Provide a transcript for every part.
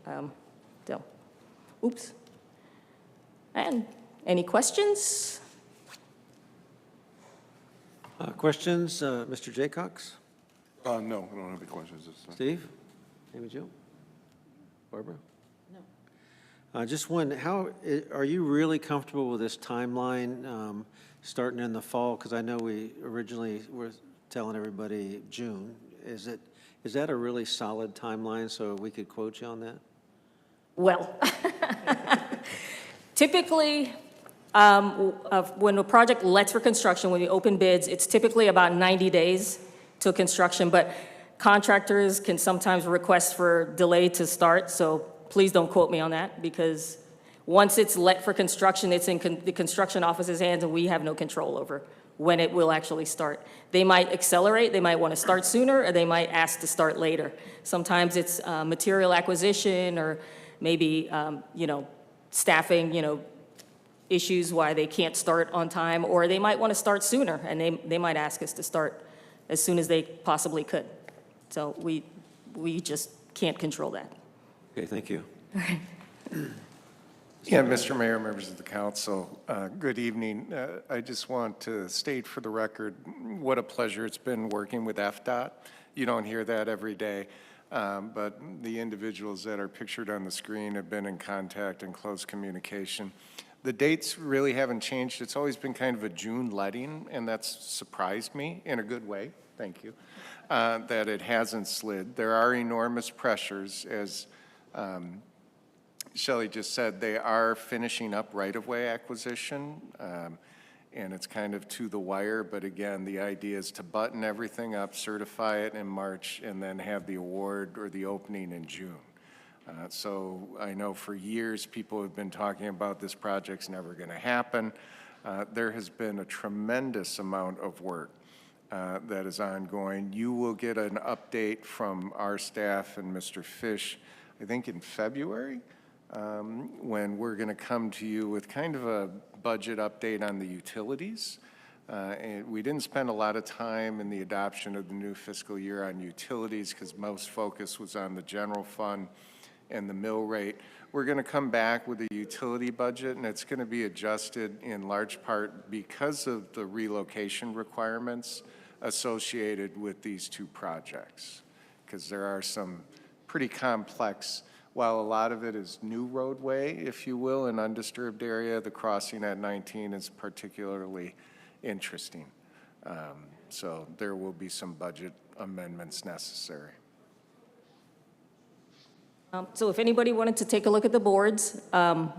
So, oops. And any questions? Questions, Mr. Jaycox? No, I don't have any questions this time. Steve? Amy Jo? Barbara? No. Just one, are you really comfortable with this timeline starting in the fall? Because I know we originally were telling everybody June. Is that a really solid timeline so we could quote you on that? Well, typically, when a project lets for construction, when we open bids, it's typically about 90 days to construction, but contractors can sometimes request for delay to start, so please don't quote me on that, because once it's let for construction, it's in the construction office's hands, and we have no control over when it will actually start. They might accelerate, they might want to start sooner, or they might ask to start later. Sometimes it's material acquisition, or maybe, staffing, issues why they can't start on time, or they might want to start sooner, and they might ask us to start as soon as they possibly could. So we just can't control that. Okay, thank you. Yeah, Mr. Mayor, members of the council, good evening. I just want to state for the record what a pleasure it's been working with FDOT. You don't hear that every day, but the individuals that are pictured on the screen have been in contact and close communication. The dates really haven't changed. It's always been kind of a June letting, and that's surprised me in a good way, thank you, that it hasn't slid. There are enormous pressures, as Shelley just said. They are finishing up right-of-way acquisition, and it's kind of to the wire, but again, the idea is to button everything up, certify it in March, and then have the award or the opening in June. So I know for years people have been talking about this project's never going to happen. There has been a tremendous amount of work that is ongoing. You will get an update from our staff and Mr. Fish, I think in February, when we're going to come to you with kind of a budget update on the utilities. And we didn't spend a lot of time in the adoption of the new fiscal year on utilities because most focus was on the general fund and the mill rate. We're going to come back with a utility budget, and it's going to be adjusted in large part because of the relocation requirements associated with these two projects, because there are some pretty complex, while a lot of it is new roadway, if you will, in undisturbed area, the crossing at 19 is particularly interesting. So there will be some budget amendments necessary. So if anybody wanted to take a look at the boards, I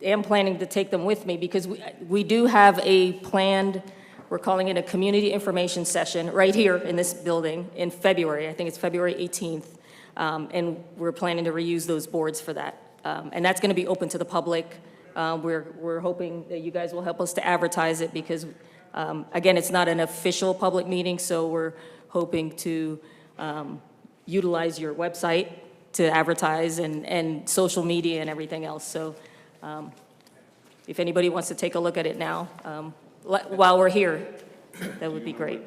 am planning to take them with me because we do have a planned, we're calling it a community information session right here in this building in February. I think it's February 18th. And we're planning to reuse those boards for that. And that's going to be open to the public. We're hoping that you guys will help us to advertise it because, again, it's not an official public meeting, so we're hoping to utilize your website to advertise and social media and everything else. So if anybody wants to take a look at it now, while we're here, that would be great.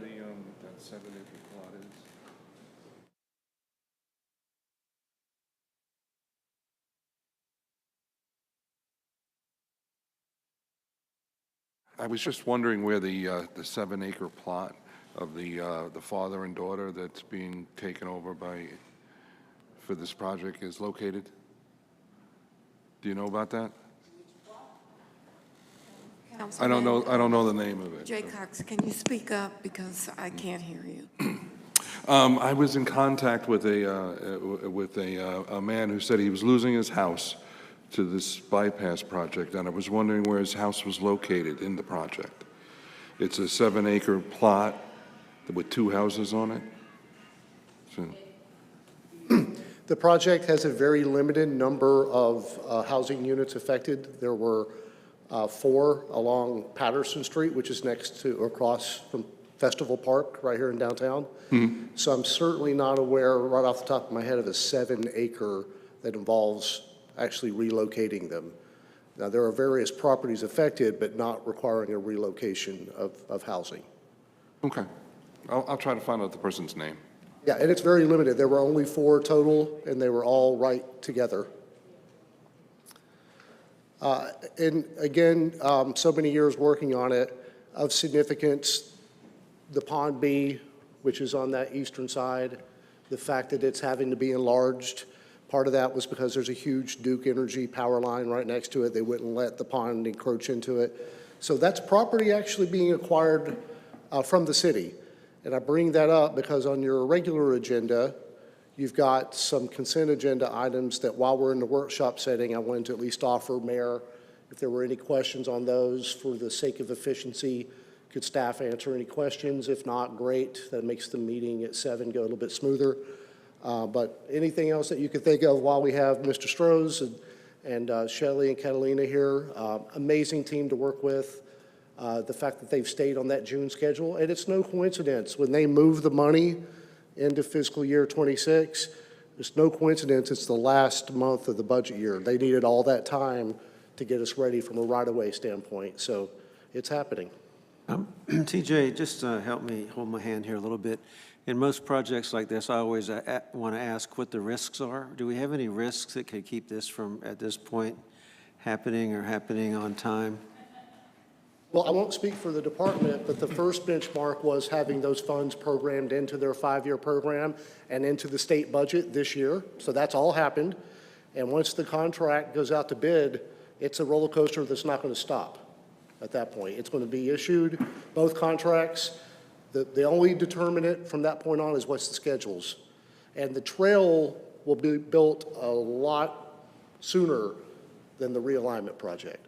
I was just wondering where the 7-acre plot of the father and daughter that's being taken over for this project is located. Do you know about that? I don't know the name of it. Jay Cox, can you speak up because I can't hear you? I was in contact with a man who said he was losing his house to this bypass project, and I was wondering where his house was located in the project. It's a 7-acre plot with 2 houses on it. So, the project has a very limited number of housing units affected. There were 4 along Patterson Street, which is across from Festival Park right here in downtown. Mm-hmm. So I'm certainly not aware right off the top of my head of a 7-acre that involves actually relocating them. Now, there are various properties affected, but not requiring a relocation of housing. okay. I'll try to find out the person's name. Yeah, and it's very limited. There were only 4 total, and they were all right together. And again, so many years working on it, of significance, the Pond B, which is on that eastern side, the fact that it's having to be enlarged, part of that was because there's a huge Duke Energy power line right next to it. They wouldn't let the pond encroach into it. So that's property actually being acquired from the city. And I bring that up because on your regular agenda, you've got some consent agenda items that while we're in the workshop setting, I wanted to at least offer Mayor, if there were any questions on those for the sake of efficiency, could staff answer any questions? If not, great. That makes the meeting at 7 go a little bit smoother. But anything else that you could think of while we have Mr. Strohs and Shelley and Catalina here, amazing team to work with. The fact that they've stayed on that June schedule, and it's no coincidence. When they move the money into fiscal year 26, it's no coincidence it's the last month of the budget year. They needed all that time to get us ready from a right-of-way standpoint, so it's happening. TJ, just help me hold my hand here a little bit. In most projects like this, I always want to ask what the risks are. Do we have any risks that could keep this from, at this point, happening or happening on time? Well, I won't speak for the department, but the first benchmark was having those funds programmed into their 5-year program and into the state budget this year. So that's all happened. And once the contract goes out to bid, it's a roller coaster that's not going to stop at that point. It's going to be issued, both contracts. The only determinant from that point on is what's the schedules. And the trail will be built a lot sooner than the realignment project.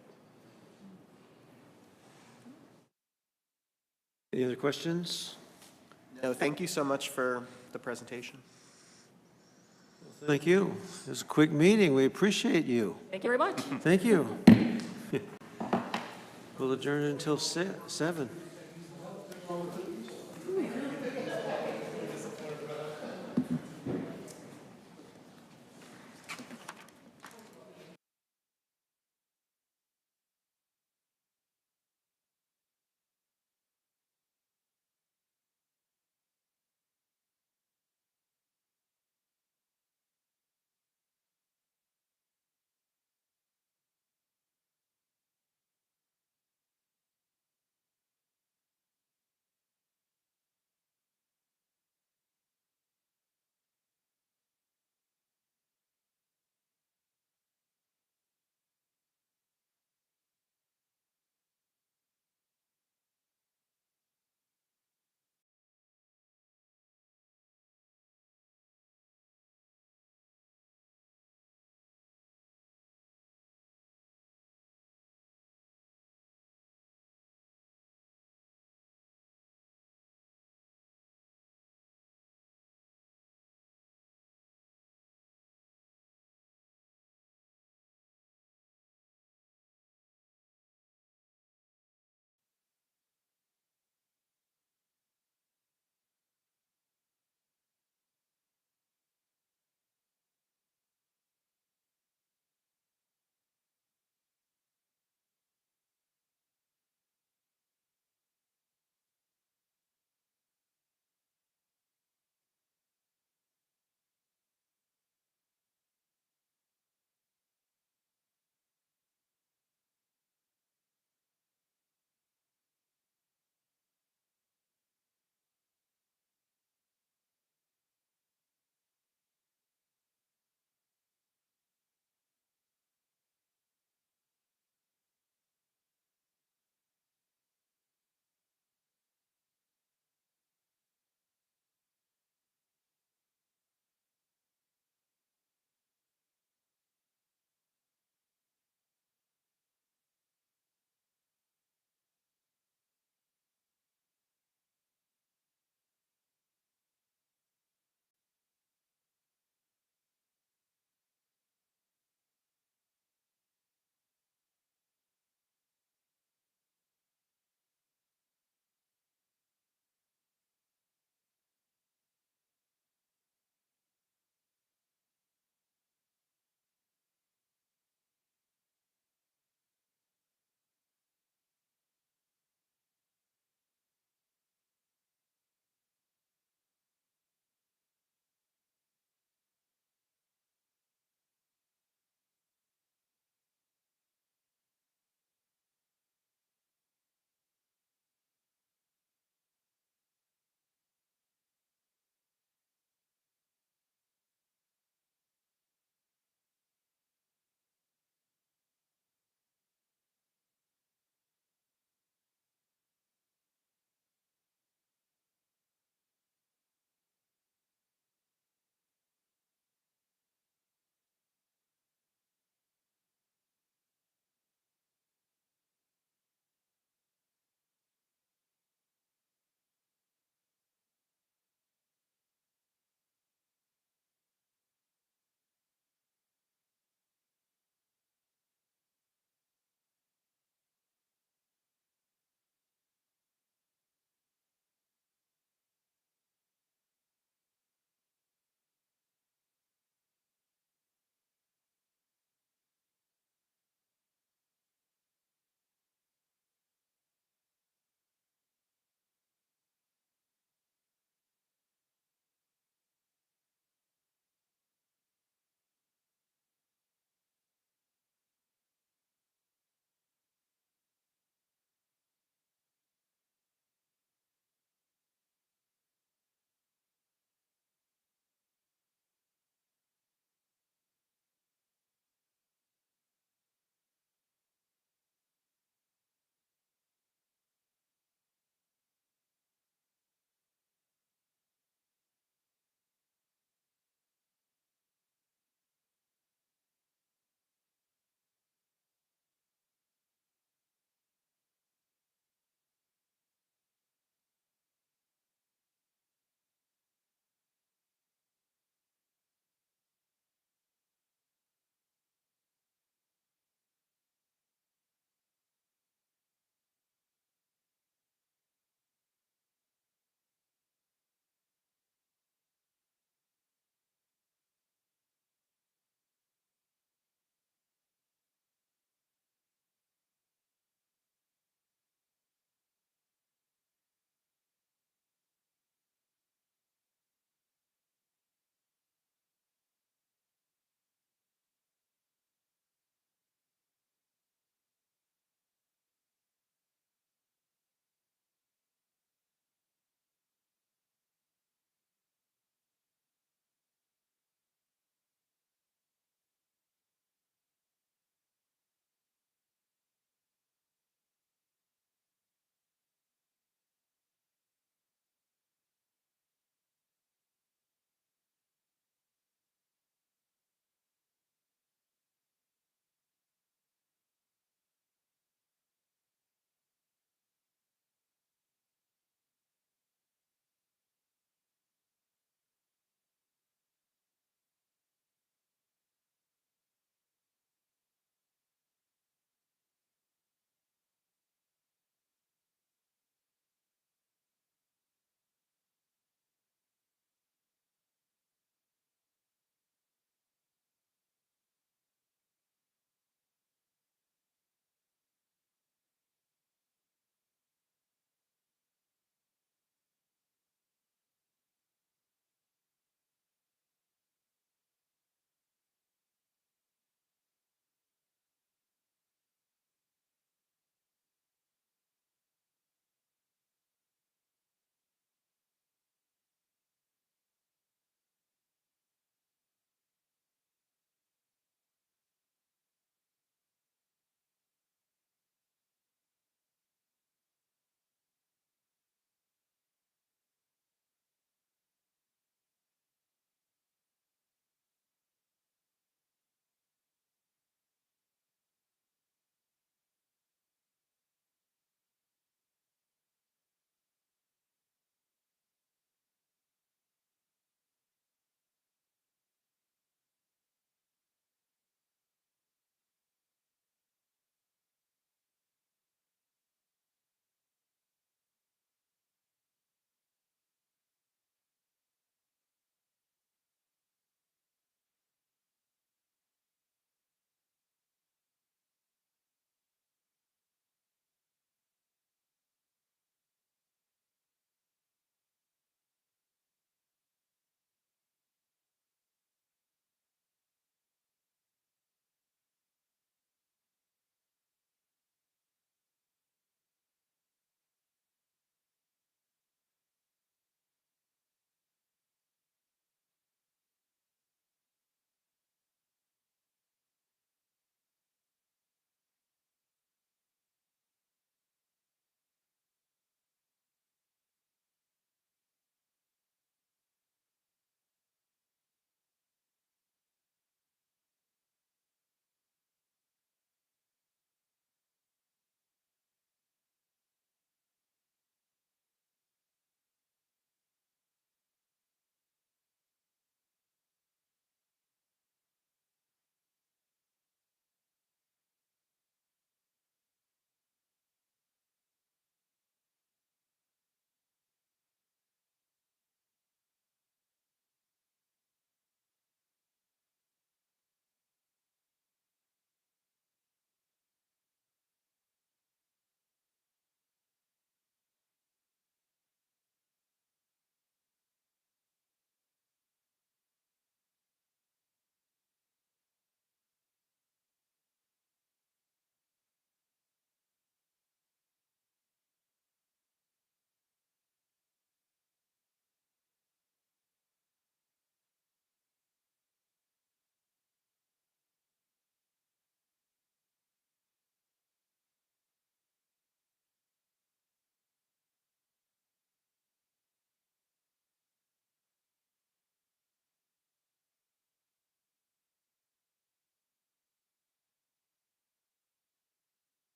Any other questions? No, thank you so much for the presentation. Thank you. It was a quick meeting. We appreciate you. Thank you very much. Thank you. We'll adjourn until 7.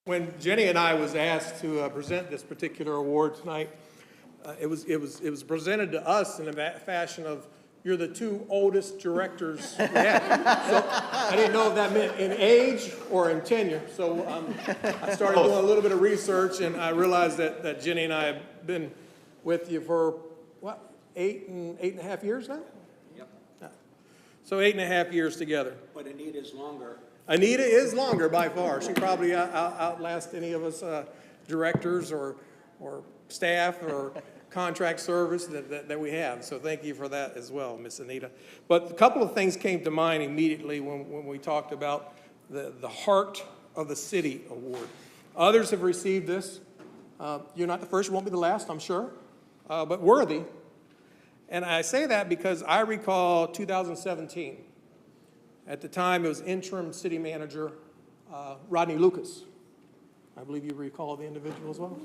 When Jenny and I was asked to present this particular award tonight, it was presented to us in a fashion of, you're the two oldest directors we had. So I didn't know if that meant in age or in tenure. So I started doing a little bit of research, and I realized that Jenny and I have been with you for, what, eight and a half years now? Yep. So 8.5 years together. But Anita's longer. Anita is longer by far. She probably outlast any of us directors or staff or contract service that we have. So thank you for that as well, Miss Anita. But a couple of things came to mind immediately when we talked about the Heart of the City Award. Others have received this. You're not the first, you won't be the last, I'm sure, but worthy. And I say that because I recall 2017. At the time, it was interim city manager Rodney Lucas. I believe you recall the individual as well.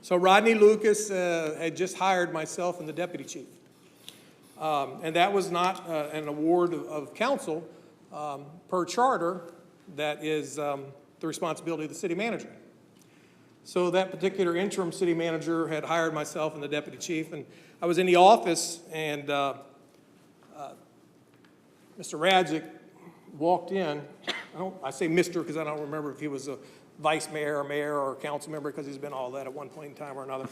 So Rodney Lucas had just hired myself and the deputy chief. And that was not an award of council per charter. That is the responsibility of the city manager. So that particular interim city manager had hired myself and the deputy chief, and I was in the office, and Mr. Radzik walked in. I say Mr. because I don't remember if he was a vice mayor or mayor or council member, because he's been all that at one point in time or another.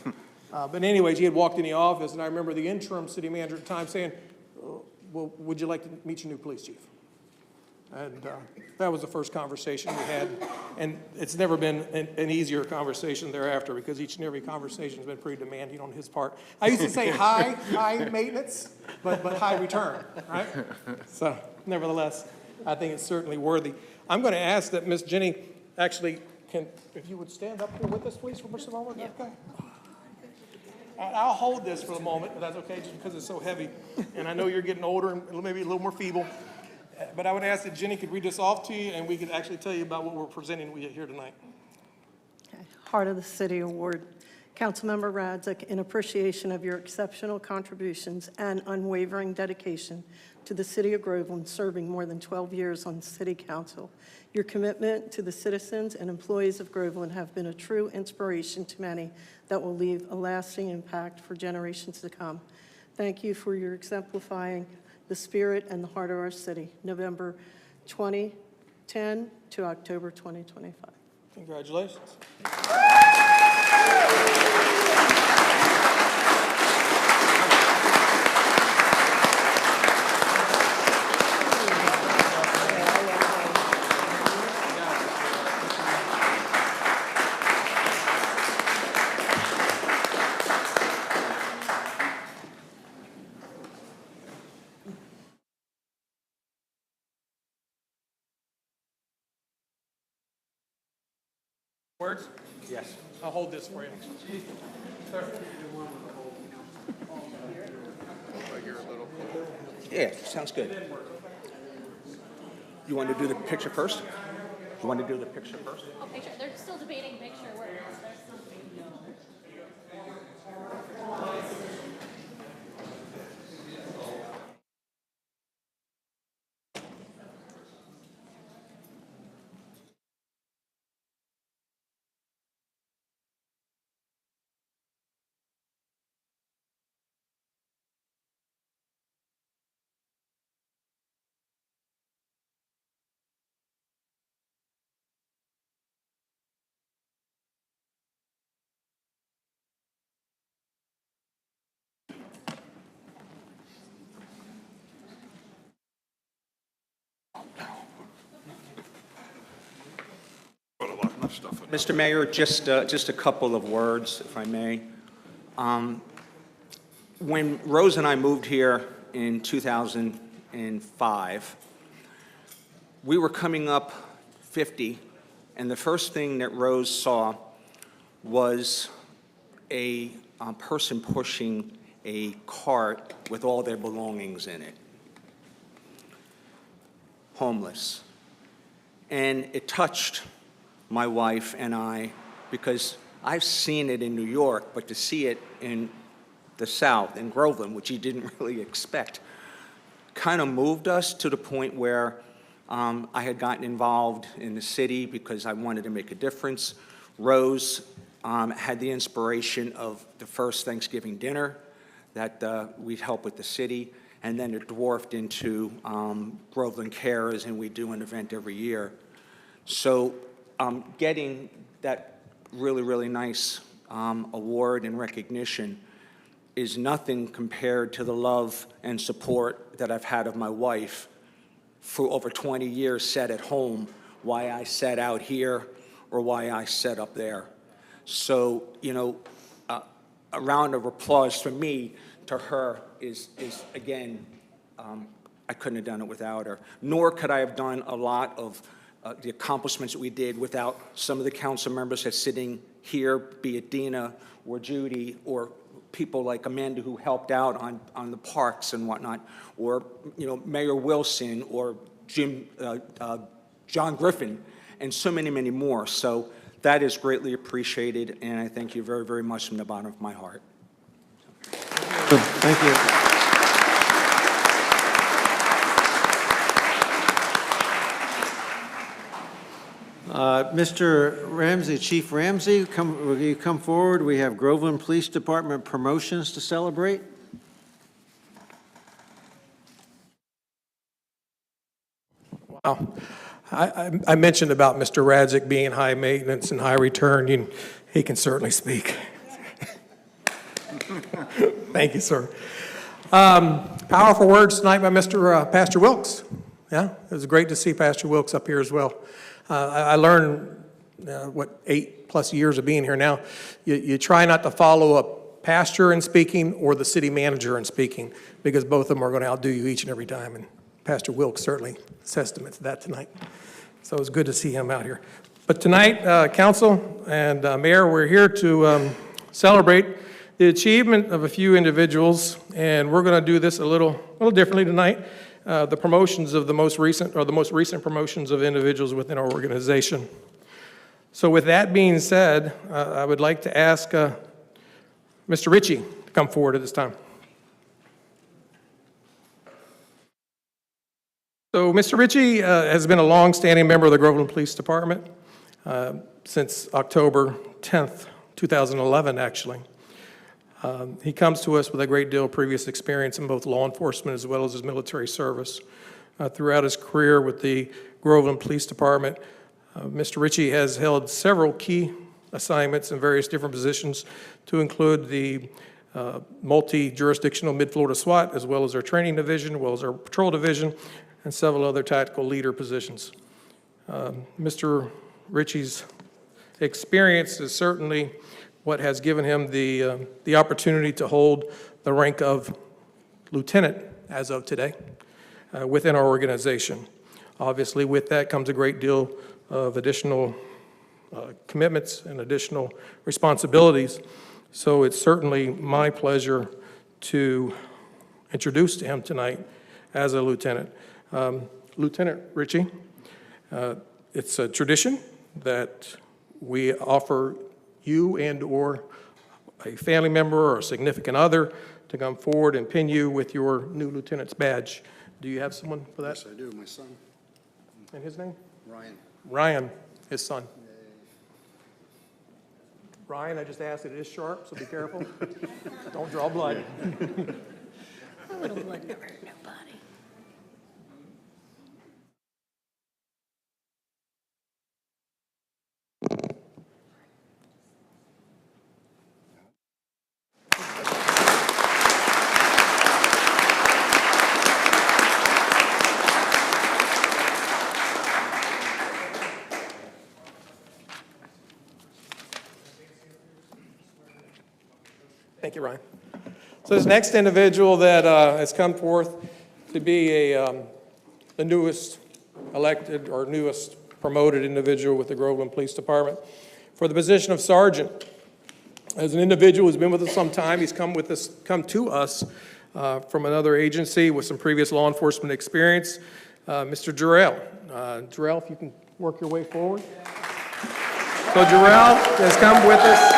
But anyways, he had walked in the office, and I remember the interim city manager at the time saying, well, would you like to meet your new police chief? And that was the first conversation we had. And it's never been an easier conversation thereafter, because each and every conversation has been pretty demanding on his part. I used to say high maintenance, but high return, right? So nevertheless, I think it's certainly worthy. I'm going to ask that Miss Jenny actually if you would stand up here with us, please, for just a moment. Yep. Okay. I'll hold this for a moment, if that's okay, just because it's so heavy. And I know you're getting older and maybe a little more feeble. But I would ask that Jenny could read this off to you, and we could actually tell you about what we're presenting here tonight. Okay. Heart of the City Award. Councilmember Radzik, in appreciation of your exceptional contributions and unwavering dedication to the City of Groveland, serving more than 12 years on City Council, your commitment to the citizens and employees of Groveland have been a true inspiration to many that will leave a lasting impact for generations to come. Thank you for your exemplifying the spirit and the heart of our city, November 2010 to October 2025. Congratulations. Words? Yes. I'll hold this for you. Sir. Yeah, sounds good. You want to do the picture first? You want to do the picture first? Oh, picture. They're still debating picture where there's something. Mr. Mayor, just a couple of words, if I may. When Rose and I moved here in 2005, we were coming up 50, and the first thing that Rose saw was a person pushing a cart with all their belongings in it, homeless. And it touched my wife and I, because I've seen it in New York, but to see it in the South, in Groveland, which you didn't really expect, kind of moved us to the point where I had gotten involved in the city because I wanted to make a difference. Rose had the inspiration of the first Thanksgiving dinner that we'd help with the city, and then it dwarfed into Groveland Cares, and we do an event every year. So getting that really, really nice award and recognition is nothing compared to the love and support that I've had of my wife for over 20 years set at home, why I sat out here or why I sat up there. So, you know, a round of applause from me to her is again, I couldn't have done it without her. Nor could I have done a lot of the accomplishments that we did without some of the council members that's sitting here, be it Dina or Judy or people like Amanda who helped out on the parks and whatnot, or, you know, Mayor Wilson or John Griffin, and so many, many more. So that is greatly appreciated, and I thank you very, very much from the bottom of my heart. Thank you. Mr. Ramsey, Chief Ramsey, will you come forward? We have Groveland Police Department promotions to celebrate. Wow. I mentioned about Mr. Radzik being high maintenance and high return. He can certainly speak. Thank you, sir. Powerful words tonight by Pastor Wilkes. Yeah, it was great to see Pastor Wilkes up here as well. I learned, 8+ years of being here now, you try not to follow a pastor in speaking or the city manager in speaking, because both of them are going to outdo you each and every time. And Pastor Wilkes certainly is testament to that tonight. So it was good to see him out here. But tonight, council and mayor, we're here to celebrate the achievement of a few individuals, and we're going to do this a little differently tonight. The promotions of the most recent promotions of individuals within our organization. So with that being said, I would like to ask Mr. Ritchie to come forward at this time. So Mr. Ritchie has been a long-standing member of the Groveland Police Department since October 10th, 2011, actually. He comes to us with a great deal of previous experience in both law enforcement as well as his military service. Throughout his career with the Groveland Police Department, Mr. Ritchie has held several key assignments in various different positions, to include the multi-jurisdictional Mid-Florida SWAT, as well as our training division, as well as our patrol division, and several other tactical leader positions. Mr. Ritchie's experience is certainly what has given him the opportunity to hold the rank of lieutenant as of today within our organization. Obviously, with that comes a great deal of additional commitments and additional responsibilities. So it's certainly my pleasure to introduce to him tonight as a lieutenant. Lieutenant Ritchie, it's a tradition that we offer you and or a family member or a significant other to come forward and pin you with your new lieutenant's badge. Do you have someone for that? Yes, I do. My son. And his name? Ryan. Ryan, his son. Ryan, I just asked, it is sharp, so be careful. Don't draw blood. A little blood never hurt nobody. Thank you, Ryan. So this next individual that has come forth to be the newest elected or newest promoted individual with the Groveland Police Department for the position of sergeant. As an individual who's been with us some time, he's come to us from another agency with some previous law enforcement experience, Mr. Jarrell. Jarrell, if you can work your way forward. So Jarrell has come with us.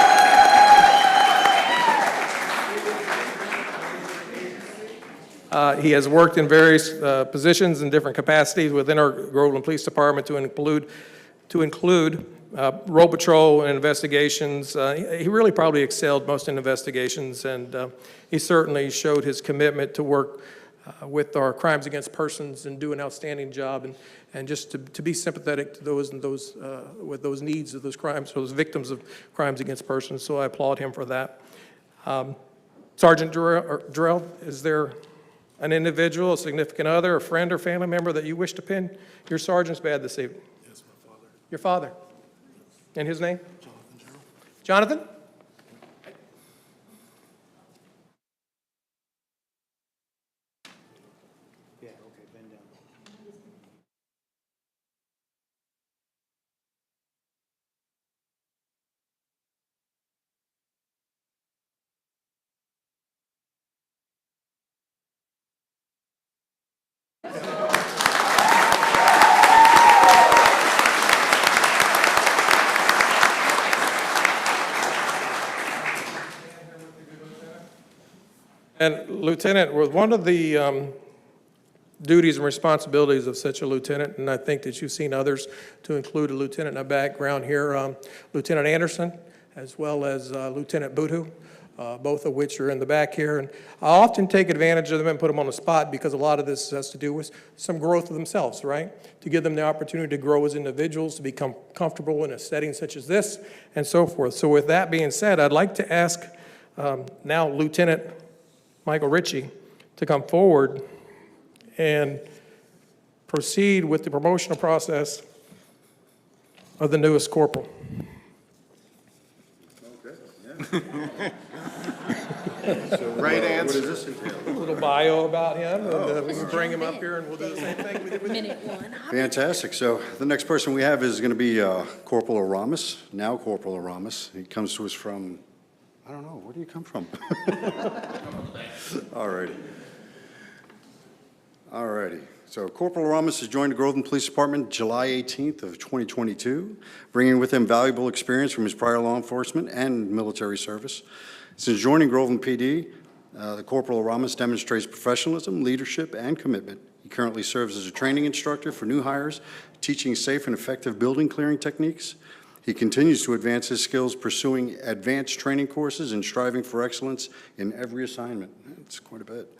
He has worked in various positions in different capacities within our Groveland Police Department to include road patrol and investigations. He really probably excelled most in investigations, and he certainly showed his commitment to work with our crimes against persons and do an outstanding job, and just to be sympathetic to those with those needs of those crimes, those victims of crimes against persons. So I applaud him for that. Sergeant Durrell, is there an individual, a significant other, a friend or family member that you wish to pin your sergeant's badge this evening? Yes, my father. Your father? And his name? Jonathan? Yeah, okay, bend down. And Lieutenant, with one of the duties and responsibilities of such a lieutenant, and I think that you've seen others to include a lieutenant in the background here, Lieutenant Anderson, as well as Lieutenant Butu, both of which are in the back here. And I often take advantage of them and put them on the spot because a lot of this has to do with some growth of themselves, right? To give them the opportunity to grow as individuals, to become comfortable in a setting such as this, and so forth. So with that being said, I'd like to ask now Lieutenant Michael Ritchie to come forward and proceed with the promotional process of the newest corporal. Right answer. What does this entail? A little bio about him, and we can bring him up here, and we'll do the same thing we did with you. Minute one. Fantastic. So the next person we have is going to be Corporal Aramis, now Corporal Aramis. He comes to us from, I don't know, where do you come from? All righty. All righty. So Corporal Aramis has joined the Groveland Police Department July 18th of 2022, bringing with him valuable experience from his prior law enforcement and military service. Since joining Groveland PD, the Corporal Aramis demonstrates professionalism, leadership, and commitment. He currently serves as a training instructor for new hires, teaching safe and effective building clearing techniques. He continues to advance his skills, pursuing advanced training courses and striving for excellence in every assignment. It's quite a bit.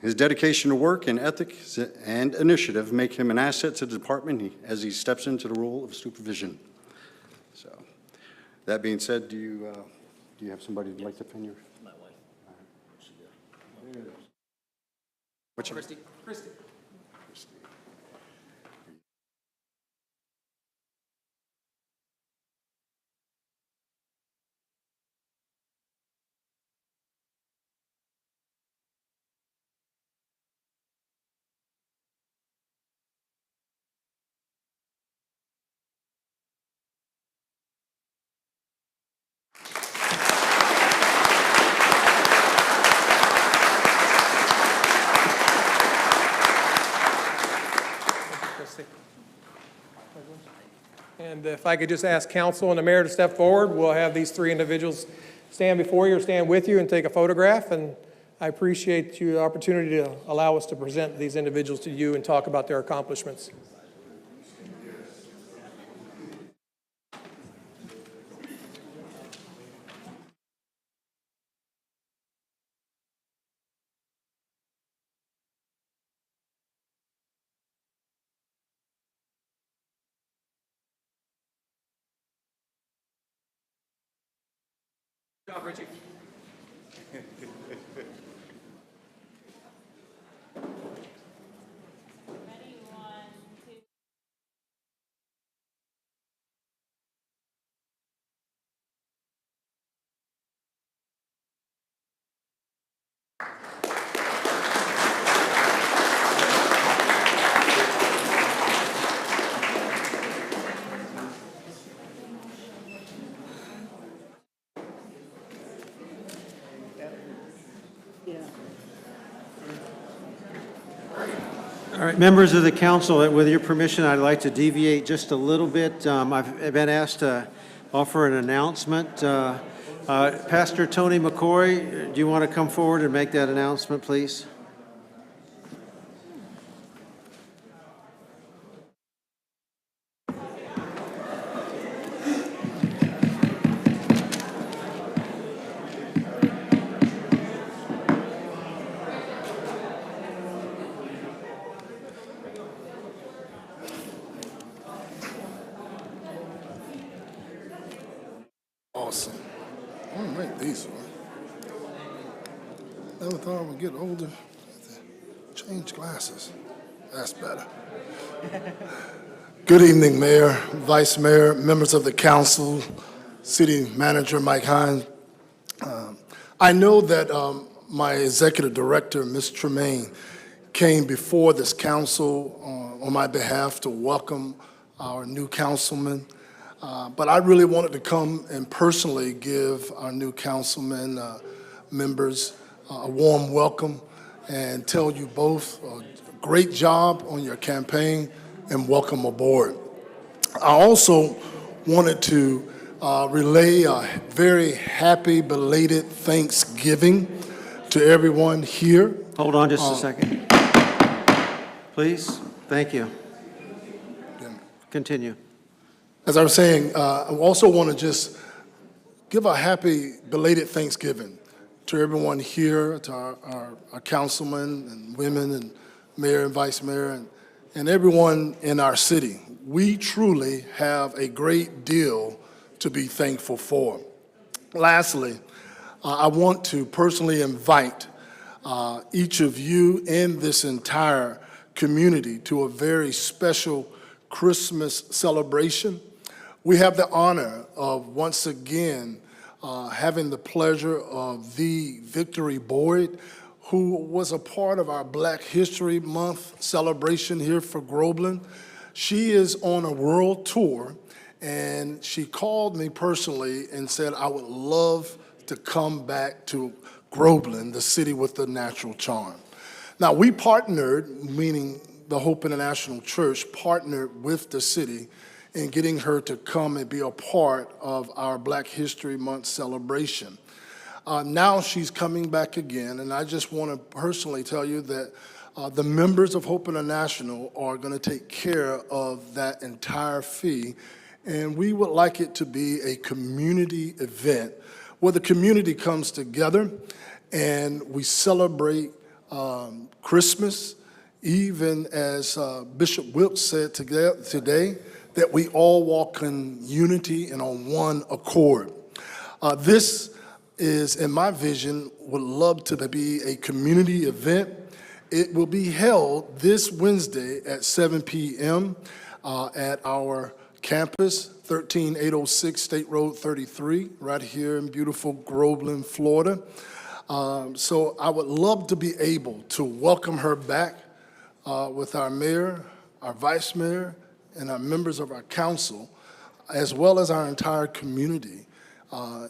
His dedication to work and ethics and initiative make him an asset to the department as he steps into the role of supervision. So, that being said, do you have somebody who'd like to pin your? My wife. What's your? Christy. Christy. And if I could just ask council and the mayor to step forward, we'll have these three individuals stand before you or stand with you and take a photograph. And I appreciate the opportunity to allow us to present these individuals to you and talk about their accomplishments. Good job, Richie. Ready, 1, 2. All right, members of the council, with your permission, I'd like to deviate just a little bit. I've been asked to offer an announcement. Pastor Tony McCoy, do you want to come forward and make that announcement, please? awesome. I want to make these one. Never thought I would get older. Change glasses. That's better. Good evening, Mayor, Vice Mayor, members of the council, City Manager Mike Hines. I know that my Executive Director, Ms. Tremaine, came before this council on my behalf to welcome our new councilman. But I really wanted to come and personally give our new councilman members a warm welcome and tell you both great job on your campaign and welcome aboard. I also wanted to relay a very happy belated Thanksgiving to everyone here. Hold on just a second. Please, thank you. Continue. As I was saying, I also want to just give a happy belated Thanksgiving to everyone here, to our councilmen and women and mayor and vice mayor and everyone in our city. We truly have a great deal to be thankful for. Lastly, I want to personally invite each of you and this entire community to a very special Christmas celebration. We have the honor of once again having the pleasure of the Victory Boyd, who was a part of our Black History Month celebration here for Groveland. She is on a world tour, and she called me personally and said, I would love to come back to Groveland, the city with the natural charm. Now, we partnered, meaning the Hope International Church partnered with the city in getting her to come and be a part of our Black History Month celebration. Now she's coming back again, and I just want to personally tell you that the members of Hope International are going to take care of that entire fee, and we would like it to be a community event where the community comes together and we celebrate Christmas, even as Bishop Wilkes said today, that we all walk in unity and on one accord. This is, in my vision, would love to be a community event. It will be held this Wednesday at 7 p.m. At our campus, 13806 State Road 33, right here in beautiful Groveland, Florida. So I would love to be able to welcome her back with our mayor, our vice mayor, and our members of our council, as well as our entire community.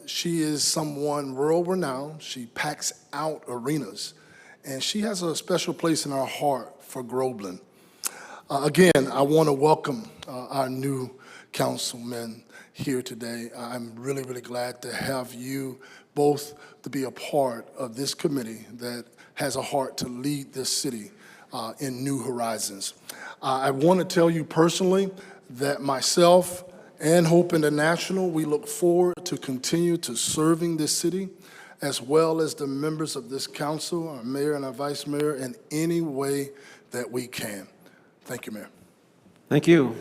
She is someone world-renowned. She packs out arenas, and she has a special place in our heart for Groveland. Again, I want to welcome our new councilmen here today. I'm really, really glad to have you both to be a part of this committee that has a heart to lead this city in new horizons. I want to tell you personally that myself and Hope International, we look forward to continue to serving this city, as well as the members of this council, our mayor and our vice mayor, in any way that we can. Thank you, Mayor. Thank you.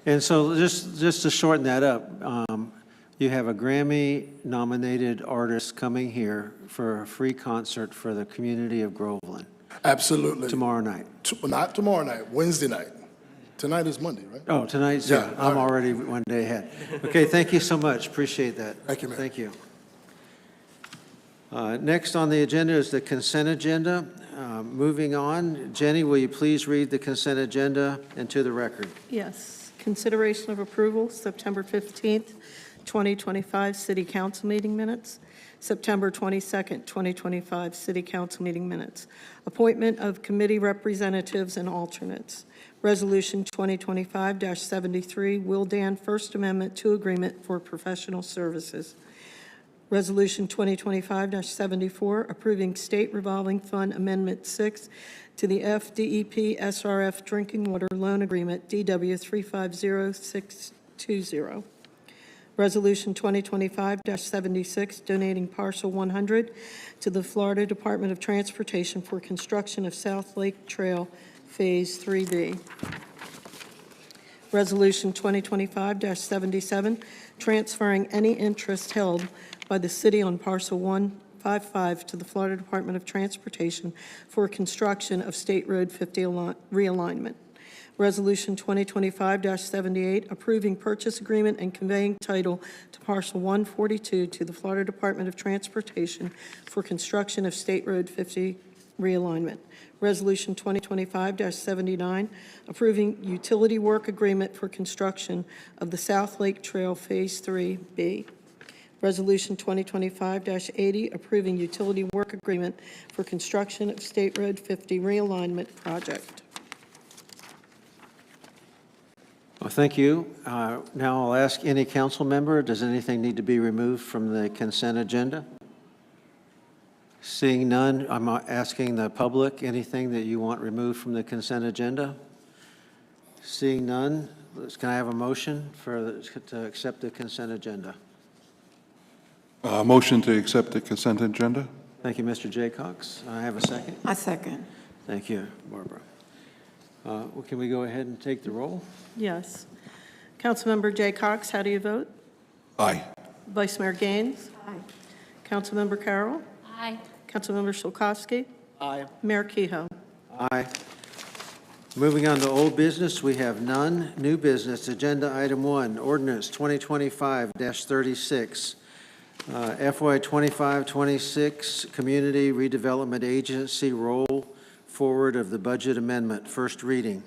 And so just to shorten that up, you have a Grammy-nominated artist coming here for a free concert for the community of Groveland. Absolutely. Tomorrow night. Not tomorrow night, Wednesday night. Tonight is Monday, right? Oh, tonight's, Yeah, I'm all right. already one day ahead. Okay, thank you so much. Appreciate that. Thank you, Mayor. Thank you. Next on the agenda is the consent agenda. Moving on, Jenny, will you please read the consent agenda into the record? Yes. Consideration of approval, September 15th, 2025 City Council meeting minutes. September 22nd, 2025 City Council meeting minutes. Appointment of committee representatives and alternates. Resolution 2025-73, Wildan First Amendment to Agreement for Professional Services. Resolution 2025-74, approving State Revolving Fund Amendment 6 to the FDEP SRF Drinking Water Loan Agreement, DW 350620. Resolution 2025-76, donating parcel 100 to the Florida Department of Transportation for construction of South Lake Trail Phase 3B. Resolution 2025-77, transferring any interest held by the city on parcel 155 to the Florida Department of Transportation for construction of State Road 50 realignment. Resolution 2025-78, approving purchase agreement and conveying title to parcel 142 to the Florida Department of Transportation for construction of State Road 50 realignment. Resolution 2025-79, approving utility work agreement for construction of the South Lake Trail Phase 3B. Resolution 2025-80, approving utility work agreement for construction of State Road 50 realignment project. Well, thank you. Now I'll ask any council member, does anything need to be removed from the consent agenda? Seeing none, I'm asking the public, anything that you want removed from the consent agenda? Seeing none, can I have a motion to accept the consent agenda? Motion to accept the consent agenda? Thank you, Mr. Jaycox. I have a second. I second. Thank you, Barbara. Well, can we go ahead and take the roll? Yes. Councilmember Jay Cox, how do you vote? Aye. Vice Mayor Gaines? Aye. Councilmember Carroll? Aye. Councilmember Solkowski? Aye. Mayor Kehoe? Aye. Moving on to old business, we have none. New business, agenda item 1, ordinance 2025-36, FY 25-26, Community Redevelopment Agency roll forward of the budget amendment, first reading.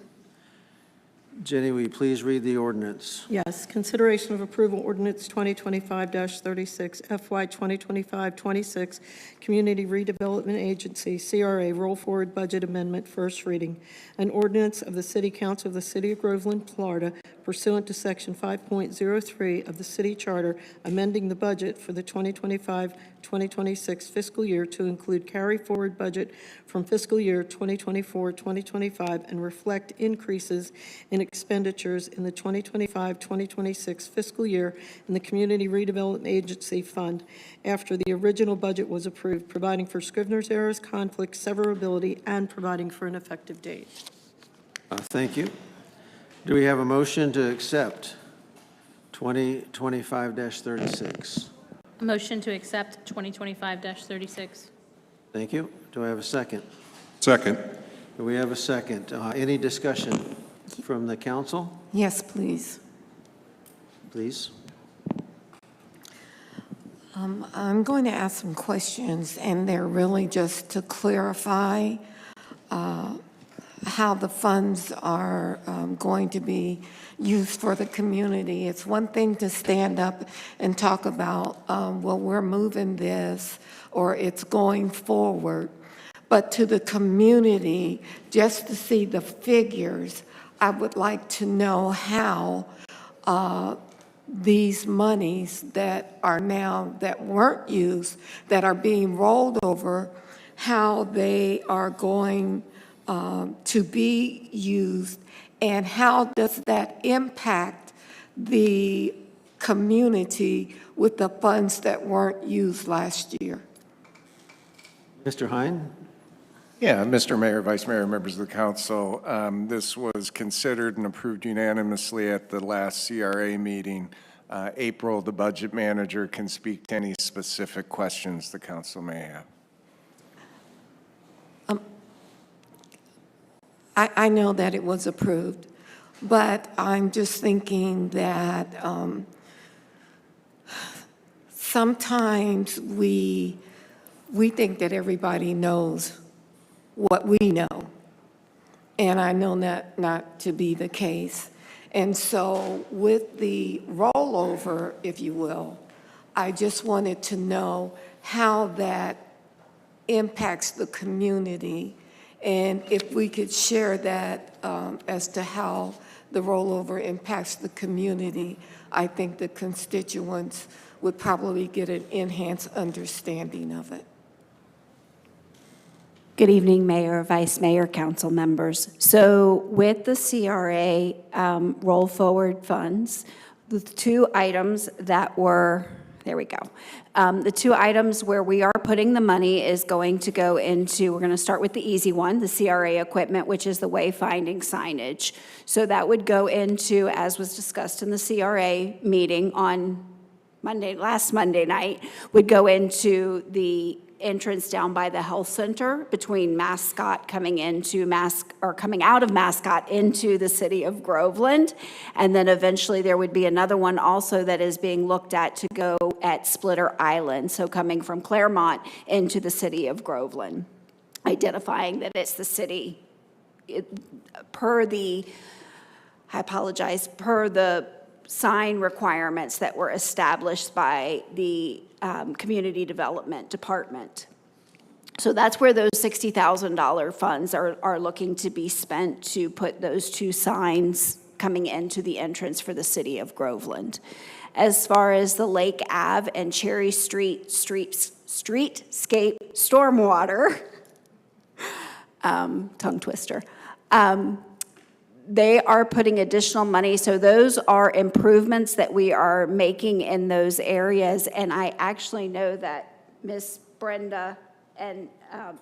Jenny, will you please read the ordinance? Yes. Consideration of approval ordinance 2025-36, FY 2025-26, Community Redevelopment Agency, CRA, roll forward budget amendment, first reading. An ordinance of the City Council of the City of Groveland, Florida, pursuant to Section 5.03 of the City Charter, amending the budget for the 2025-2026 fiscal year to include carry-forward budget from fiscal year 2024-2025 and reflect increases in expenditures in the 2025-2026 fiscal year in the Community Redevelopment Agency Fund after the original budget was approved, providing for Scrivener's errors, conflicts, severability, and providing for an effective date. Thank you. Do we have a motion to accept 2025-36? A motion to accept 2025-36. Thank you. Do I have a second? Second. Do we have a second? Any discussion from the council? Yes, please. Please. I'm going to ask some questions, and they're really just to clarify how the funds are going to be used for the community. It's one thing to stand up and talk about, well, we're moving this, or it's going forward. But to the community, just to see the figures, I would like to know how these monies that are now, that weren't used, that are being rolled over, how they are going to be used, and how does that impact the community with the funds that weren't used last year? Mr. Hine? Yeah, Mr. Mayor, Vice Mayor, members of the council, this was considered and approved unanimously at the last CRA meeting. April, the budget manager can speak to any specific questions the council may have. I know that it was approved, but I'm just thinking that sometimes we think that everybody knows what we know, and I know that not to be the case. And so with the rollover, if you will, I just wanted to know how that impacts the community, and if we could share that as to how the rollover impacts the community, I think the constituents would probably get an enhanced understanding of it. Good evening, Mayor, Vice Mayor, council members. So with the CRA roll forward funds, the two items that were There we go. The two items where we are putting the money is going to go into, we're going to start with the easy one, the CRA equipment, which is the wayfinding signage. So that would go into, as was discussed in the CRA meeting on last Monday night, would go into the entrance down by the health center between Mascot coming out of Mascot into the city of Groveland. And then eventually there would be another one also that is being looked at to go at Splitter Island. So coming from Claremont into the city of Groveland, identifying that it's the city per the sign requirements that were established by the Community Development Department. So that's where those $60,000 funds are looking to be spent to put those two signs coming into the entrance for the city of Groveland. As far as the Lake Ave and Cherry streetscape stormwater, tongue twister, they are putting additional money, so those are improvements that we are making in those areas. And I actually know that Miss Brenda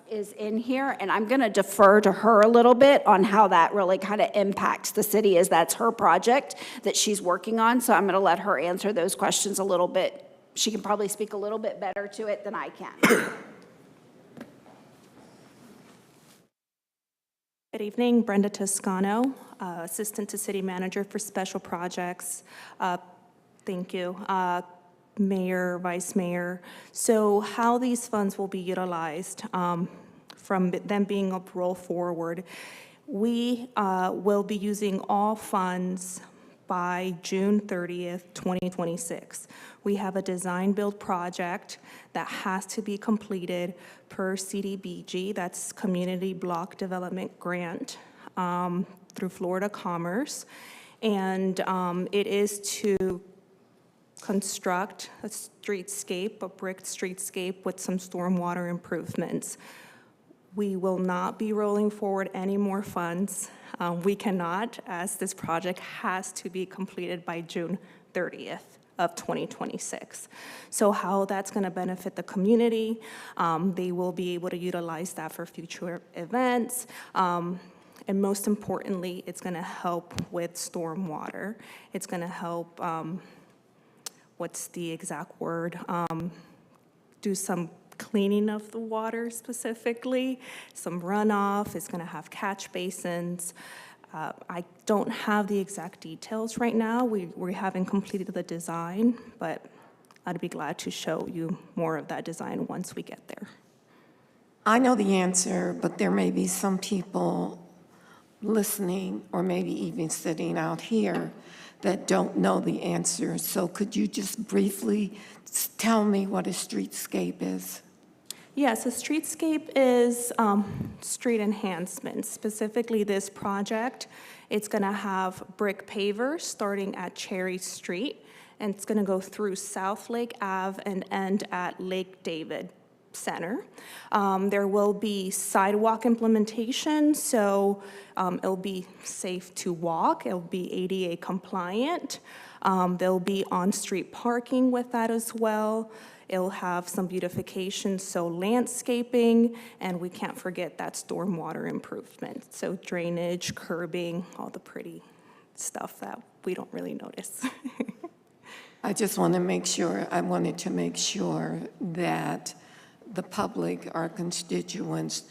is in here, and I'm going to defer to her a little bit on how that really kind of impacts the city, as that's her project that she's working on. So I'm going to let her answer those questions a little bit. She can probably speak a little bit better to it than I can. Good evening, Brenda Toscano, Assistant to City Manager for Special Projects. Thank you. Mayor, Vice Mayor. So how these funds will be utilized from them being a roll forward, we will be using all funds by June 30th, 2026. We have a design build project that has to be completed per CDBG, that's Community Block Development Grant, through Florida Commerce. And it is to construct a streetscape, a brick streetscape with some stormwater improvements. We will not be rolling forward any more funds. We cannot, as this project has to be completed by June 30th of 2026. So how that's going to benefit the community, they will be able to utilize that for future events. And most importantly, it's going to help with stormwater. It's going to help, what's the exact word? Do some cleaning of the water specifically, some runoff. It's going to have catch basins. I don't have the exact details right now. We haven't completed the design, but I'd be glad to show you more of that design once we get there. I know the answer, but there may be some people listening or maybe even sitting out here that don't know the answer. So could you just briefly tell me what a streetscape is? Yes, a streetscape is street enhancement. Specifically, this project, it's going to have brick pavers starting at Cherry Street, and it's going to go through South Lake Ave and end at Lake David Center. There will be sidewalk implementation, so it'll be safe to walk. It'll be ADA compliant. There'll be on-street parking with that as well. It'll have some beautification, so landscaping, and we can't forget that stormwater improvement. So drainage, curbing, all the pretty stuff that we don't really notice. I just want to make sure, I wanted to make sure that the public, our constituents,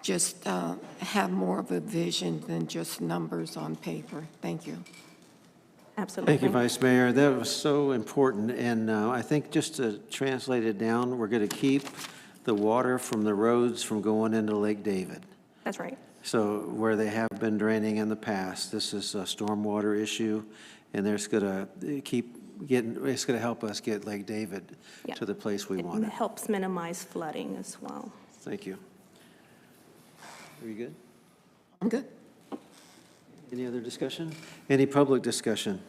just have more of a vision than just numbers on paper. Thank you. Absolutely. Thank you, Vice Mayor. That was so important. And I think just to translate it down, we're going to keep the water from the roads from going into Lake David. That's right. So where they have been draining in the past, this is a stormwater issue, and there's going to keep getting, it's going to help us get Lake David to the place we want It it. helps minimize flooding as well. Thank you. Are you good? I'm good. Any other discussion? Any public discussion?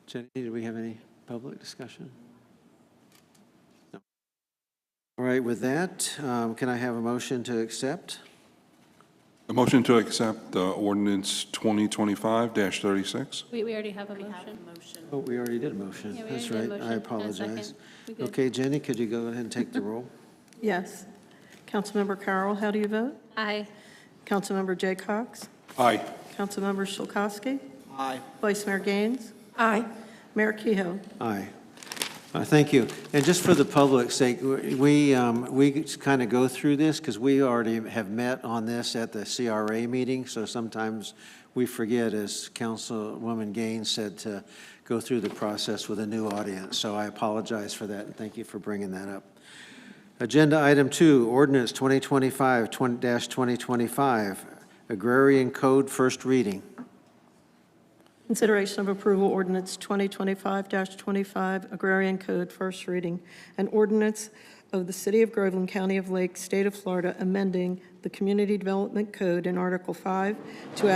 Jenny, do we have any public discussion? No. All right, with that, can I have a motion to accept? A motion to accept ordinance 2025-36? We already have a motion. Oh, we already did a motion. Yeah, we That's already did a right. motion I and a apologize. second. We good. Okay, Jenny, could you go ahead and take the roll? Yes. Councilmember Carroll, how do you vote? Aye. Councilmember Jay Cox? Aye. Councilmember Chilkowski? Aye. Vice Mayor Gaines? Aye. Mayor Kehoe? Aye. Thank you. And just for the public's sake, we kind of go through this because we already have met on this at the CRA meeting, so sometimes we forget, as Councilwoman Gaines said, to go through the process with a new audience. So I apologize for that, and thank you for bringing that up. Agenda item 2, ordinance 2025-2025, Agrarian Code, first reading. Consideration of approval ordinance 2025-25 Agrarian Code, first reading. An ordinance of the City of Groveland, County of Lake, State of Florida, amending the Community Development Code in Article 5 to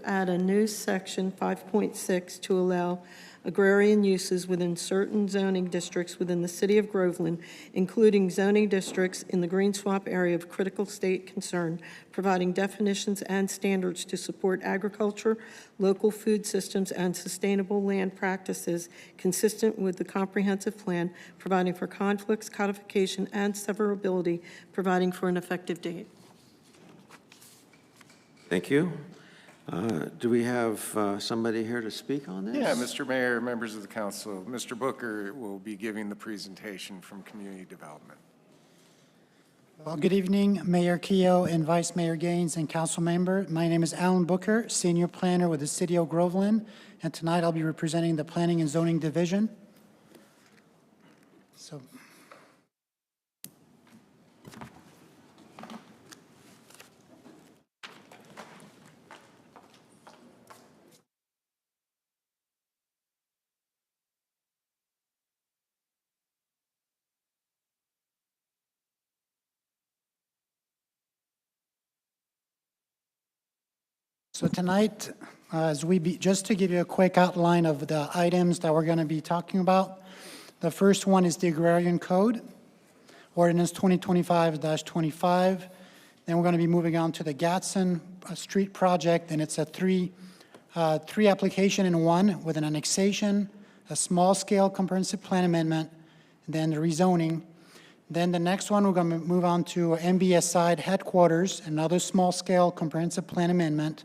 add a new section 5.6 to allow agrarian uses within certain zoning districts within the City of Groveland, including zoning districts in the Green Swamp area of critical state concern, providing definitions and standards to support agriculture, local food systems, and sustainable land practices consistent with the comprehensive plan, providing for conflicts, codification, and severability, providing for an effective date. Thank you. Do we have somebody here to speak on this? Yeah, Mr. Mayor, members of the council, Mr. Booker will be giving the presentation from Community Development. Well, good evening, Mayor Kehoe and Vice Mayor Gaines and council member. My name is Alan Booker, Senior Planner with the City of Groveland, and tonight I'll be representing the Planning and Zoning Division. So tonight, just to give you a quick outline of the items that we're going to be talking about, the first one is the Agrarian Code, Ordinance 2025-25. Then we're going to be moving on to the Gatson Street project, and it's a three application in one with an annexation, a small-scale comprehensive plan amendment, and then the rezoning. Then the next one, we're going to move on to MBS side headquarters, another small-scale comprehensive plan amendment,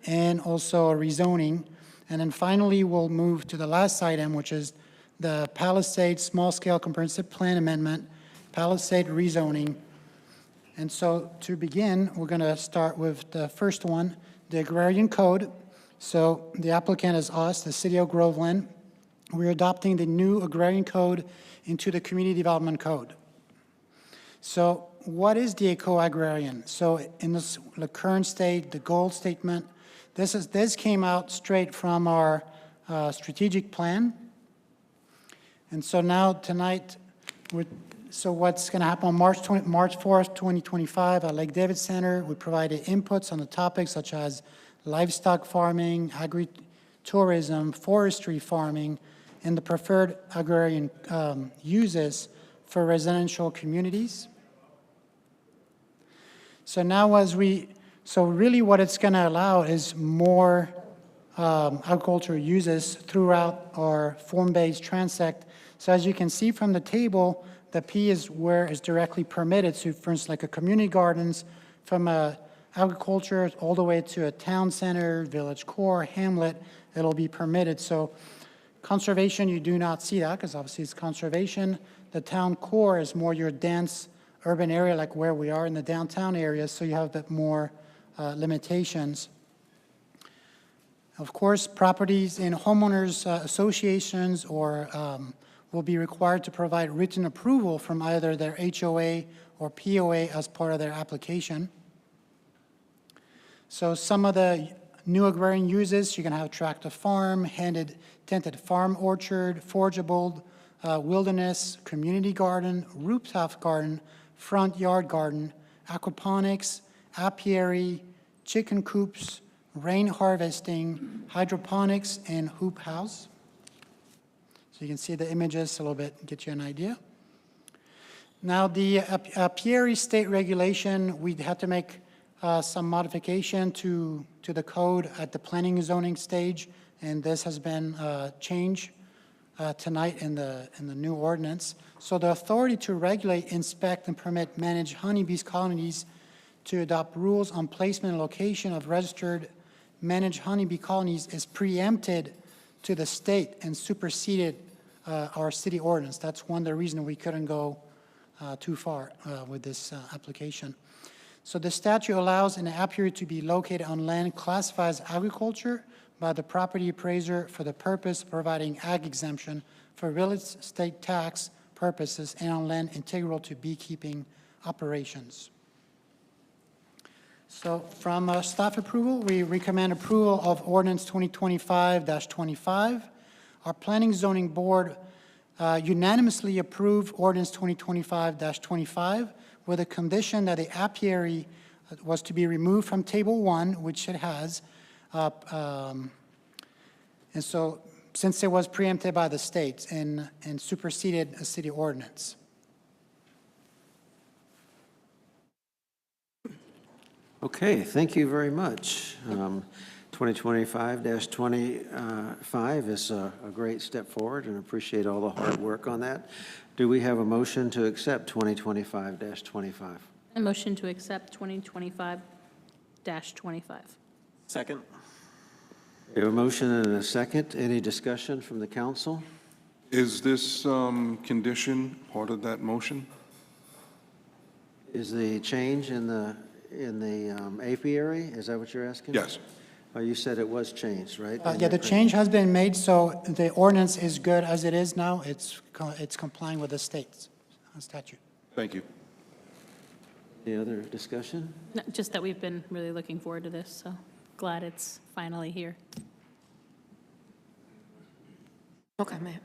and also a rezoning. And then finally, we'll move to the last item, which is the Palisade Small-Scale Comprehensive Plan Amendment, Palisade rezoning. And so to begin, we're going to start with the first one, the Agrarian Code. So the applicant is us, the City of Groveland. We're adopting the new Agrarian Code into the Community Development Code. So what is the eco-agrarian? So in the current state, the goal statement, this came out straight from our strategic plan. And so now tonight, so what's going to happen on March 4th, 2025 at Lake David Center, we provided inputs on the topics such as livestock farming, agri-tourism, forestry farming, and the preferred agrarian uses for residential communities. So now so really what it's going to allow is more agricultural uses throughout our form-based transect. So as you can see from the table, the P is where it's directly permitted. So for instance, like a community gardens from agriculture all the way to a town center, village core, hamlet, it'll be permitted. So conservation, you do not see that because obviously it's conservation. The town core is more your dense urban area like where we are in the downtown area, so you have a bit more limitations. Of course, properties in homeowners associations or will be required to provide written approval from either their HOA or POA as part of their application. So some of the new agrarian uses, you're going to have tractor farm, tented farm orchard, forageable wilderness, community garden, rooftop garden, front yard garden, aquaponics, apiary, chicken coops, rain harvesting, hydroponics, and hoop house. So you can see the images a little bit, get you an idea. Now, the apiary state regulation, we had to make some modification to the code at the planning and zoning stage, and this has been changed tonight in the new ordinance. So the authority to regulate, inspect, and permit manage honeybees colonies to adopt rules on placement and location of registered managed honeybee colonies is preempted to the state and superseded our city ordinance. That's one of the reasons we couldn't go too far with this application. So the statute allows an apiary to be located on land classified as agriculture by the property appraiser for the purpose of providing ag exemption for real estate tax purposes and on land integral to beekeeping operations. So from staff approval, we recommend approval of ordinance 2025-25. Our planning zoning board unanimously approved ordinance 2025-25 with a condition that the apiary was to be removed from table 1, which it has. And so since it was preempted by the state and superseded a city ordinance. Okay, thank you very much. 2025-25 is a great step forward, and appreciate all the hard work on that. Do we have a motion to accept 2025-25? A motion to accept 2025-25. Second. We have a motion and a second. Any discussion from the council? Is this condition part of that motion? Is the change in the apiary, is that what you're asking? Yes. Oh, you said it was changed, right? Yeah, the change has been made, so the ordinance is good as it is now. It's complying with the state's statute. Thank you. Any other discussion? No, just that we've been really looking forward to this, so glad it's finally here. Okay, ma'am.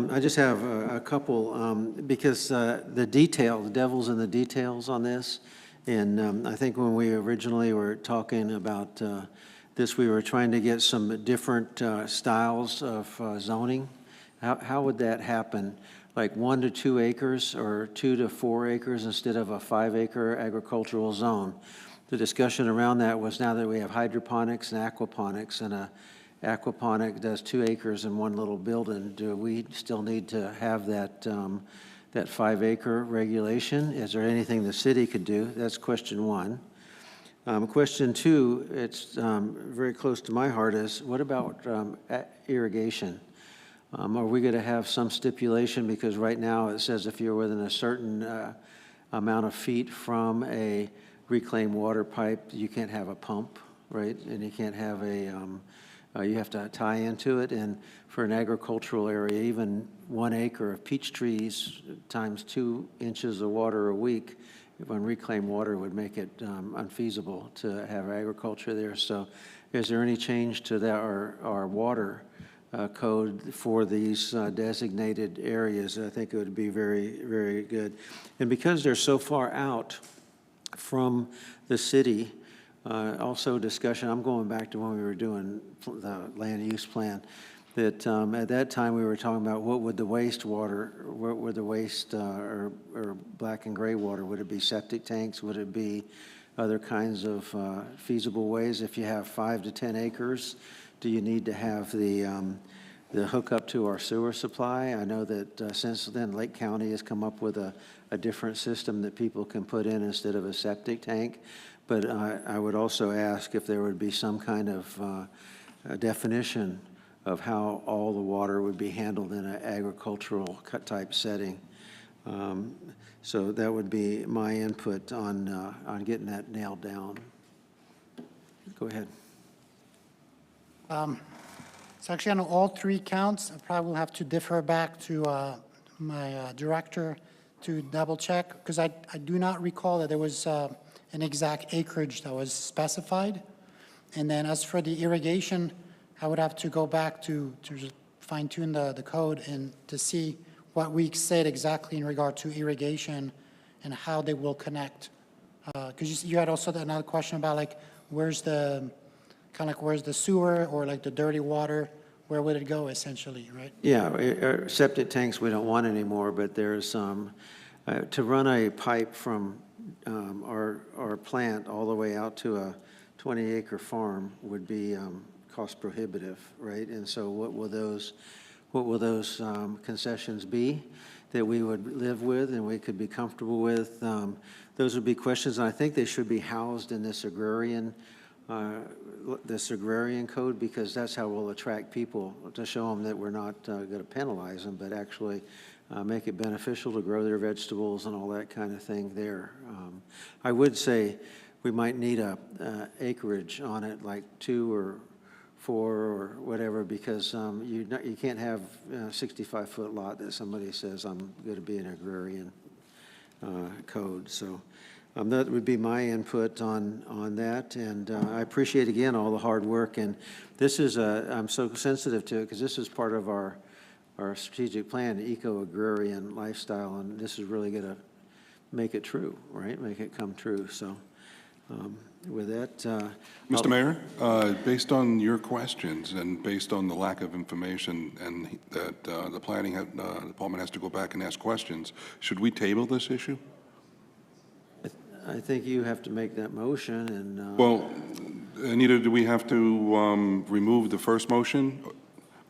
I just have a couple, because the devil's in the details on this. And I think when we originally were talking about this, we were trying to get some different styles of zoning. How would that happen? Like 1 to 2 acres or 2 to 4 acres instead of a 5-acre agricultural zone? The discussion around that was now that we have hydroponics and aquaponics, and a aquaponic does 2 acres in one little building, do we still need to have that 5-acre regulation? Is there anything the city could do? That's question one. Question two, it's very close to my heart, is what about irrigation? Are we going to have some stipulation? Because right now it says if you're within a certain amount of feet from a reclaimed water pipe, you can't have a pump, right? And you can't have you have to tie into it. And for an agricultural area, even 1 acre of peach trees times 2 inches of water a week on reclaimed water would make it unfeasible to have agriculture there. So is there any change to that, our water code for these designated areas? I think it would be very, very good. And because they're so far out from the city, also discussion, I'm going back to when we were doing the land use plan, that at that time we were talking about what would the wastewater, what would the waste or black and gray water, would it be septic tanks? Would it be other kinds of feasible ways? If you have 5 to 10 acres, do you need to have the hookup to our sewer supply? I know that since then Lake County has come up with a different system that people can put in instead of a septic tank. But I would also ask if there would be some kind of definition of how all the water would be handled in an agricultural type setting. So that would be my input on getting that nailed down. Go ahead. So actually on all 3 counts, I probably will have to defer back to my director to double check, because I do not recall that there was an exact acreage that was specified. And then as for the irrigation, I would have to go back to fine tune the code and to see what we said exactly in regard to irrigation and how they will connect. Because you had also another question about like where's the sewer or like the dirty water, where would it go essentially, right? Yeah, septic tanks we don't want anymore, but there's To run a pipe from our plant all the way out to a 20-acre farm would be cost prohibitive, right? And so what will those concessions be that we would live with and we could be comfortable with? Those would be questions, and I think they should be housed in this agrarian code, because that's how we'll attract people, to show them that we're not going to penalize them, but actually make it beneficial to grow their vegetables and all that kind of thing there. I would say we might need a acreage on it, like 2 or 4 or whatever, because you can't have a 65-foot lot that somebody says, I'm going to be an agrarian code. So that would be my input on that, and I appreciate, again, all the hard work. And this is, I'm so sensitive to it, because this is part of our strategic plan, eco-agrarian lifestyle, and this is really going to make it true, right? Make it come true. So with that, Mr. Mayor, based on your questions and based on the lack of information and that the planning department has to go back and ask questions, should we table this issue? I think you have to make that motion, and Well, Anita, do we have to remove the first motion,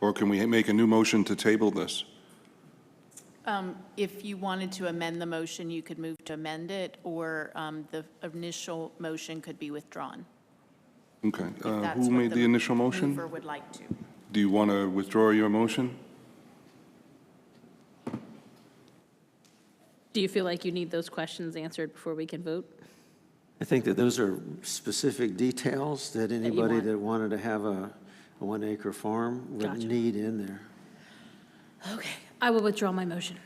or can we make a new motion to table this? If you wanted to amend the motion, you could move to amend it, or the initial motion could be withdrawn. Okay. If that's Who what made the initial motion? mover would like to. Do you want to withdraw your motion? Do you feel like you need those questions answered before we can vote? I think that those are specific details that anybody want. that wanted to have a 1-acre farm would Gotcha. need in there. Okay, I will withdraw my motion.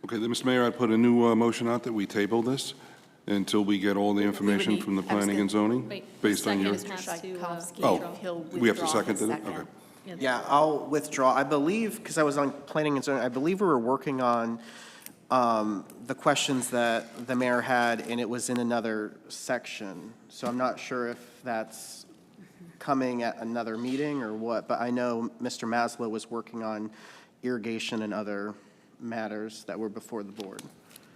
Okay, then, Mr. Mayor, I'd put a new motion out that we table this until we get all the information need- from the planning and zoning, Wait, based on your... second has to, Oh, we have to second it? Okay. Yeah, I'll withdraw. I believe, because I was on planning and zoning, I believe we were working on the questions that the mayor had, and it was in another section. So I'm not sure if that's coming at another meeting or what, but I know Mr. Maslow was working on irrigation and other matters that were before the board.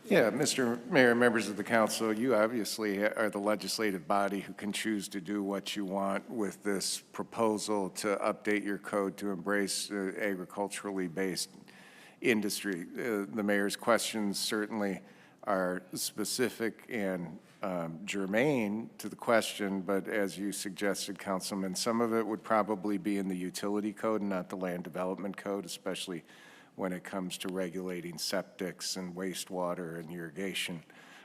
Yeah, Mr. Mayor, members of the council, you obviously are the legislative body who can choose to do what you want with this proposal to update your code to embrace agriculturally based industry. The mayor's questions certainly are specific and germane to the question, but as you suggested, Councilman, some of it would probably be in the utility code and not the land development code, especially when it comes to regulating septics and wastewater and irrigation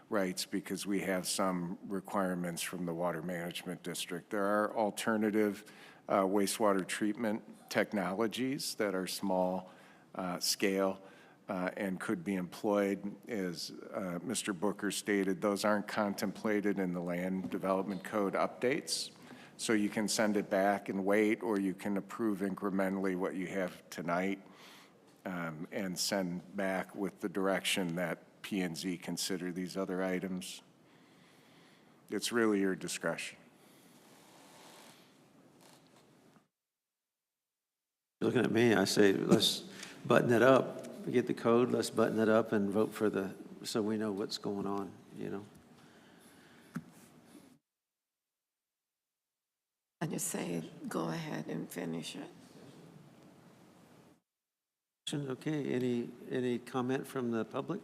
rights, because we have some requirements from the Water Management District. There are alternative wastewater treatment technologies that are small scale and could be employed. As Mr. Booker stated, those aren't contemplated in the Land Development Code updates. So you can send it back and wait, or you can approve incrementally what you have tonight and send back with the direction that P&Z consider these other items. It's really your discretion. Looking at me, I say, let's button it up. We get the code, let's button it up and vote for so we know what's going on, you know? I just say, go ahead and finish it. Okay, any comment from the public?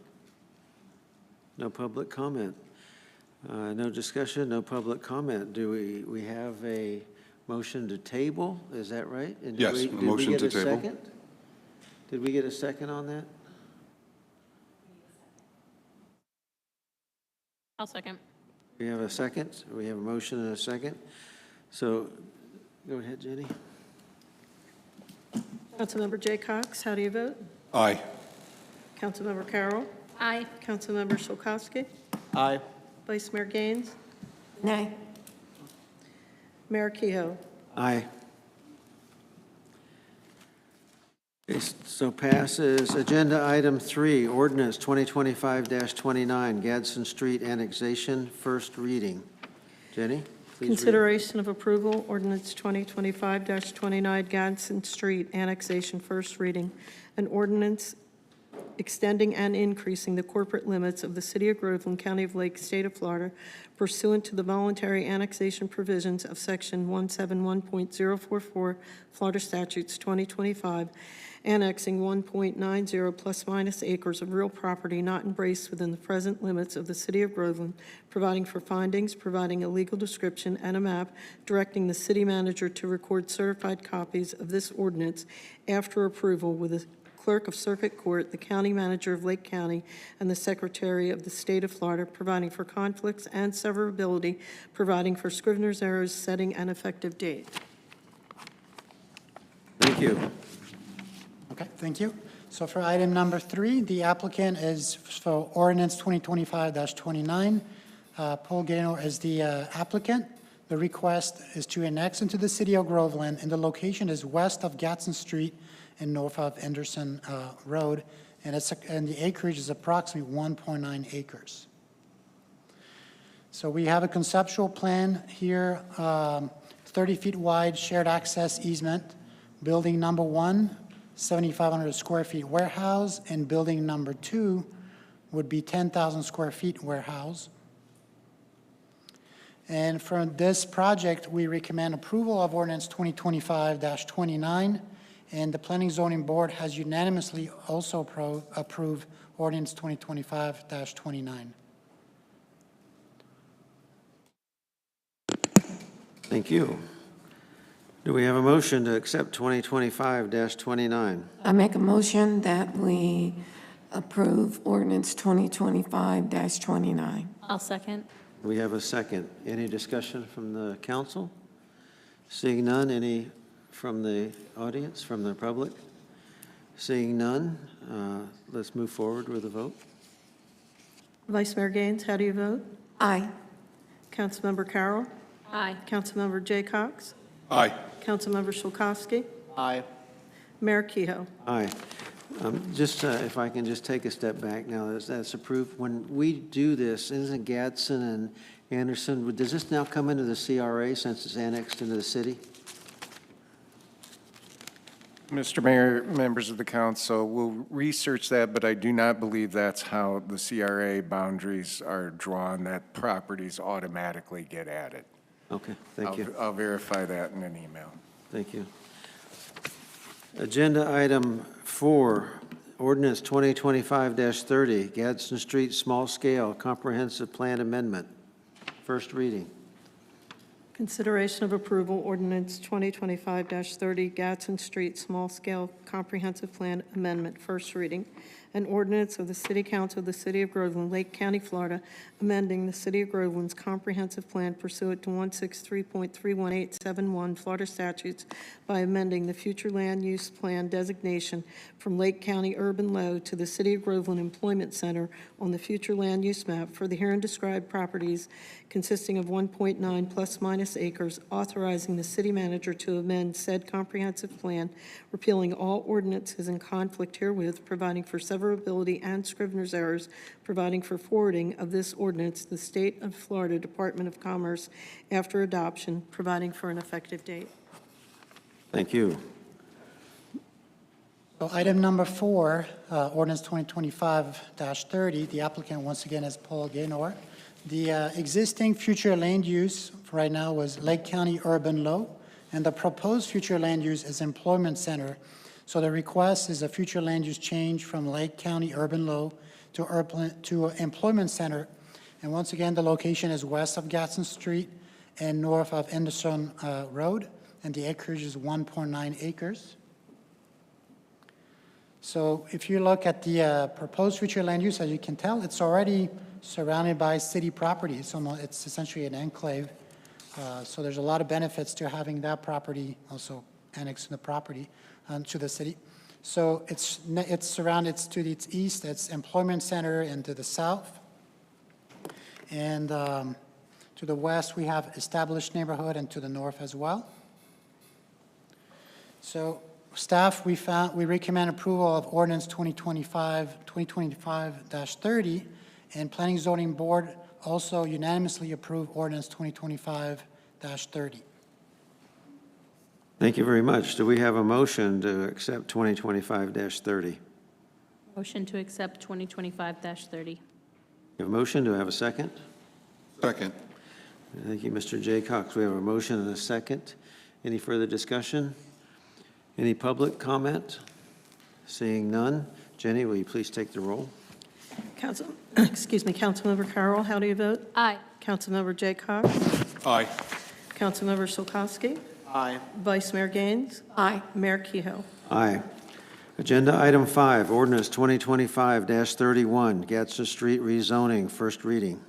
No public comment. No discussion, no public comment. Do we have a motion to table? Is that right? And Yes, a motion to table. Second? Did we get a second on that? I'll second. We have a second. We have a motion and a second. So go ahead, Jenny. Councilmember Jay Cox, how do you vote? Aye. Councilmember Carroll? Aye. Councilmember Solkowski? Aye. Vice Mayor Gaines? Nay. Mayor Kehoe? Aye. Okay, so passes. Agenda item 3, ordinance 2025-29, Gadsden Street annexation, first reading. Jenny, please read. Consideration of approval, ordinance 2025-29, Gadsden Street annexation, first reading. An ordinance extending and increasing the corporate limits of the City of Groveland, County of Lake, State of Florida, pursuant to the voluntary annexation provisions of Section 171.044 Florida Statutes 2025, annexing 1.90 plus minus acres of real property not embraced within the present limits of the City of Groveland, providing for findings, providing a legal description and a map, directing the city manager to record certified copies of this ordinance after approval with the Clerk of Circuit Court, the County Manager of Lake County, and the Secretary of the State of Florida, providing for conflicts and severability, providing for Scrivener's errors, setting an effective date. Thank you. Okay, thank you. So for item number 3, the applicant is for ordinance 2025-29. Paul Gaynor is the applicant. The request is to annex into the city of Groveland, and the location is west of Gatson Street and north of Anderson Road, and the acreage is approximately 1.9 acres. So we have a conceptual plan here, 30 feet wide shared access easement, building number 1, 7,500 square feet warehouse, and building number 2 would be 10,000 square feet warehouse. And for this project, we recommend approval of ordinance 2025-29, and the Planning Zoning Board has unanimously also approved ordinance 2025-29. Thank you. Do we have a motion to accept 2025-29? I make a motion that we approve ordinance 2025-29. I'll second. We have a second. Any discussion from the council? Seeing none, any from the audience, from the public? Seeing none, let's move forward with a vote. Vice Mayor Gaines, how do you vote? Aye. Councilmember Carroll? Aye. Councilmember Jay Cox? Aye. Councilmember Shulkowski? Aye. Mayor Kehoe? Aye. Just, if I can just take a step back now, that's approved. When we do this, isn't Gadsden and Anderson, does this now come into the CRA since it's annexed into the city? Mr. Mayor, members of the council, we'll research that, but I do not believe that's how the CRA boundaries are drawn, that properties automatically get added. Okay, thank you. I'll verify that in an email. Thank you. Agenda item 4, ordinance 2025-30, Gadsden Street Small Scale Comprehensive Plan Amendment. First reading. Consideration of approval, ordinance 2025-30, Gatson Street Small Scale Comprehensive Plan Amendment, first reading. An ordinance of the City Council of the City of Groveland, Lake County, Florida, amending the City of Groveland's comprehensive plan pursuant to 163.31871 Florida statutes by amending the future land use plan designation from Lake County Urban Low to the City of Groveland Employment Center on the future land use map for the herein described properties consisting of 1.9 plus minus acres, authorizing the city manager to amend said comprehensive plan, repealing all ordinances in conflict herewith, providing for severability and Scrivener's errors, providing for forwarding of this ordinance to the State of Florida Department of Commerce after adoption, providing for an effective date. Thank you. So item number 4, ordinance 2025-30, the applicant once again is Paul Gaynor. The existing future land use right now was Lake County Urban Low, and the proposed future land use is Employment Center. So the request is a future land use change from Lake County Urban Low to Employment Center. And once again, the location is west of Gatson Street and north of Anderson Road, and the acreage is 1.9 acres. So if you look at the proposed future land use, as you can tell, it's already surrounded by city property. It's essentially an enclave. So there's a lot of benefits to having that property also annexed to the property to the city. So it's surrounded to its east, it's Employment Center, and to the south. And to the west, we have Established Neighborhood, and to the north as well. So staff, we recommend approval of ordinance 2025-30, and Planning Zoning Board also unanimously approved ordinance 2025-30. Thank you very much. Do we have a motion to accept 2025-30? Motion to accept 2025-30. You have a motion, do I have a second? Second. Thank you, Mr. J. Cox. We have a motion and a second. Any further discussion? Any public comment? Seeing none. Jenny, will you please take the roll? Councilmember Carroll, how do you vote? Aye. Councilmember Jay Cox? Aye. Councilmember Solkowski? Aye. Vice Mayor Gaines? Aye. Mayor Kehoe? Aye. Agenda item 5, ordinance 2025-31, Gadsden Street rezoning, first reading.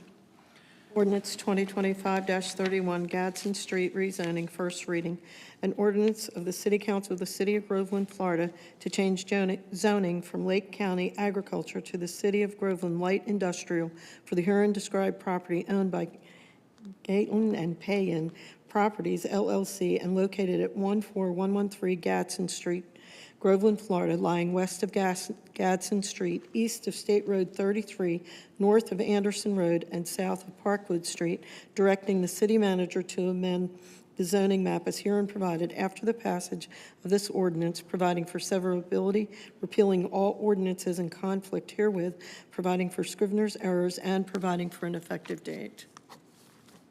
Ordinance 2025-31, Gadsden Street rezoning, first reading. An ordinance of the City Council of the City of Groveland, Florida, to change zoning from Lake County Agriculture to the City of Groveland Light Industrial for the herein described property owned by Gatlin and Payan Properties LLC and located at 14113 Gadsden Street, Groveland, Florida, lying west of Gadsden Street, east of State Road 33, north of Anderson Road, and south of Parkwood Street, directing the city manager to amend the zoning map as herein provided after the passage of this ordinance, providing for severability, repealing all ordinances in conflict herewith, providing for scrivener's errors, and providing for an effective date.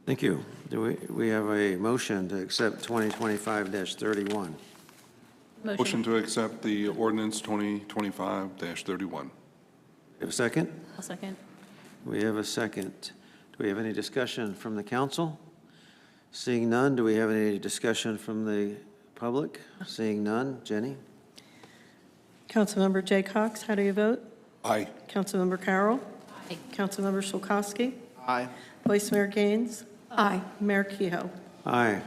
Thank you. Do we have a motion to accept 2025-31? Motion to accept the ordinance 2025-31. Have a second? I'll second. We have a second. Do we have any discussion from the council? Seeing none, do we have any discussion from the public? Seeing none, Jenny? Councilmember Jay Cox, how do you vote? Aye. Councilmember Carroll? Aye. Councilmember Solkowski? Aye. Vice Mayor Gaines? Aye. Mayor Kehoe? Aye.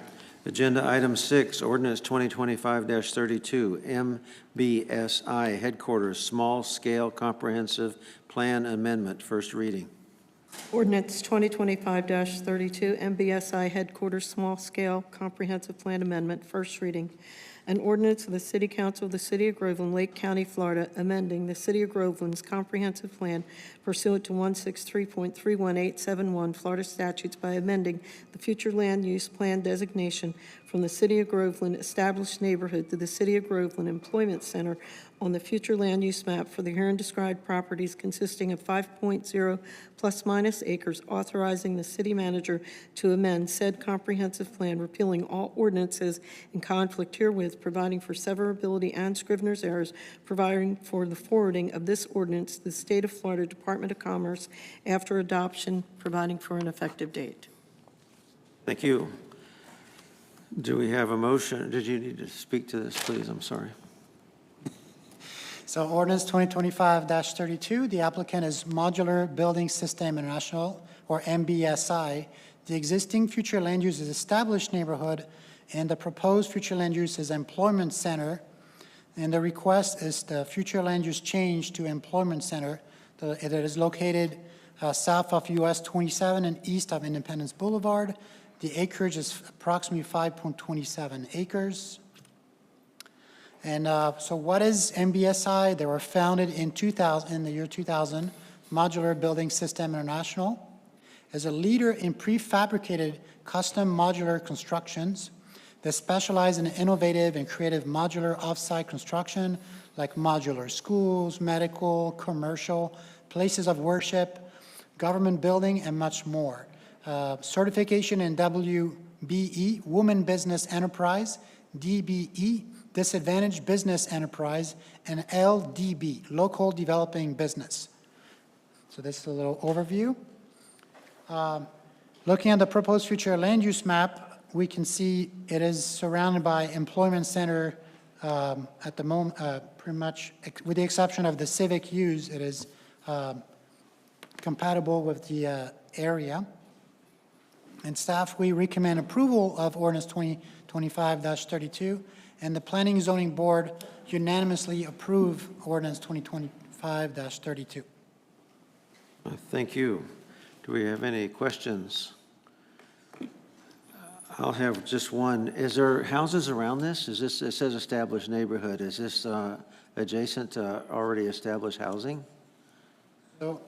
Agenda item 6, ordinance 2025-32, MBSI Headquarters Small Scale Comprehensive Plan Amendment, first reading. Ordinance 2025-32, MBSI Headquarters Small Scale Comprehensive Plan Amendment, first reading. An ordinance of the City Council of the City of Groveland, Lake County, Florida, amending the City of Groveland's comprehensive plan pursuant to 163.31871 Florida statutes by amending the future land use plan designation from the City of Groveland Established Neighborhood to the City of Groveland Employment Center on the future land use map for the herein described properties consisting of 5.0 plus minus acres, authorizing the city manager to amend said comprehensive plan, repealing all ordinances in conflict herewith, providing for severability and scrivener's errors, providing for the forwarding of this ordinance to the State of Florida Department of Commerce after adoption, providing for an effective date. Thank you. Do we have a motion? Did you need to speak to this, please? I'm sorry. So ordinance 2025-32, the applicant is Modular Building System International, or MBSI. The existing future land use is established neighborhood, and the proposed future land use is employment center. And the request is the future land use change to employment center. It is located south of US 27 and east of Independence Boulevard. The acreage is approximately 5.27 acres. And so what is MBSI? They were founded in the year 2000. Modular Building System International is a leader in prefabricated custom modular constructions. They specialize in innovative and creative modular off-site construction like modular schools, medical, commercial, places of worship, government building, and much more. Certification in WBE, Women Business Enterprise, DBE, Disadvantaged Business Enterprise, and LDB, Local Developing Business. So this is a little overview. Looking at the proposed future land use map, we can see it is surrounded by employment center at the moment, pretty much, with the exception of the civic use, it is compatible with the area. And staff, we recommend approval of ordinance 2025-32, and the Planning and Zoning Board unanimously approve ordinance 2025-32. Thank you. Do we have any questions? I'll have just one. Is there houses around this? Is this, it says established neighborhood. Is this adjacent to already established housing? So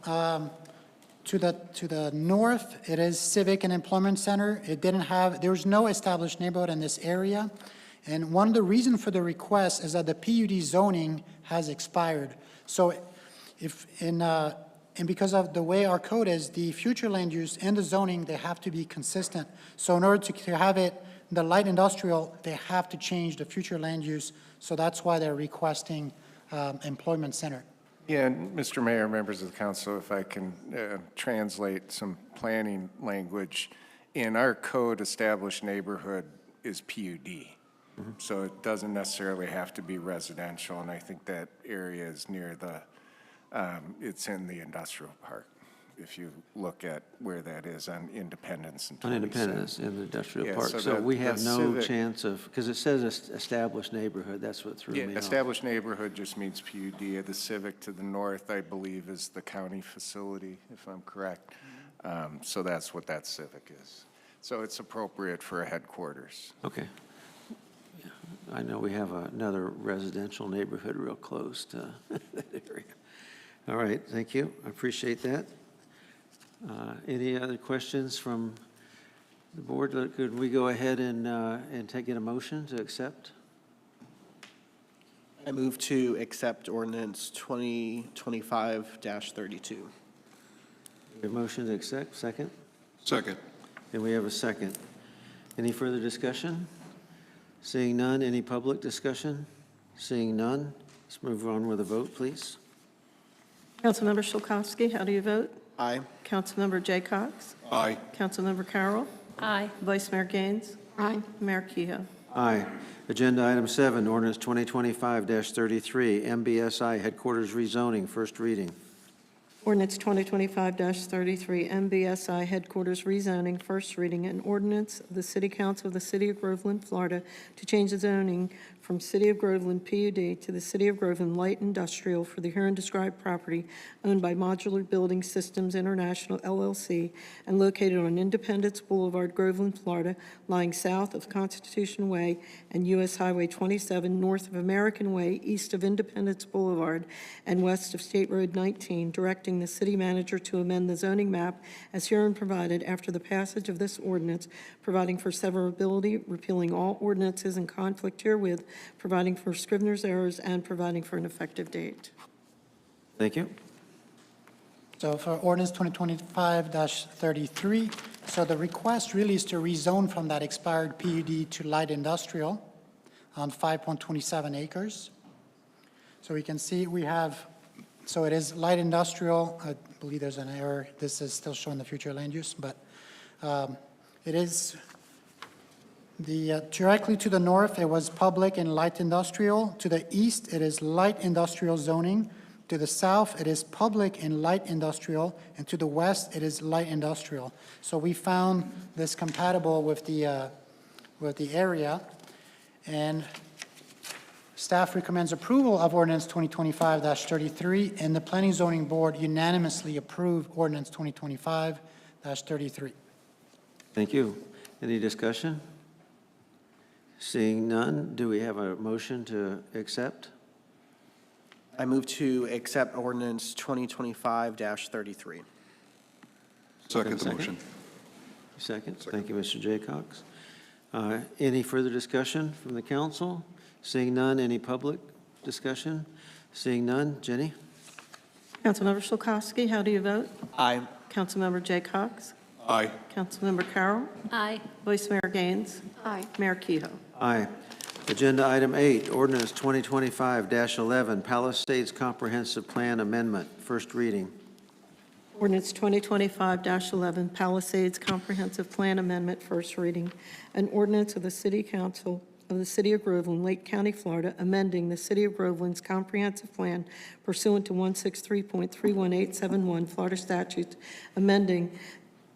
to the north, it is Civic and Employment Center. It didn't have, there was no established neighborhood in this area. And one of the reasons for the request is that the PUD zoning has expired. So And because of the way our code is, the future land use and the zoning, they have to be consistent. So in order to have it, the light industrial, they have to change the future land use. So that's why they're requesting employment center. Yeah, and Mr. Mayor, members of the council, if I can translate some planning language. In our code, established neighborhood is PUD. So it doesn't necessarily have to be residential, and I think that area is near the, it's in the industrial park, if you look at where that is on Independence and 27. On Independence in the industrial Yeah, park. so So the- we the have no civic- chance of, because it says established neighborhood, that's what threw Yeah, me off. established neighborhood just means PUD. The Civic to the north, I believe, is the county facility, if I'm correct. So that's what that Civic is. So it's appropriate for a headquarters. Okay. Yeah, I know we have another residential neighborhood real close to that area. All right, thank you. I appreciate that. Any other questions from the board? Could we go ahead and get a motion to accept? I move to accept ordinance 2025-32. A motion to accept, second? Second. And we have a second. Any further discussion? Seeing none, any public discussion? Seeing none, let's move on with a vote, please. Councilmember Chilkowski, how do you vote? Aye. Councilmember Jay Cox? Aye. Councilmember Carroll? Aye. Vice Mayor Gaines? Aye. Mayor Kehoe? Aye. Agenda item 7, ordinance 2025-33, MBSI headquarters rezoning, first reading. Ordinance 2025-33, MBSI Headquarters rezoning, first reading, an ordinance of the City Council of the City of Groveland, Florida, to change the zoning from City of Groveland PUD to the City of Groveland Light Industrial for the herein described property owned by Modular Building Systems International, LLC, and located on Independence Boulevard, Groveland, Florida, lying south of Constitution Way and U.S. Highway 27, north of American Way, east of Independence Boulevard, and west of State Road 19, directing the city manager to amend the zoning map as herein provided after the passage of this ordinance, providing for severability, repealing all ordinances in conflict herewith, providing for Scrivener's errors, and providing for an effective date. Thank you. So for ordinance 2025-33, so the request really is to rezone from that expired PUD to light industrial on 5.27 acres. So we can see we have, so it is light industrial. I believe there's an error. This is still showing the future land use, but it is directly to the north, it was public and light industrial. To the east, it is light industrial zoning. To the south, it is public and light industrial. And to the west, it is light industrial. So we found this compatible with the area. And staff recommends approval of ordinance 2025-33, and the Planning Zoning Board unanimously approved ordinance 2025-33. Thank you. Any discussion? Seeing none, do we have a motion to accept? I move to accept ordinance 2025-33. Second the motion. Second. Thank you, Mr. Jaycox. Any further discussion from the council? Seeing none, any public discussion? Seeing none, Jenny? Councilmember Chilkowski, how do you vote? Aye. Councilmember Jay Cox? Aye. Councilmember Carroll? Aye. Vice Mayor Gaines? Aye. Mayor Kehoe? Aye. Agenda item 8, ordinance 2025-11, Palisades Comprehensive Plan Amendment, first reading. Ordinance 2025-11, Palisades Comprehensive Plan Amendment, first reading. An ordinance of the City Council of the City of Groveland, Lake County, Florida, amending the City of Groveland's comprehensive plan pursuant to 163.31871 Florida statutes, amending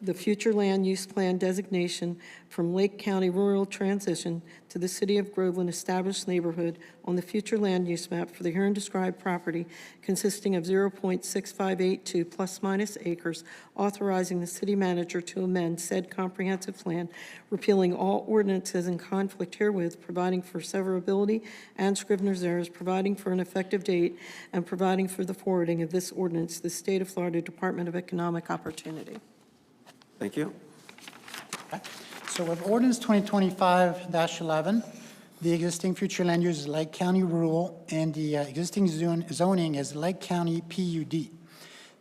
the future land use plan designation from Lake County Rural Transition to the City of Groveland Established Neighborhood on the future land use map for the herein described property consisting of 0.6582 plus minus acres, authorizing the city manager to amend said comprehensive plan, repealing all ordinances in conflict herewith, providing for severability and Scrivener's errors, providing for an effective date, and providing for the forwarding of this ordinance to the State of Florida Department of Economic Opportunity. Thank you. So with ordinance 2025-11, The existing future land use is Lake County rural, and the existing zoning is Lake County PUD.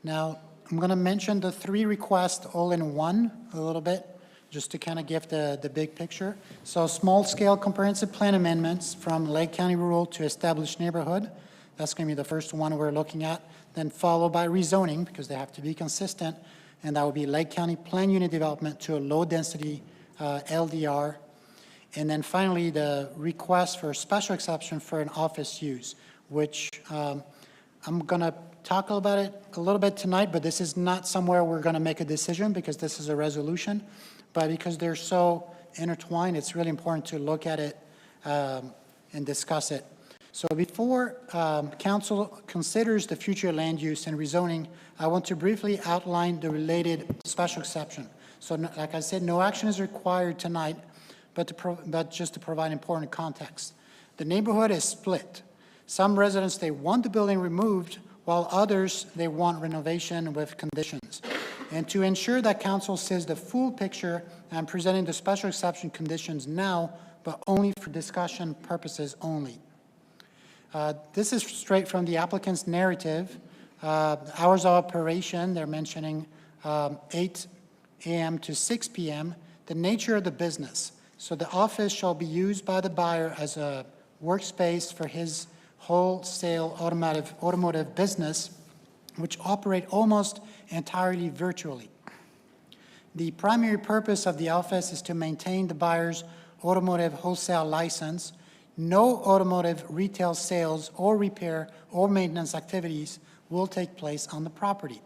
Now, I'm going to mention the three requests all in one a little bit, just to kind of give the big picture. So small-scale comprehensive plan amendments from Lake County rural to established neighborhood. That's going to be the first one we're looking at. Then followed by rezoning, because they have to be consistent, and that will be Lake County plan unit development to a low-density LDR. And then finally, the request for special exception for an office use, which I'm going to talk about it a little bit tonight, but this is not somewhere we're going to make a decision because this is a resolution. But because they're so intertwined, it's really important to look at it and discuss it. So before council considers the future land use and rezoning, I want to briefly outline the related special exception. So like I said, no action is required tonight, but just to provide important context. The neighborhood is split. Some residents, they want the building removed, while others, they want renovation with conditions. And to ensure that council sees the full picture, I'm presenting the special exception conditions now, but only for discussion purposes only. This is straight from the applicant's narrative. Hours of operation, they're mentioning 8 a.m. to 6 p.m. The nature of the business. So the office shall be used by the buyer as a workspace for his wholesale automotive business, which operate almost entirely virtually. The primary purpose of the office is to maintain the buyer's automotive wholesale license. No automotive retail sales or repair or maintenance activities will take place on the property.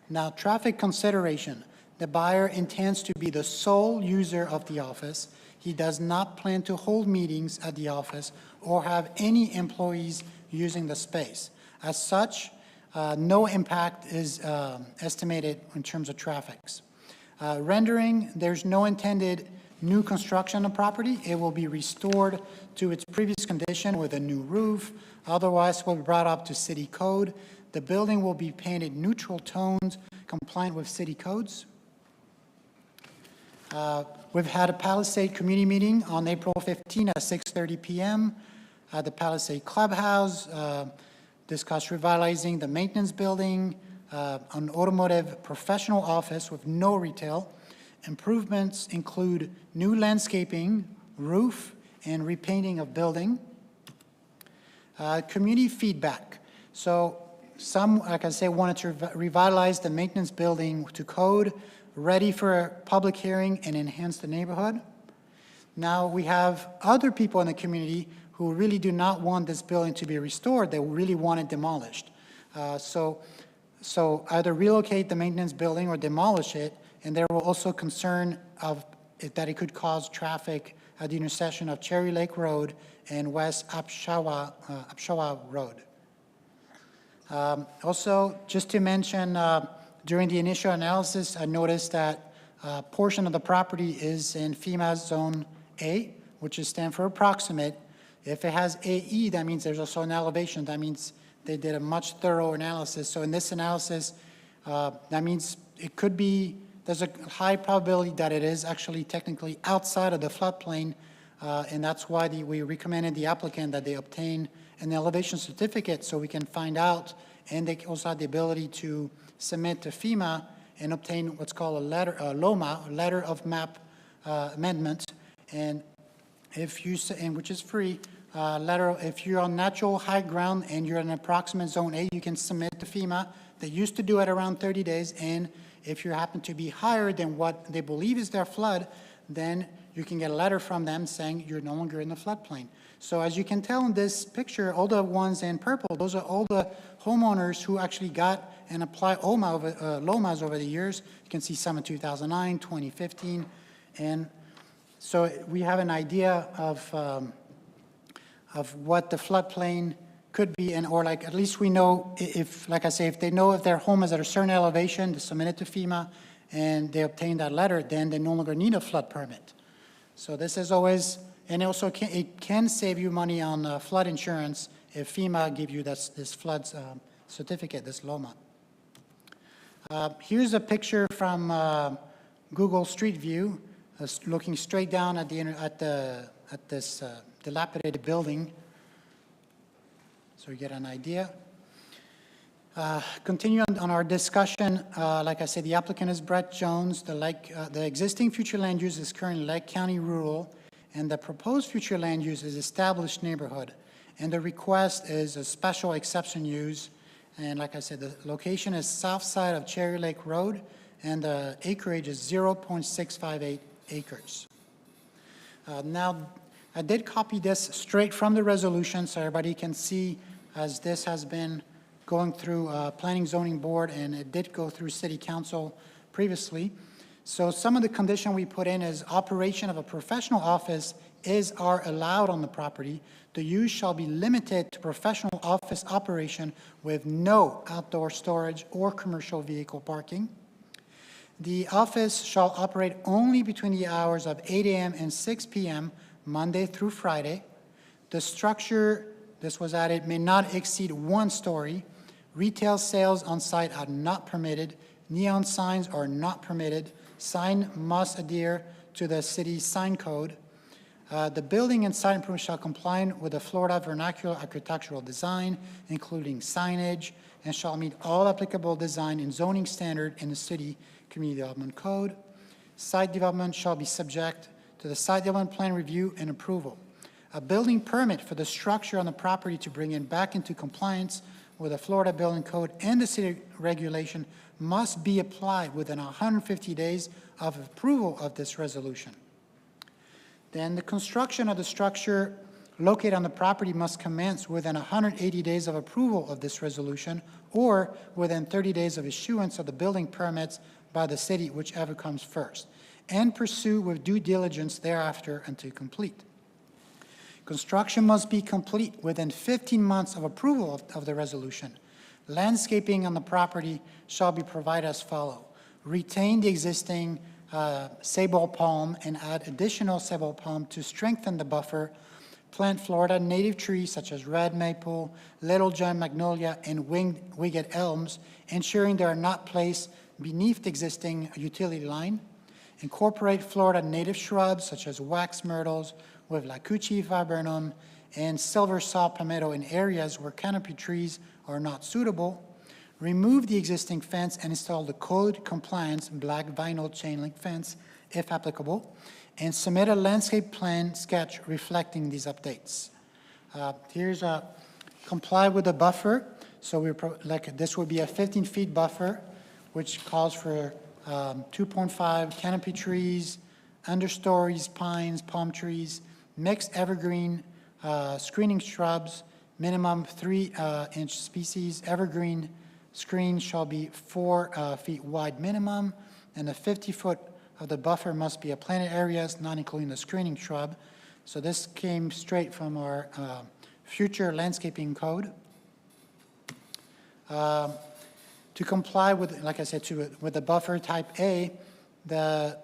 Now, traffic consideration. The buyer intends to be the sole user of the office. He does not plan to hold meetings at the office or have any employees using the space. As such, no impact is estimated in terms of traffic. Rendering, there's no intended new construction on the property. It will be restored to its previous condition with a new roof. Otherwise, will be brought up to city code. The building will be painted neutral tones compliant with city codes. We've had a Palisade community meeting on April 15 at 6:30 p.m. at the Palisade Clubhouse. Discussed revitalizing the maintenance building, an automotive professional office with no retail. Improvements include new landscaping, roof, and repainting of building. Community feedback. So some, like I say, wanted to revitalize the maintenance building to code, ready for a public hearing and enhance the neighborhood. Now we have other people in the community who really do not want this building to be restored. They really want it demolished. So either relocate the maintenance building or demolish it, and there were also concern that it could cause traffic at the intersection of Cherry Lake Road and West Apshawa Road. Also, just to mention, during the initial analysis, I noticed that a portion of the property is in FEMA Zone A, which is stand for approximate. If it has AE, that means there's also an elevation. That means they did a much thorough analysis. So in this analysis, that means it could be, there's a high probability that it is actually technically outside of the floodplain, and that's why we recommended the applicant that they obtain an elevation certificate so we can find out, and they also have the ability to submit to FEMA and obtain what's called a letter, LOMA, a letter of map amendment, and if you, and which is free, if you're on natural high ground and you're in approximate zone A, you can submit to FEMA. They used to do it around 30 days, and if you happen to be higher than what they believe is their flood, then you can get a letter from them saying you're no longer in the floodplain. So as you can tell in this picture, all the ones in purple, those are all the homeowners who actually got and applied LOMAs over the years. You can see some in 2009, 2015, and so we have an idea of what the floodplain could be, and or like at least we know if, like I say, if they know if their home is at a certain elevation, they submit it to FEMA, and they obtain that letter, then they no longer need a flood permit. So this is always, and also it can save you money on flood insurance if FEMA give you this flood certificate, this LOMA. Here's a picture from Google Street View, looking straight down at the at this dilapidated building, so you get an idea. Continue on our discussion. Like I said, the applicant is Brett Jones. The existing future land use is currently Lake County Rural, and the proposed future land use is established neighborhood. And the request is a special exception use. And like I said, the location is south side of Cherry Lake Road, and the acreage is 0.658 acres. Now, I did copy this straight from the resolution so everybody can see, as this has been going through Planning Zoning Board, and it did go through City Council previously. So some of the condition we put in is operation of a professional office are allowed on the property. The use shall be limited to professional office operation with no outdoor storage or commercial vehicle parking. The office shall operate only between the hours of 8 a.m. and 6 p.m., Monday through Friday. The structure, this was added, may not exceed 1 story. Retail sales on site are not permitted. Neon signs are not permitted. Sign must adhere to the city's sign code. The building and site improvement shall comply with the Florida Vernacular Architectural Design, including signage, and shall meet all applicable design and zoning standard in the city community development code. Site development shall be subject to the site development plan review and approval. A building permit for the structure on the property to bring it back into compliance with the Florida Building Code and the city regulation must be applied within 150 days of approval of this resolution. Then the construction of the structure located on the property must commence within 180 days of approval of this resolution or within 30 days of issuance of the building permits by the city, whichever comes first, and pursue with due diligence thereafter until complete. Construction must be complete within 15 months of approval of the resolution. Landscaping on the property shall be provided as follows. Retain the existing sabal palm and add additional sabal palm to strengthen the buffer. Plant Florida native trees such as red maple, little giant magnolia, and winged elms, ensuring they are not placed beneath the existing utility line. Incorporate Florida native shrubs such as wax myrtles with Lacucci viburnum and silver saw palmetto in areas where canopy trees are not suitable. Remove the existing fence and install the code compliance black vinyl chain link fence if applicable, and submit a landscape plan sketch reflecting these updates. Here's a comply with the buffer. So this would be a 15 feet buffer, which calls for 2.5 canopy trees, understories, pines, palm trees, mixed evergreen screening shrubs, minimum 3-inch species. Evergreen screen shall be 4 feet wide minimum, and the 50-foot of the buffer must be a planted areas, not including the screening shrub. So this came straight from our future landscaping code. To comply with, like I said, with the buffer type A, the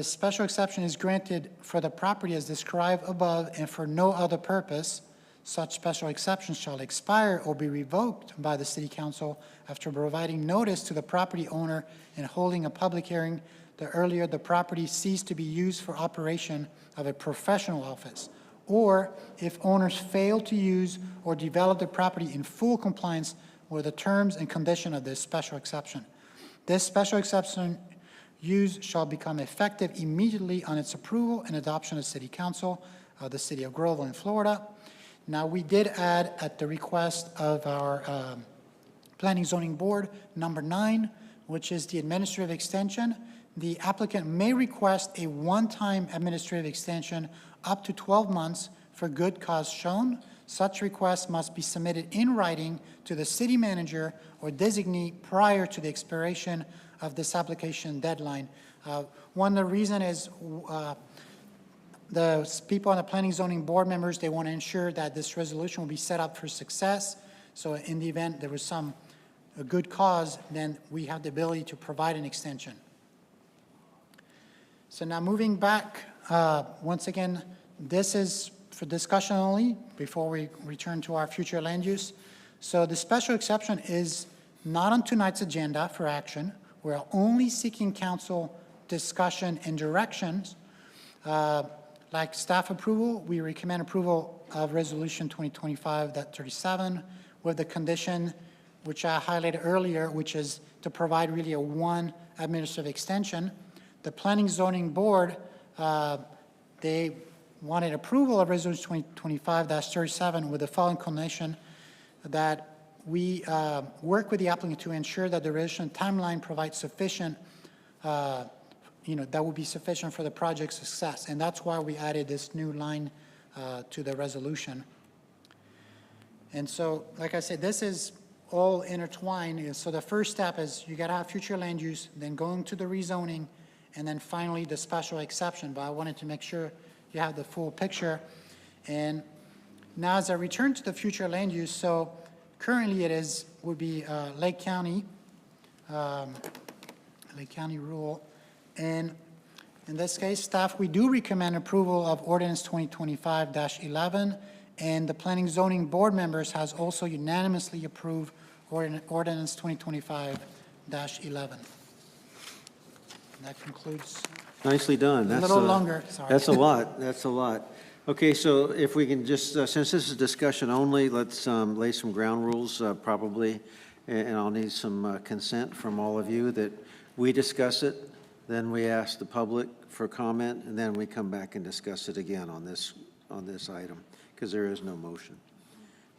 special exception is granted for the property as described above and for no other purpose. Such special exceptions shall expire or be revoked by the City Council after providing notice to the property owner and holding a public hearing the earlier the property ceased to be used for operation of a professional office, or if owners fail to use or develop the property in full compliance with the terms and condition of this special exception. This special exception use shall become effective immediately on its approval and adoption of City Council of the City of Groveland, Florida. Now, we did add at the request of our Planning Zoning Board, number 9, which is the administrative extension. The applicant may request a one-time administrative extension up to 12 months for good cause shown. Such request must be submitted in writing to the city manager or designee prior to the expiration of this application deadline. One of the reasons is the people on the Planning Zoning Board members, they want to ensure that this resolution will be set up for success. So in the event there was a good cause, then we have the ability to provide an extension. So now moving back, once again, this is for discussion only before we return to our future land use. So the special exception is not on tonight's agenda for action. We're only seeking council discussion and directions. like staff approval, we recommend approval of Resolution 2025-37 with the condition which I highlighted earlier, which is to provide really a one administrative extension. The Planning Zoning Board, they wanted approval of Resolution 2025-37 with the following condition, that we work with the applicant to ensure that the resolution timeline provides sufficient, that will be sufficient for the project's success. And that's why we added this new line to the resolution. And so, like I said, this is all intertwined. So the first step is you got to have future land use, then going to the rezoning, and then finally the special exception. But I wanted to make sure you have the full picture. And now as I return to the future land use, so currently would be Lake County rule. And in this case, staff, we do recommend approval of ordinance 2025-11, and the Planning Zoning Board members has also unanimously approved ordinance 2025-11. That concludes. Nicely done. A little longer, sorry. That's a lot, that's a lot. Okay, so if we can just, since this is discussion only, let's lay some ground rules probably, and I'll need some consent from all of you that we discuss it, then we ask the public for comment, and then we come back and discuss it again on this item, because there is no motion.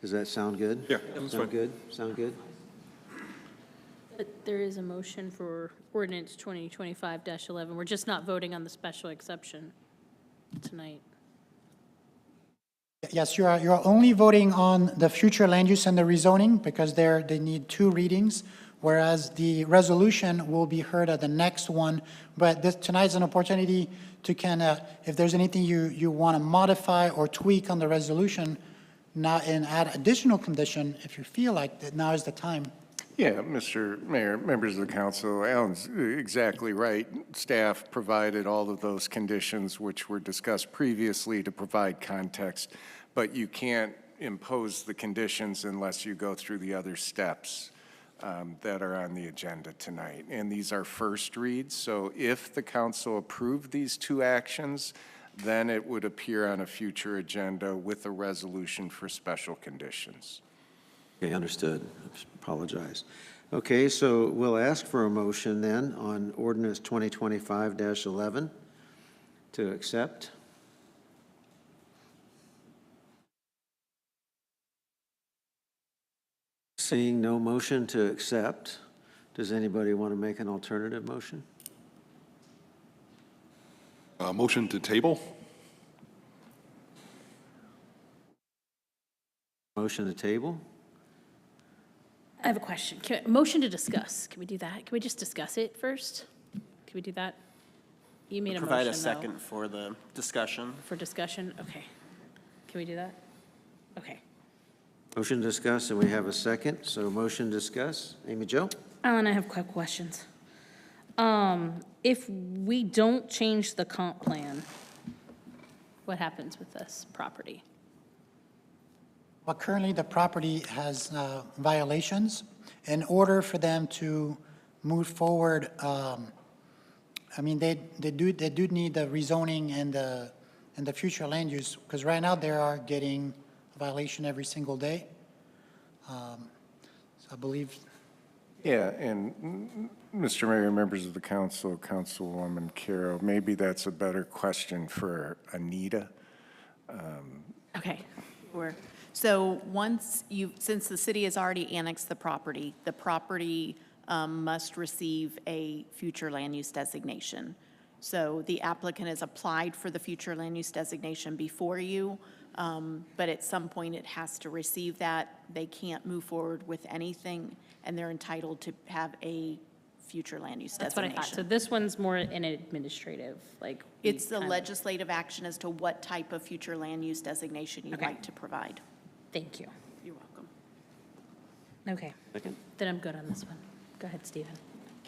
Does that sound good? Yeah, that's fine. Sound good? Sound good? There is a motion for ordinance 2025-11. We're just not voting on the special exception tonight. Yes, you're only voting on the future land use and the rezoning because they need two readings, whereas the resolution will be heard at the next one. But tonight's an opportunity to if there's anything you want to modify or tweak on the resolution now and add additional condition, if you feel like that now is the time. Yeah, Mr. Mayor, members of the council, Alan's exactly right. Staff provided all of those conditions which were discussed previously to provide context, but you can't impose the conditions unless you go through the other steps that are on the agenda tonight. And these are first reads, so if the council approved these two actions, then it would appear on a future agenda with a resolution for special conditions. Okay, understood. Apologize. Okay, so we'll ask for a motion then on ordinance 2025-11 to accept. Seeing no motion to accept, does anybody want to make an alternative motion? Motion to table? Motion to table? I have a question. Motion to discuss. Can we do that? Can we just discuss it first? Can we do that? You made a motion, Provide a though. second for the discussion. For discussion? Okay. Can we do that? Okay. Motion to discuss, and we have a second. So motion to discuss. Amy Jo? Alan, I have quick questions. If we don't change the comp plan, what happens with this property? Well, currently the property has violations. In order for them to move forward, they do need the rezoning and the future land use, because right now they are getting a violation every single day. So I believe. Yeah, and Mr. Mayor, members of the council, Councilwoman Carroll, maybe that's a better question for Anita. Okay, sure. So since the city has already annexed the property must receive a future land use designation. So the applicant has applied for the future land use designation before you, but at some point it has to receive that. They can't move forward with anything, and they're entitled to have a future land use That's what I designation. thought. So this one's more an administrative, It's the legislative action as to what type of future land use designation you'd like to provide. Thank you. You're welcome. Okay. Second. Then I'm good on this one. Go ahead, Stephen.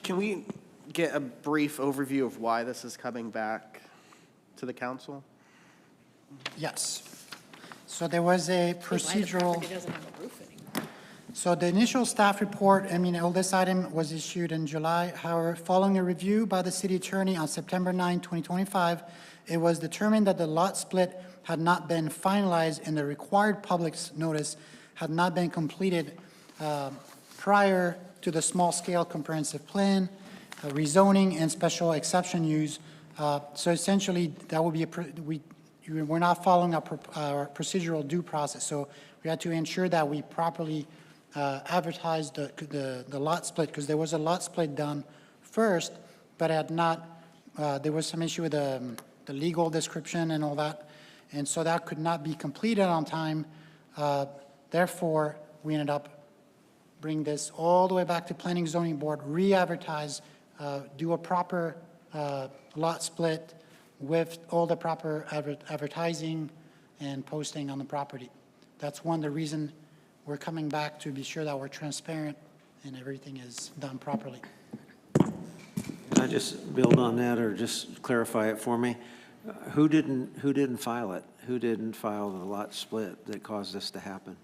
Can we get a brief overview of why this is coming back to the council? Yes. So there was a procedural. Why the property doesn't have a roof anymore. So the initial staff report, all this item was issued in July. However, following a review by the city attorney on September 9, 2025, it was determined that the lot split had not been finalized and the required public notice had not been completed prior to the small-scale comprehensive plan, rezoning, and special exception use. So essentially, that would be we're not following our procedural due process. So we had to ensure that we properly advertised the lot split, because there was a lot split done first, but had not, there was some issue with the legal description and all that, and so that could not be completed on time. Therefore, we ended up bring this all the way back to Planning Zoning Board, re-advertise, do a proper lot split with all the proper advertising and posting on the property. That's one of the reason we're coming back, to be sure that we're transparent and everything is done properly. Can I just build on that, or just clarify it for me? Who didn't file it? Who didn't file the lot split that caused this to happen?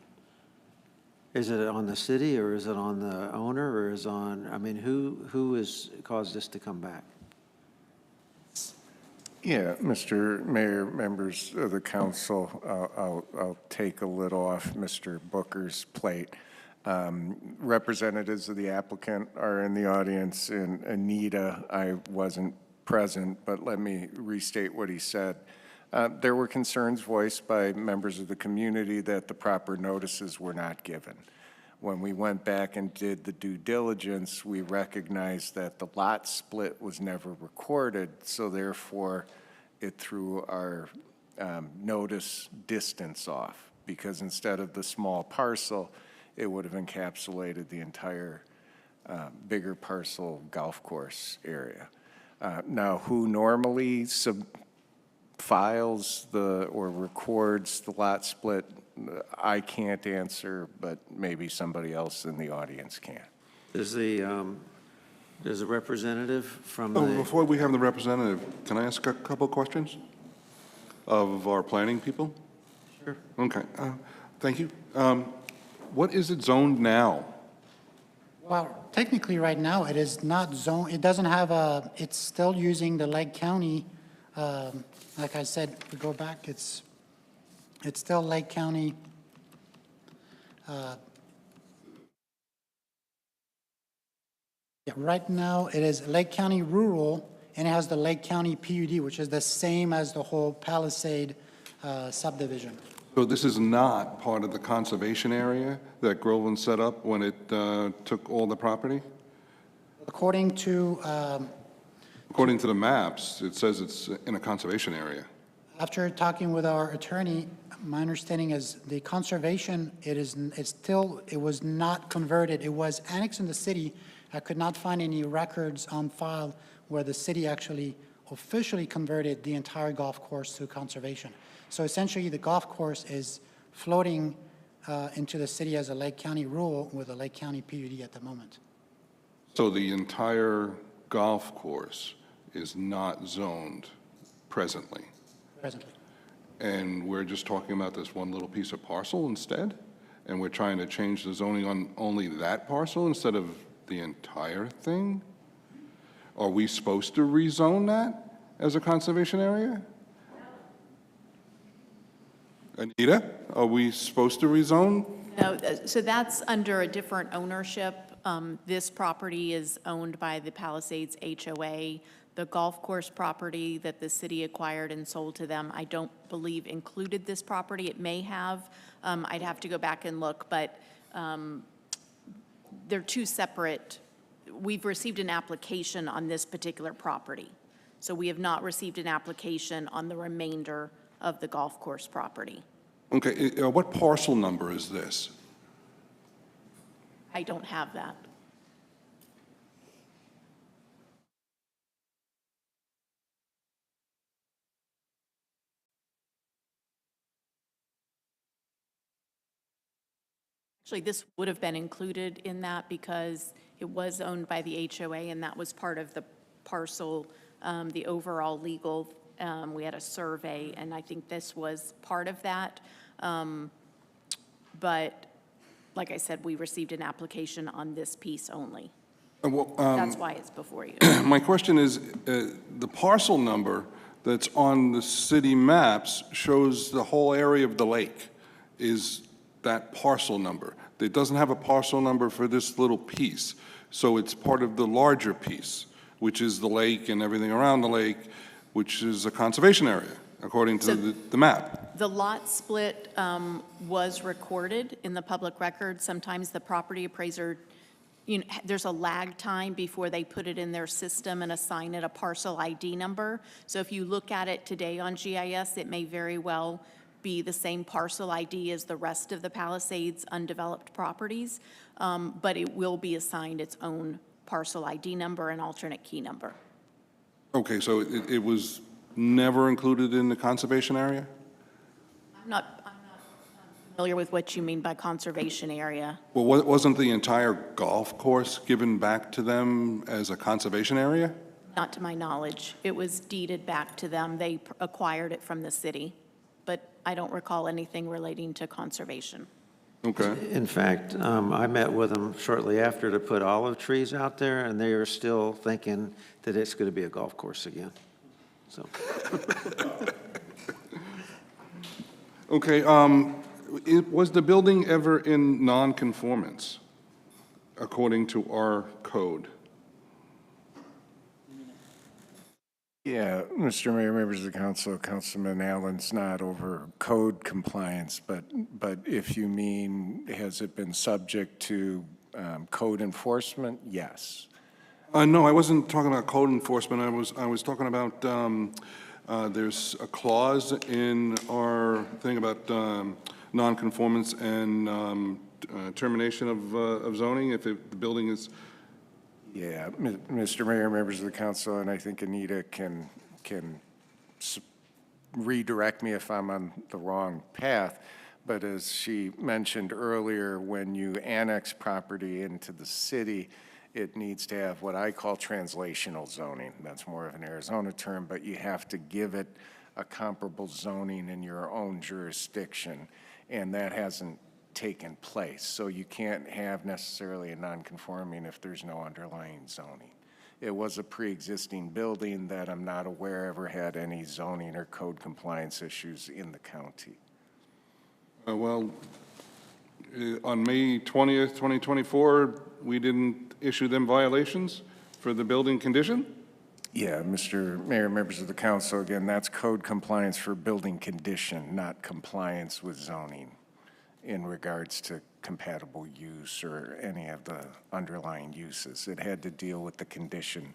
Is it on the city, or is it on the owner, or is on, who has caused this to come back? Yeah, Mr. Mayor, members of the council, I'll take a little off Mr. Booker's plate. Representatives of the applicant are in the audience, and Anita, I wasn't present, but let me restate what he said. There were concerns voiced by members of the community that the proper notices were not given. When we went back and did the due diligence, we recognized that the lot split was never recorded, so therefore it threw our notice distance off, because instead of the small parcel, it would have encapsulated the entire bigger parcel golf course area. Now, who normally files or records the lot split, I can't answer, but maybe somebody else in the audience can. Does the representative from Oh, the... before we have the representative, can I ask a couple questions of our planning people? Sure. Okay, thank you. What is it zoned now? Well, technically, right now, it is not zoned, it doesn't have it's still using the Lake County, like I said, if we go back, it's still Lake County. Yeah, right now, it is Lake County Rural, and it has the Lake County PUD, which is the same as the whole Palisade subdivision. So this is not part of the conservation area that Groveland set up when it took all the property? According to the maps, it says it's in a conservation area. after talking with our attorney, my understanding is the conservation, it was not converted. It was annexed in the city. I could not find any records on file where the city actually officially converted the entire golf course to conservation. So essentially, the golf course is floating into the city as a Lake County rural with a Lake County PUD at the moment. So the entire golf course is not zoned presently? Presently. And we're just talking about this one little piece of parcel instead? And we're trying to change the zoning on only that parcel instead of the entire thing? Are we supposed to rezone that as a conservation area? Anita, are we supposed to rezone? No, so that's under a different ownership. This property is owned by the Palisades HOA. The golf course property that the city acquired and sold to them, I don't believe included this property. It may have. I'd have to go back and look, but they're two separate. We've received an application on this particular property. So we have not received an application on the remainder of the golf course property. Okay, what parcel number is this? I don't have that. Actually, this would have been included in that because it was owned by the HOA, and that was part of the parcel, the overall legal. We had a survey, and I think this was part of that. But like I said, we received an application on this piece only. Well, That's why it's before you. my question is, the parcel number that's on the city maps shows the whole area of the lake is that parcel number. It doesn't have a parcel number for this little piece. So it's part of the larger piece, which is the lake and everything around the lake, which is a conservation area, according to the map. The lot split was recorded in the public record. Sometimes the property appraiser, there's a lag time before they put it in their system and assign it a parcel ID number. So if you look at it today on GIS, it may very well be the same parcel ID as the rest of the Palisades undeveloped properties, but it will be assigned its own parcel ID number and alternate key number. Okay, so it was never included in the conservation area? I'm not familiar with what you mean by conservation area. Well, wasn't the entire golf course given back to them as a conservation area? Not to my knowledge. It was deeded back to them. They acquired it from the city, but I don't recall anything relating to conservation. Okay. In fact, I met with them shortly after to put olive trees out there, and they are still thinking that it's going to be a golf course again. So. Okay, was the building ever in non-conformance, according to our code? Yeah, Mr. Mayor, members of the council, Councilman Allen's not over code compliance, but if you mean, has it been subject to code enforcement? Yes. No, I wasn't talking about code enforcement. I was talking about, there's a clause in our thing about non-conformance and termination of zoning if the building is. Yeah, Mr. Mayor, members of the council, and I think Anita can redirect me if I'm on the wrong path, but as she mentioned earlier, when you annex property into the city, it needs to have what I call translational zoning. That's more of an Arizona term, but you have to give it a comparable zoning in your own jurisdiction, and that hasn't taken place. So you can't have necessarily a non-conforming if there's no underlying zoning. It was a pre-existing building that I'm not aware ever had any zoning or code compliance issues in the county. Well, on May 20th, 2024, we didn't issue them violations for the building condition? Yeah, Mr. Mayor, members of the council, again, that's code compliance for building condition, not compliance with zoning in regards to compatible use or any of the underlying uses. It had to deal with the condition,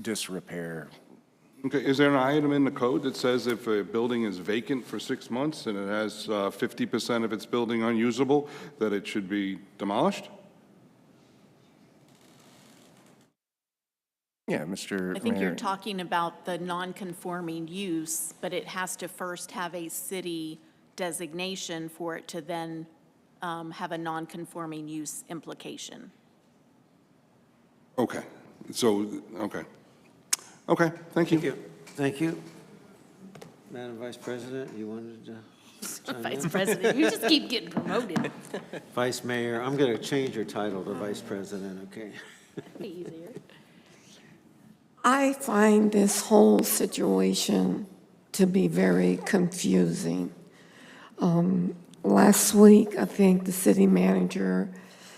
disrepair. Okay, is there an item in the code that says if a building is vacant for 6 months and it has 50% of its building unusable, that it should be demolished? Yeah, Mr. I think Mayor. you're talking about the non-conforming use, but it has to first have a city designation for it to then have a non-conforming use implication. Okay, so, okay. Okay, thank you. Thank you. Thank you. Madam Vice President, you wanted to chime in? Vice President, you just keep getting promoted. Vice Mayor, I'm going to change your title to Vice President, okay? Be easier. I find this whole situation to be very confusing. Last week, I think the city manager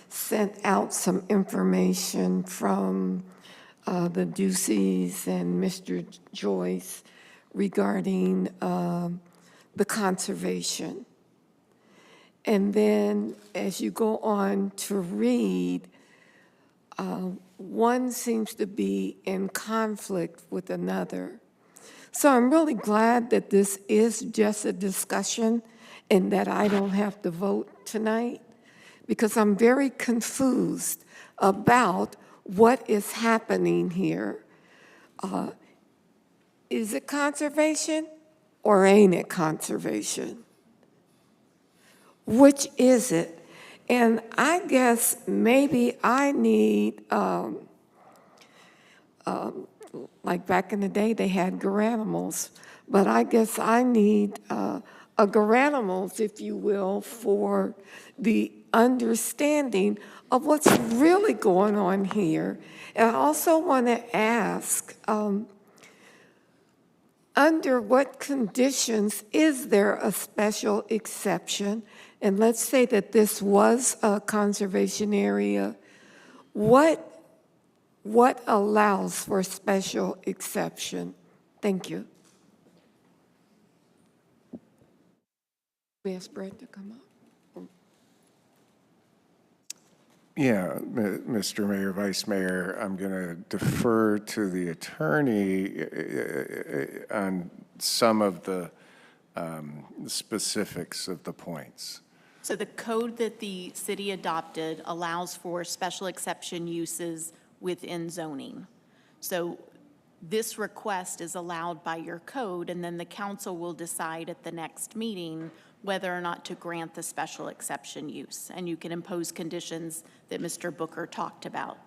sent out some information from the Duceys and Mr. Joyce regarding the conservation. And then as you go on to read, one seems to be in conflict with another. So I'm really glad that this is just a discussion and that I don't have to vote tonight, because I'm very confused about what is happening here. Is it conservation or ain't it conservation? Which is it? And I guess maybe I need, like back in the day, they had garanimals, but I guess I need garanimals, if you will, for the understanding of what's really going on here. And I also want to ask, under what conditions is there a special exception? And let's say that this was a conservation area. What allows for special exception? Thank you. We ask Brett to come up. Yeah, Mr. Mayor, Vice Mayor, I'm going to defer to the attorney on some of the specifics of the points. So the code that the city adopted allows for special exception uses within zoning. So this request is allowed by your code, and then the council will decide at the next meeting whether or not to grant the special exception use. And you can impose conditions that Mr. Booker talked about.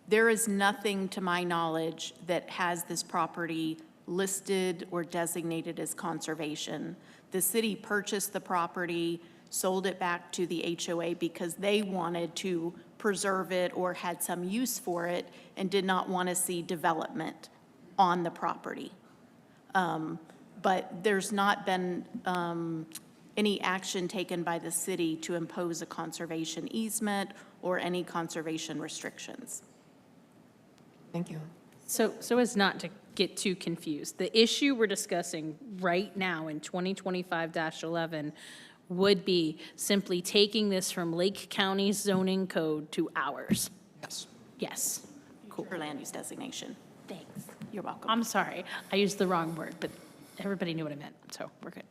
There is nothing, to my knowledge, that has this property listed or designated as conservation. The city purchased the property, sold it back to the HOA because they wanted to preserve it or had some use for it and did not want to see development on the property. But there's not been any action taken by the city to impose a conservation easement or any conservation restrictions. Thank you. So as not to get too confused, the issue we're discussing right now in 2025-11 would be simply taking this from Lake County's zoning code to ours. Yes. Yes. Cool. For land use designation. Thanks. You're welcome. I'm sorry. I used the wrong word, but everybody knew what I meant, so we're good.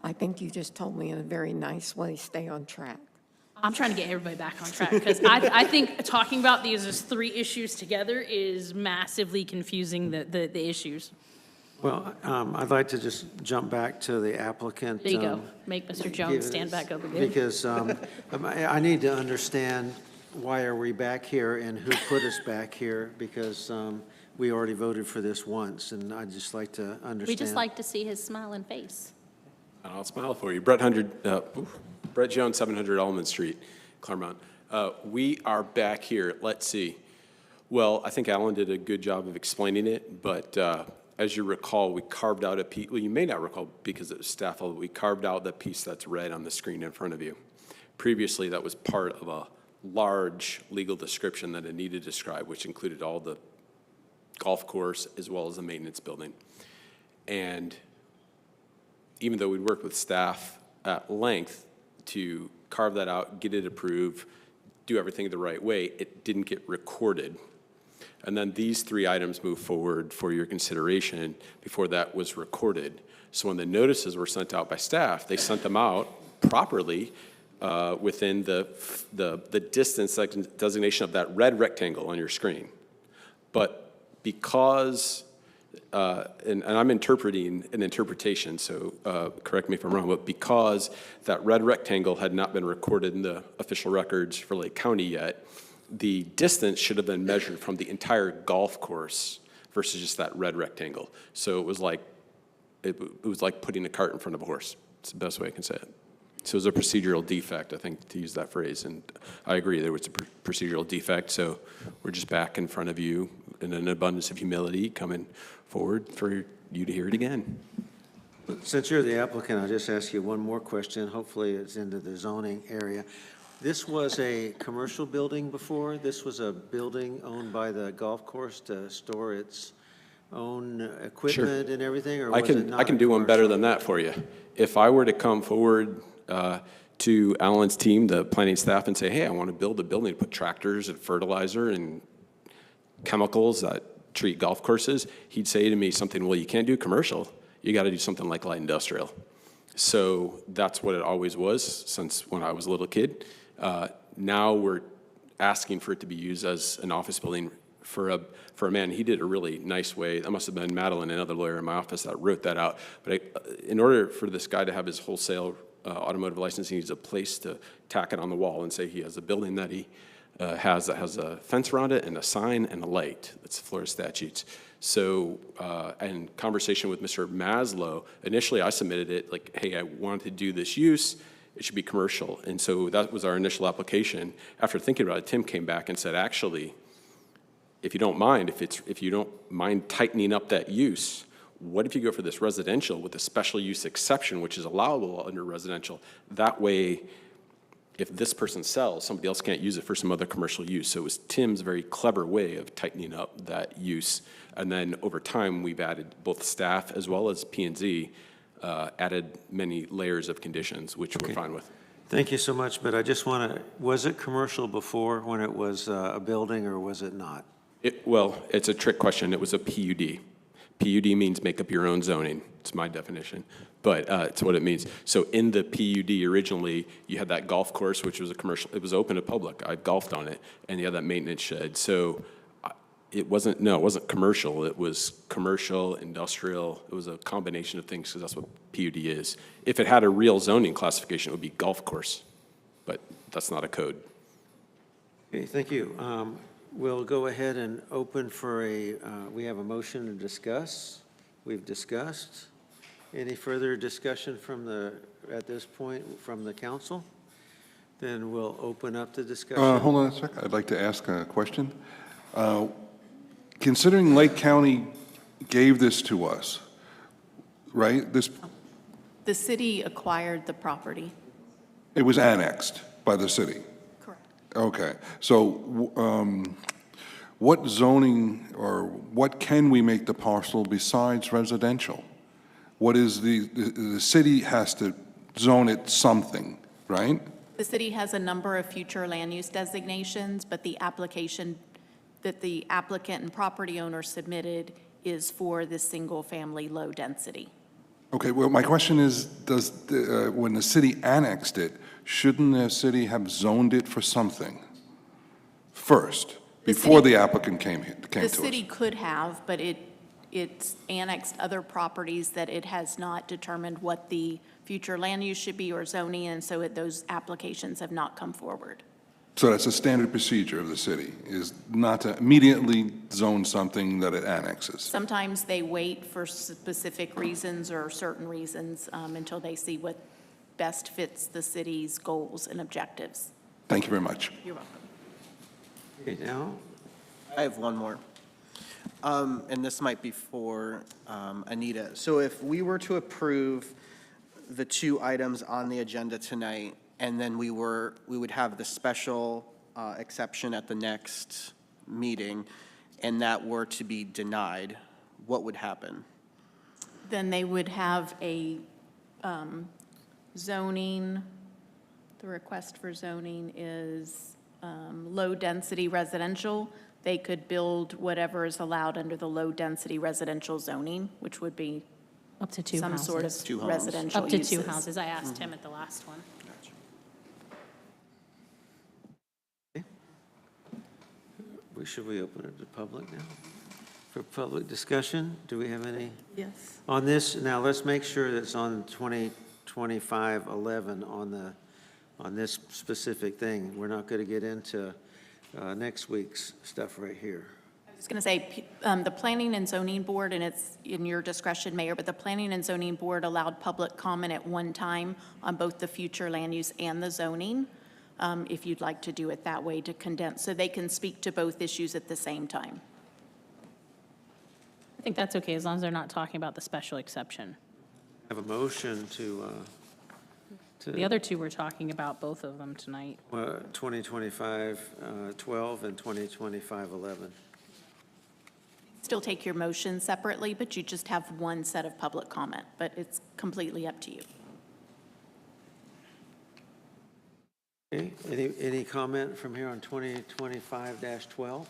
I think you just told me in a very nice way, stay on track. I'm trying to get everybody back on track because I think talking about these as three issues together is massively confusing the issues. Well, I'd like to just jump back to the applicant. There you go. Make Mr. Jones stand back up again. Because I need to understand why are we back here and who put us back here, because we already voted for this once, and I'd just like to understand. We just like to see his smiling face. I'll smile for you. Brett Jones, 700 Almond Street, Claremont. We are back here. Let's see. Well, I think Alan did a good job of explaining it, but as you recall, we carved out a piece. Well, you may not recall because it was staff, but we carved out the piece that's red on the screen in front of you. Previously, that was part of a large legal description that it needed to describe, which included all the golf course as well as the maintenance building. And even though we'd worked with staff at length to carve that out, get it approved, do everything the right way, it didn't get recorded. And then these three items moved forward for your consideration before that was recorded. So when the notices were sent out by staff, they sent them out properly within the distance designation of that red rectangle on your screen. But because, and I'm interpreting an interpretation, so correct me if I'm wrong, but because that red rectangle had not been recorded in the official records for Lake County yet, the distance should have been measured from the entire golf course versus just that red rectangle. So it was like putting a cart in front of a horse. It's the best way I can say it. So it was a procedural defect, I think, to use that phrase. And I agree, there was a procedural defect. So we're just back in front of you in an abundance of humility, coming forward for you to hear it again. Since you're the applicant, I'll just ask you one more question. Hopefully it's into the zoning area. This was a commercial building before? This was a building owned by the golf course to store its own equipment and everything? Or was it not I can do one better than that for you. If I were to come forward to Alan's team, the planning staff, and say, hey, I want to build a building to put tractors and fertilizer and chemicals that treat golf courses, he'd say to me something, well, you can't do commercial. You got to do something like light industrial. So that's what it always was since when I was a little kid. Now we're asking for it to be used as an office building for a man. He did a really nice way. That must have been Madeline, another lawyer in my office, that wrote that out. But in order for this guy to have his wholesale automotive license, he needs a place to tack it on the wall and say he has a building that he has a fence around it and a sign and a light. That's Florida statutes. So, in conversation with Mr. Maslow, initially I submitted it like, hey, I wanted to do this use, it should be commercial. And so that was our initial application. After thinking about it, Tim came back and said, actually, if you don't mind, if you don't mind tightening up that use, what if you go for this residential with a special use exception, which is allowable under residential? That way, if this person sells, somebody else can't use it for some other commercial use. So it was Tim's very clever way of tightening up that use. And then over time, we've added both staff as well as P&Z, added many layers of conditions, which we're fine with. Thank you so much, but I just want to, was it commercial before when it was a building, or was it not? Well, it's a trick question. It was a PUD. PUD means make up your own zoning. It's my definition, but it's what it means. So in the PUD originally, you had that golf course, which was a commercial. It was open to public. I golfed on it, and you had that maintenance shed. So it wasn't commercial. It was commercial, industrial. It was a combination of things because that's what PUD is. If it had a real zoning classification, it would be golf course, but that's not a code. Okay, thank you. We'll go ahead and open for we have a motion to discuss. We've discussed. Any further discussion at this point from the council? Then we'll open up the discussion. Hold on a second. I'd like to ask a question. Considering Lake County gave this to us, right? The city acquired the property. It was annexed by the city. Correct. Okay. So what zoning or what can we make the parcel besides residential? What is the city has to zone it something, right? The city has a number of future land use designations, but the application that the applicant and property owner submitted is for the single-family low density. Okay, well, my question is, when the city annexed it, shouldn't the city have zoned it for something first, before the applicant came to us? The city could have, but it's annexed other properties that it has not determined what the future land use should be or zoning, and so those applications have not come forward. So that's a standard procedure of the city, is not to immediately zone something that it annexes? Sometimes they wait for specific reasons or certain reasons until they see what best fits the city's goals and objectives. Thank you very much. You're welcome. Okay, now, I have one more. And this might be for Anita. So if we were to approve the two items on the agenda tonight, and then we would have the special exception at the next meeting, and that were to be denied, what would happen? Then they would have a zoning, the request for zoning is low-density residential. They could build whatever is allowed under the low-density residential zoning, which would be Up to two some houses. sort of residential Up to uses. 2 houses. I asked him at the last one. should we open it to public now? For public discussion, do we have any? Yes. On this, now let's make sure that it's on 2025-11 on this specific thing. We're not going to get into next week's stuff right here. I was going to say, the Planning and Zoning Board, and it's in your discretion, Mayor, but the Planning and Zoning Board allowed public comment at one time on both the future land use and the zoning, if you'd like to do it that way to condense, so they can speak to both issues at the same time. I think that's okay, as long as they're not talking about the special exception. Have a motion to The other two we're talking about, both of them tonight. 2025-12 and 2025-11. Still take your motion separately, but you just have one set of public comment, but it's completely up to you. Okay, any comment from here on 2025-12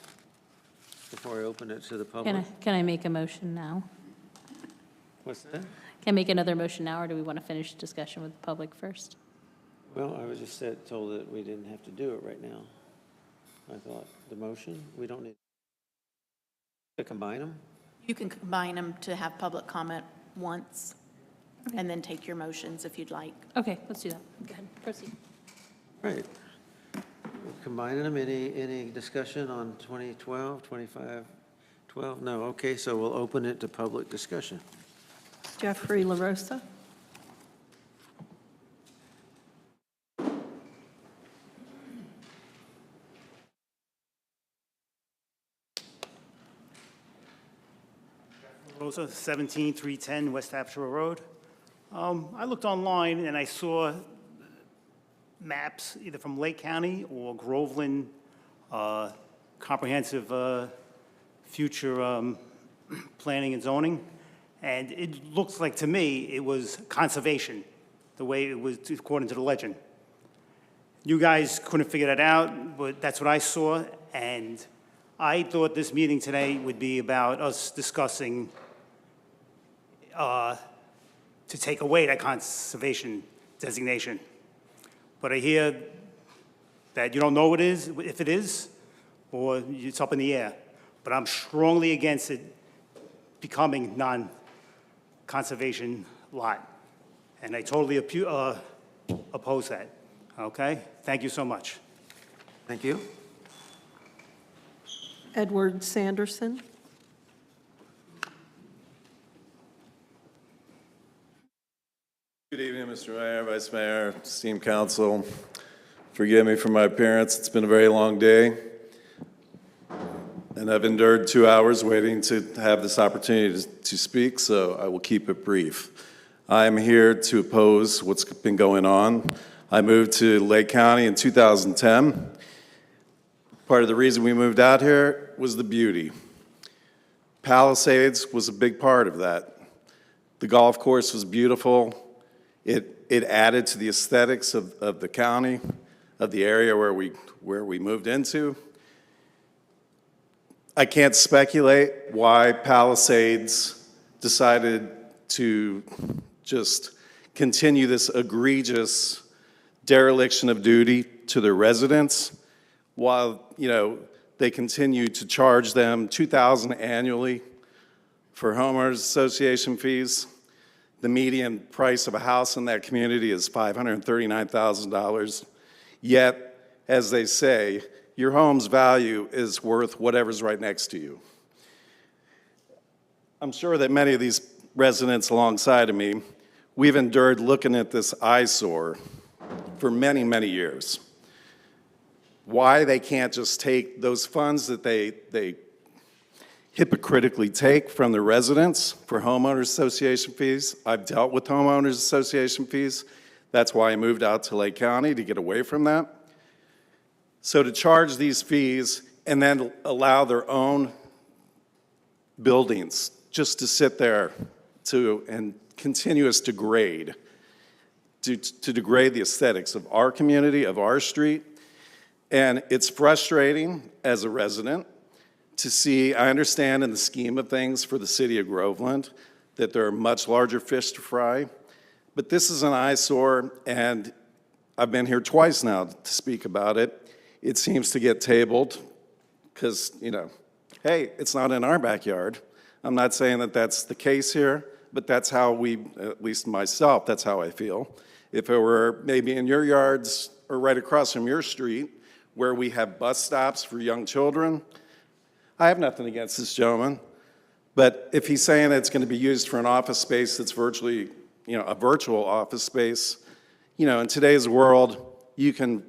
before I open it to the public? Can I make a motion now? What's that? Can I make another motion now, or do we want to finish discussion with the public first? Well, I was just told that we didn't have to do it right now. I thought the motion, we don't need to combine them? You can combine them to have public comment once, and then take your motions if you'd like. Okay, let's do that. Go ahead, proceed. Right. combining them. Any discussion on 2012, 2512? No, okay, so we'll open it to public discussion. Jeffrey LaRosa. Rosa, 17310 West Hampshire Road. I looked online and I saw maps either from Lake County or Groveland comprehensive future planning and zoning. And it looks like, to me, it was conservation, the way it was according to the legend. You guys couldn't figure that out, but that's what I saw. And I thought this meeting today would be about us discussing to take away that conservation designation. But I hear that you don't know what it is, if it is, or it's up in the air. But I'm strongly against it becoming non-conservation lot. And I totally oppose that, okay? Thank you so much. Thank you. Edward Sanderson. Good evening, Mr. Mayor, Vice Mayor, esteemed council. Forgive me for my appearance. It's been a very long day. And I've endured 2 hours waiting to have this opportunity to speak, so I will keep it brief. I'm here to oppose what's been going on. I moved to Lake County in 2010. Part of the reason we moved out here was the beauty. Palisades was a big part of that. The golf course was beautiful. It added to the aesthetics of the county, of the area where we moved into. I can't speculate why Palisades decided to just continue this egregious dereliction of duty to their residents while, they continue to charge them $2,000 annually for homeowners association fees. The median price of a house in that community is $539,000. Yet, as they say, your home's value is worth whatever's right next to you. I'm sure that many of these residents alongside of me, we've endured looking at this eyesore for many, many years. Why they can't just take those funds that they hypocritically take from the residents for homeowners association fees. I've dealt with homeowners association fees. That's why I moved out to Lake County, to get away from that. So to charge these fees and then allow their own buildings just to sit there and continuous degrade, to degrade the aesthetics of our community, of our street. And it's frustrating as a resident to see. I understand in the scheme of things for the city of Groveland that there are much larger fish to fry, but this is an eyesore, and I've been here twice now to speak about it. It seems to get tabled because, hey, it's not in our backyard. I'm not saying that that's the case here, but that's how at least myself, that's how I feel. If it were maybe in your yards or right across from your street where we have bus stops for young children, I have nothing against this gentleman, but if he's saying that it's going to be used for an office space that's virtually, a virtual office space, in today's world, you can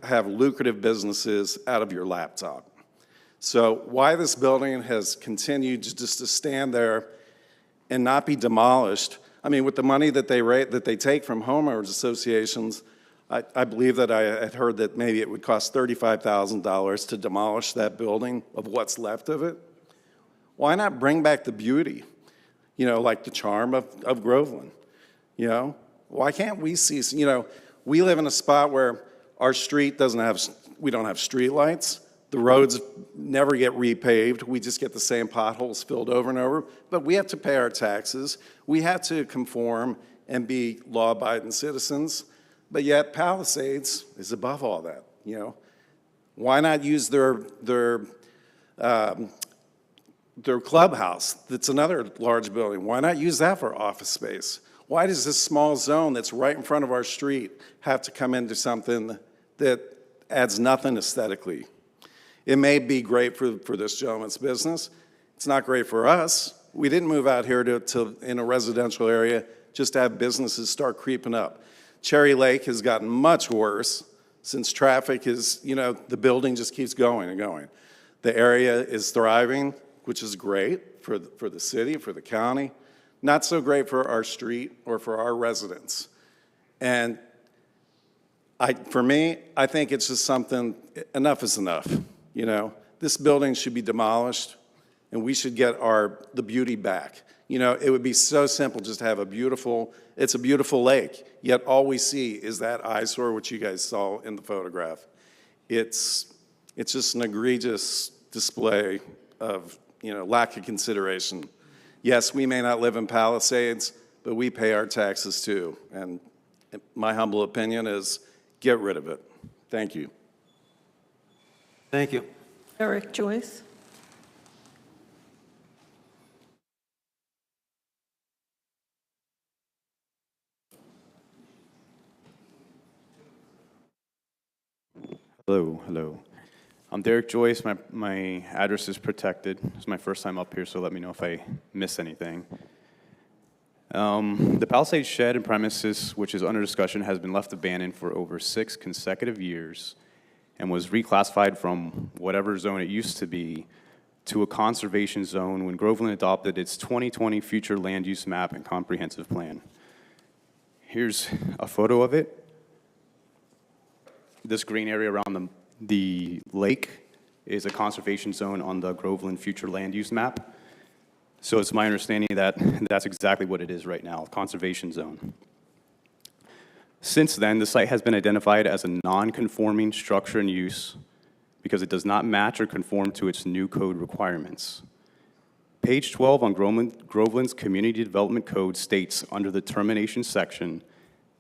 have lucrative businesses out of your laptop. So why this building has continued just to stand there and not be demolished, I mean, with the money that they take from homeowners associations, I believe that I had heard that maybe it would cost $35,000 to demolish that building of what's left of it. Why not bring back the beauty, like the charm of Groveland? Why can't we see, we live in a spot where our street we don't have street lights. The roads never get repaved. We just get the same potholes filled over and over. But we have to pay our taxes. We have to conform and be law-abiding citizens. But yet Palisades is above all that, Why not use their clubhouse? That's another large building. Why not use that for office space? Why does this small zone that's right in front of our street have to come into something that adds nothing aesthetically. It may be great for this gentleman's business. It's not great for us. We didn't move out here in a residential area just to have businesses start creeping up. Cherry Lake has gotten much worse since traffic is, the building just keeps going and going. The area is thriving, which is great for the city, for the county. Not so great for our street or for our residents. And for me, I think it's just something, enough is enough. This building should be demolished and we should get the beauty back. It would be so simple just to have it's a beautiful lake, yet all we see is that eyesore, which you guys saw in the photograph. It's just an egregious display of, lack of consideration. Yes, we may not live in Palisades, but we pay our taxes too. And my humble opinion is get rid of it. Thank you. Thank you. Eric Joyce. Hello. I'm Derek Joyce. My address is protected. It's my first time up here, so let me know if I miss anything. The Palisades shed and premises, which is under discussion, has been left abandoned for over 6 consecutive years and was reclassified from whatever zone it used to be to a conservation zone when Groveland adopted its 2020 future land use map and comprehensive plan. Here's a photo of it. This green area around the lake is a conservation zone on the Groveland future land use map. So it's my understanding that that's exactly what it is right now, a conservation zone. Since then, the site has been identified as a non-conforming structure and use because it does not match or conform to its new code requirements. Page 12 on Groveland's Community Development Code states under the termination section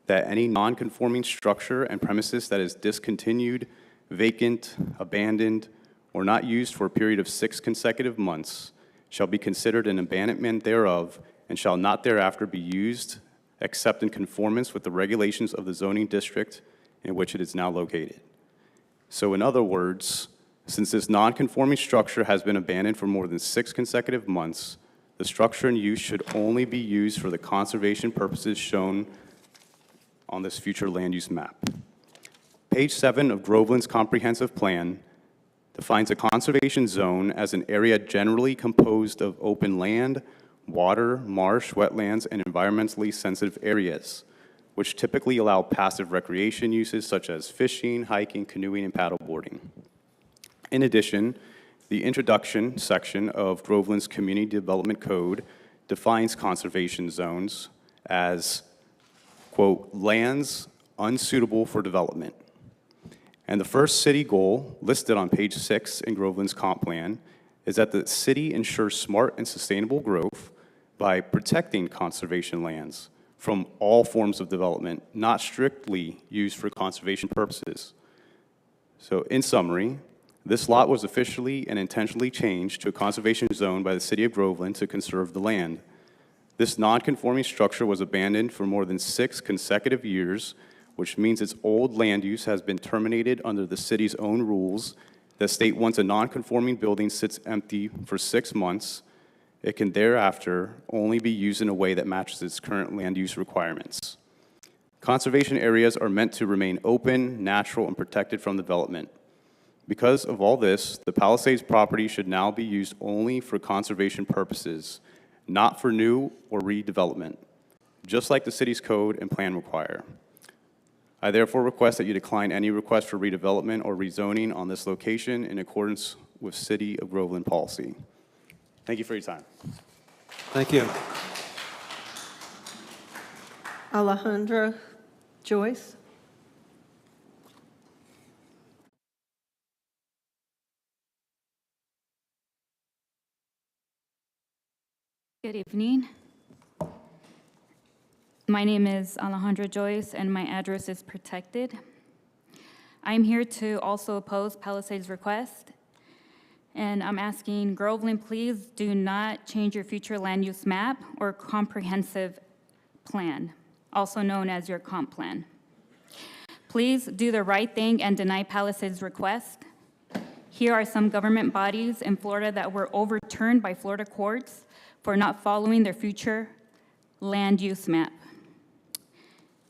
that any non-conforming structure and premises that is discontinued, vacant, abandoned, or not used for a period of 6 consecutive months shall be considered an abandonment thereof and shall not thereafter be used except in conformance with the regulations of the zoning district in which it is now located. So in other words, since this non-conforming structure has been abandoned for more than 6 consecutive months, the structure and use should only be used for the conservation purposes shown on this future land use map. Page 7 of Groveland's comprehensive plan defines a conservation zone as an area generally composed of open land, water, marsh, wetlands, and environmentally sensitive areas, which typically allow passive recreation uses such as fishing, hiking, canoeing, and paddleboarding. In addition, the introduction section of Groveland's Community Development Code defines conservation zones as, quote, lands unsuitable for development. And the first city goal listed on page 6 in Groveland's comp plan is that the city ensures smart and sustainable growth by protecting conservation lands from all forms of development, not strictly used for conservation purposes. So in summary, this lot was officially and intentionally changed to a conservation zone by the city of Groveland to conserve the land. This non-conforming structure was abandoned for more than 6 consecutive years, which means its old land use has been terminated under the city's own rules that state once a non-conforming building sits empty for 6 months, it can thereafter only be used in a way that matches its current land use requirements. Conservation areas are meant to remain open, natural, and protected from development. Because of all this, the Palisades property should now be used only for conservation purposes, not for new or redevelopment, just like the city's code and plan require. I therefore request that you decline any request for redevelopment or rezoning on this location in accordance with City of Groveland policy. Thank you for your time. Thank you. Alejandra Joyce. Good evening. My name is Alejandra Joyce, and my address is protected. I'm here to also oppose Palisades' request, and I'm asking Groveland, please do not change your future land use map or comprehensive plan, also known as your comp plan. Please do the right thing and deny Palisades' request. Here are some government bodies in Florida that were overturned by Florida courts for not following their future land use map.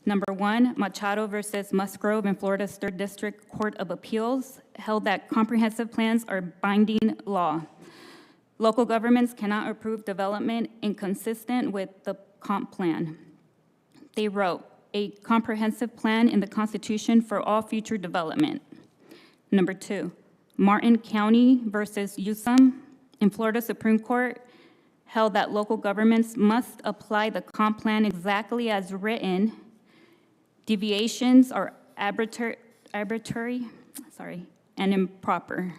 Number one, Machado versus Musgrove in Florida's 3rd District Court of Appeals held that comprehensive plans are binding law. Local governments cannot approve development inconsistent with the comp plan. They wrote, a comprehensive plan in the Constitution for all future development. Number two, Martin County versus Usum in Florida Supreme Court held that local governments must apply the comp plan exactly as written. Deviations are arbitrary, and improper.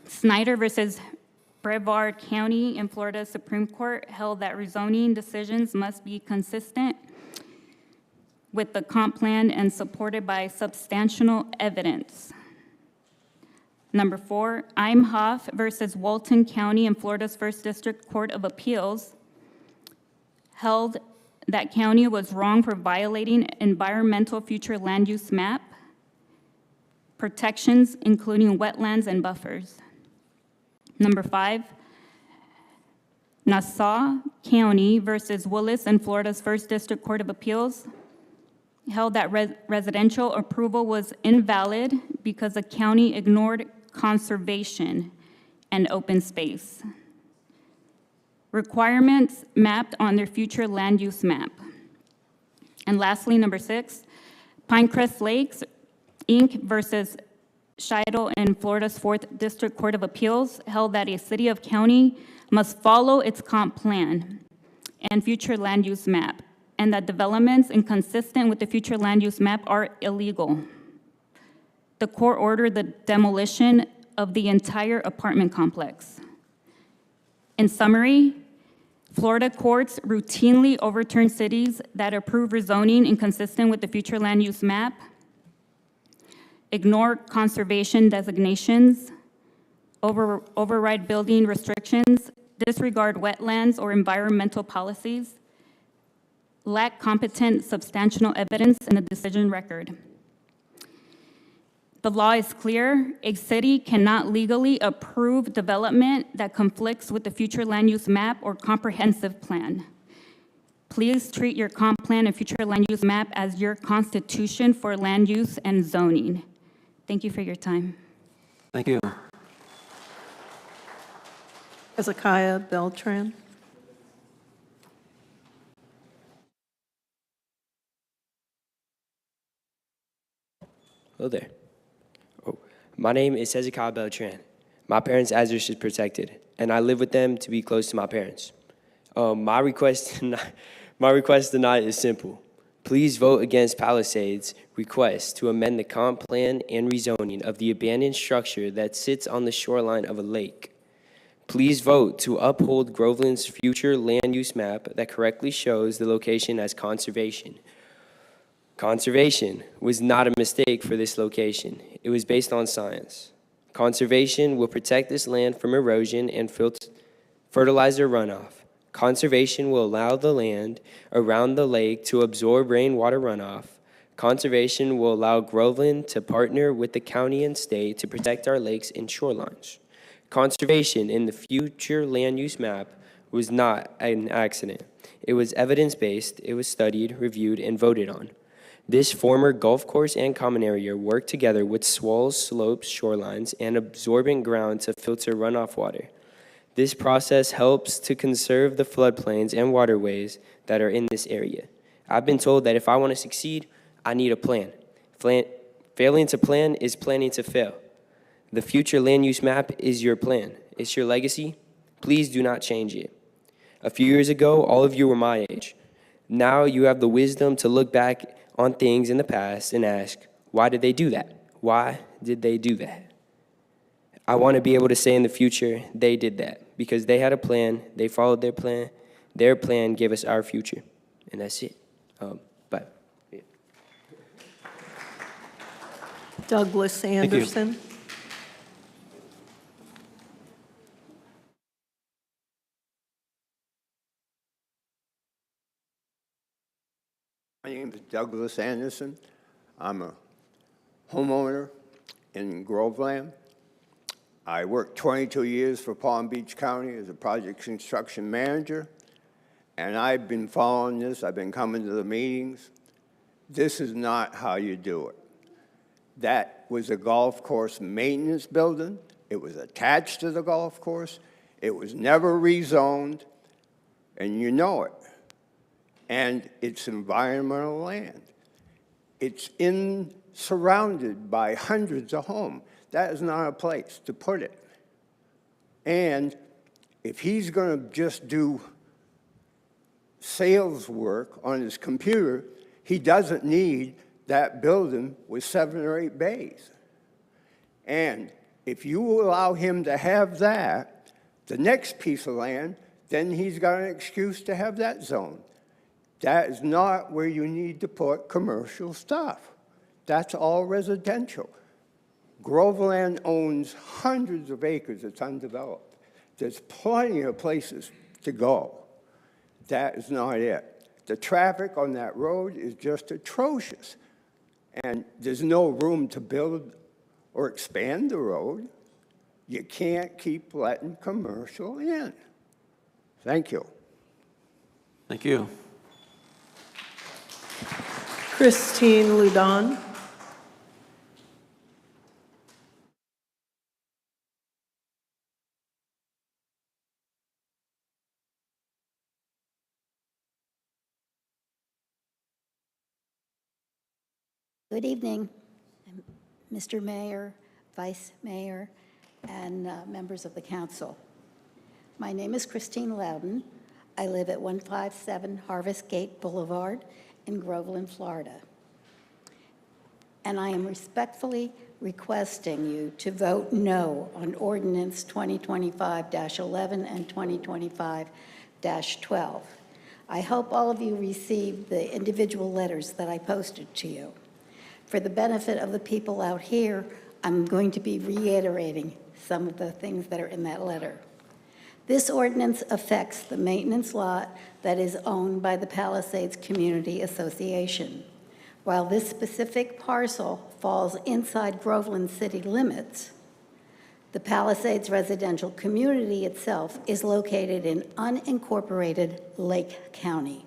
Snyder versus Brevard County in Florida Supreme Court held that rezoning decisions must be consistent with the comp plan and supported by substantial evidence. Number four, Imhoff versus Walton County in Florida's 1st District Court of Appeals held that county was wrong for violating environmental future land use map protections, including wetlands and buffers. Number five, Nassau County versus Willis in Florida's 1st District Court of Appeals held that residential approval was invalid because the county ignored conservation and open space requirements mapped on their future land use map. And lastly, number six, Pinecrest Lakes, Inc. versus Scheidel in Florida's 4th District Court of Appeals held that a city of county must follow its comp plan and future land use map, and that developments inconsistent with the future land use map are illegal. The court ordered the demolition of the entire apartment complex. In summary, Florida courts routinely overturn cities that approve rezoning inconsistent with the future land use map, ignore conservation designations, override building restrictions, disregard wetlands or environmental policies, lack competent substantial evidence in the decision record. The law is clear. A city cannot legally approve development that conflicts with the future land use map or comprehensive plan. Please treat your comp plan and future land use map as your constitution for land use and zoning. Thank you for your time. Thank you. Hezekiah Beltran. Hello there. My name is Hezekiah Beltran. My parents' address is protected, and I live with them to be close to my parents. My request tonight is simple. Please vote against Palisades' request to amend the comp plan and rezoning of the abandoned structure that sits on the shoreline of a lake. Please vote to uphold Groveland's future land use map that correctly shows the location as conservation. Conservation was not a mistake for this location. It was based on science. Conservation will protect this land from erosion and fertilizer runoff. Conservation will allow the land around the lake to absorb rainwater runoff. Conservation will allow Groveland to partner with the county and state to protect our lakes and shorelines. Conservation in the future land use map was not an accident. It was evidence-based, it was studied, reviewed, and voted on. This former golf course and common area worked together with swells, slopes, shorelines, and absorbent ground to filter runoff water. This process helps to conserve the floodplains and waterways that are in this area. I've been told that if I want to succeed, I need a plan. Failing to plan is planning to fail. The future land use map is your plan. It's your legacy. Please do not change it. A few years ago, all of you were my age. Now you have the wisdom to look back on things in the past and ask, why did they do that? Why did they do that? I want to be able to say in the future, they did that because they had a plan, they followed their plan gave us our future, and that's it. Bye. Yeah. Douglas Anderson. My name is Douglas Anderson. I'm a homeowner in Groveland. I worked 22 years for Palm Beach County as a project construction manager, and I've been following this. I've been coming to the meetings. This is not how you do it. That was a golf course maintenance building. It was attached to the golf course. It was never rezoned, and you know it. And it's environmental land. It's surrounded by hundreds of homes. That is not a place to put it. And if he's going to just do sales work on his computer, he doesn't need that building with 7 or 8 bays. And if you allow him to have that, the next piece of land, then he's got an excuse to have that zone. That is not where you need to put commercial stuff. That's all residential. Groveland owns hundreds of acres that's undeveloped. There's plenty of places to go. That is not it. The traffic on that road is just atrocious. And there's no room to build or expand the road. You can't keep letting commercial in. Thank you. Thank you. Christine Ludon. Good evening, Mr. Mayor, Vice Mayor, and members of the council. My name is Christine Loudon. I live at 157 Harvest Gate Boulevard in Groveland, Florida. And I am respectfully requesting you to vote no on ordinance 2025-11 and 2025-12. I hope all of you received the individual letters that I posted to you. For the benefit of the people out here, I'm going to be reiterating some of the things that are in that letter. This ordinance affects the maintenance lot that is owned by the Palisades Community Association. While this specific parcel falls inside Groveland city limits, the Palisades residential community itself is located in unincorporated Lake County.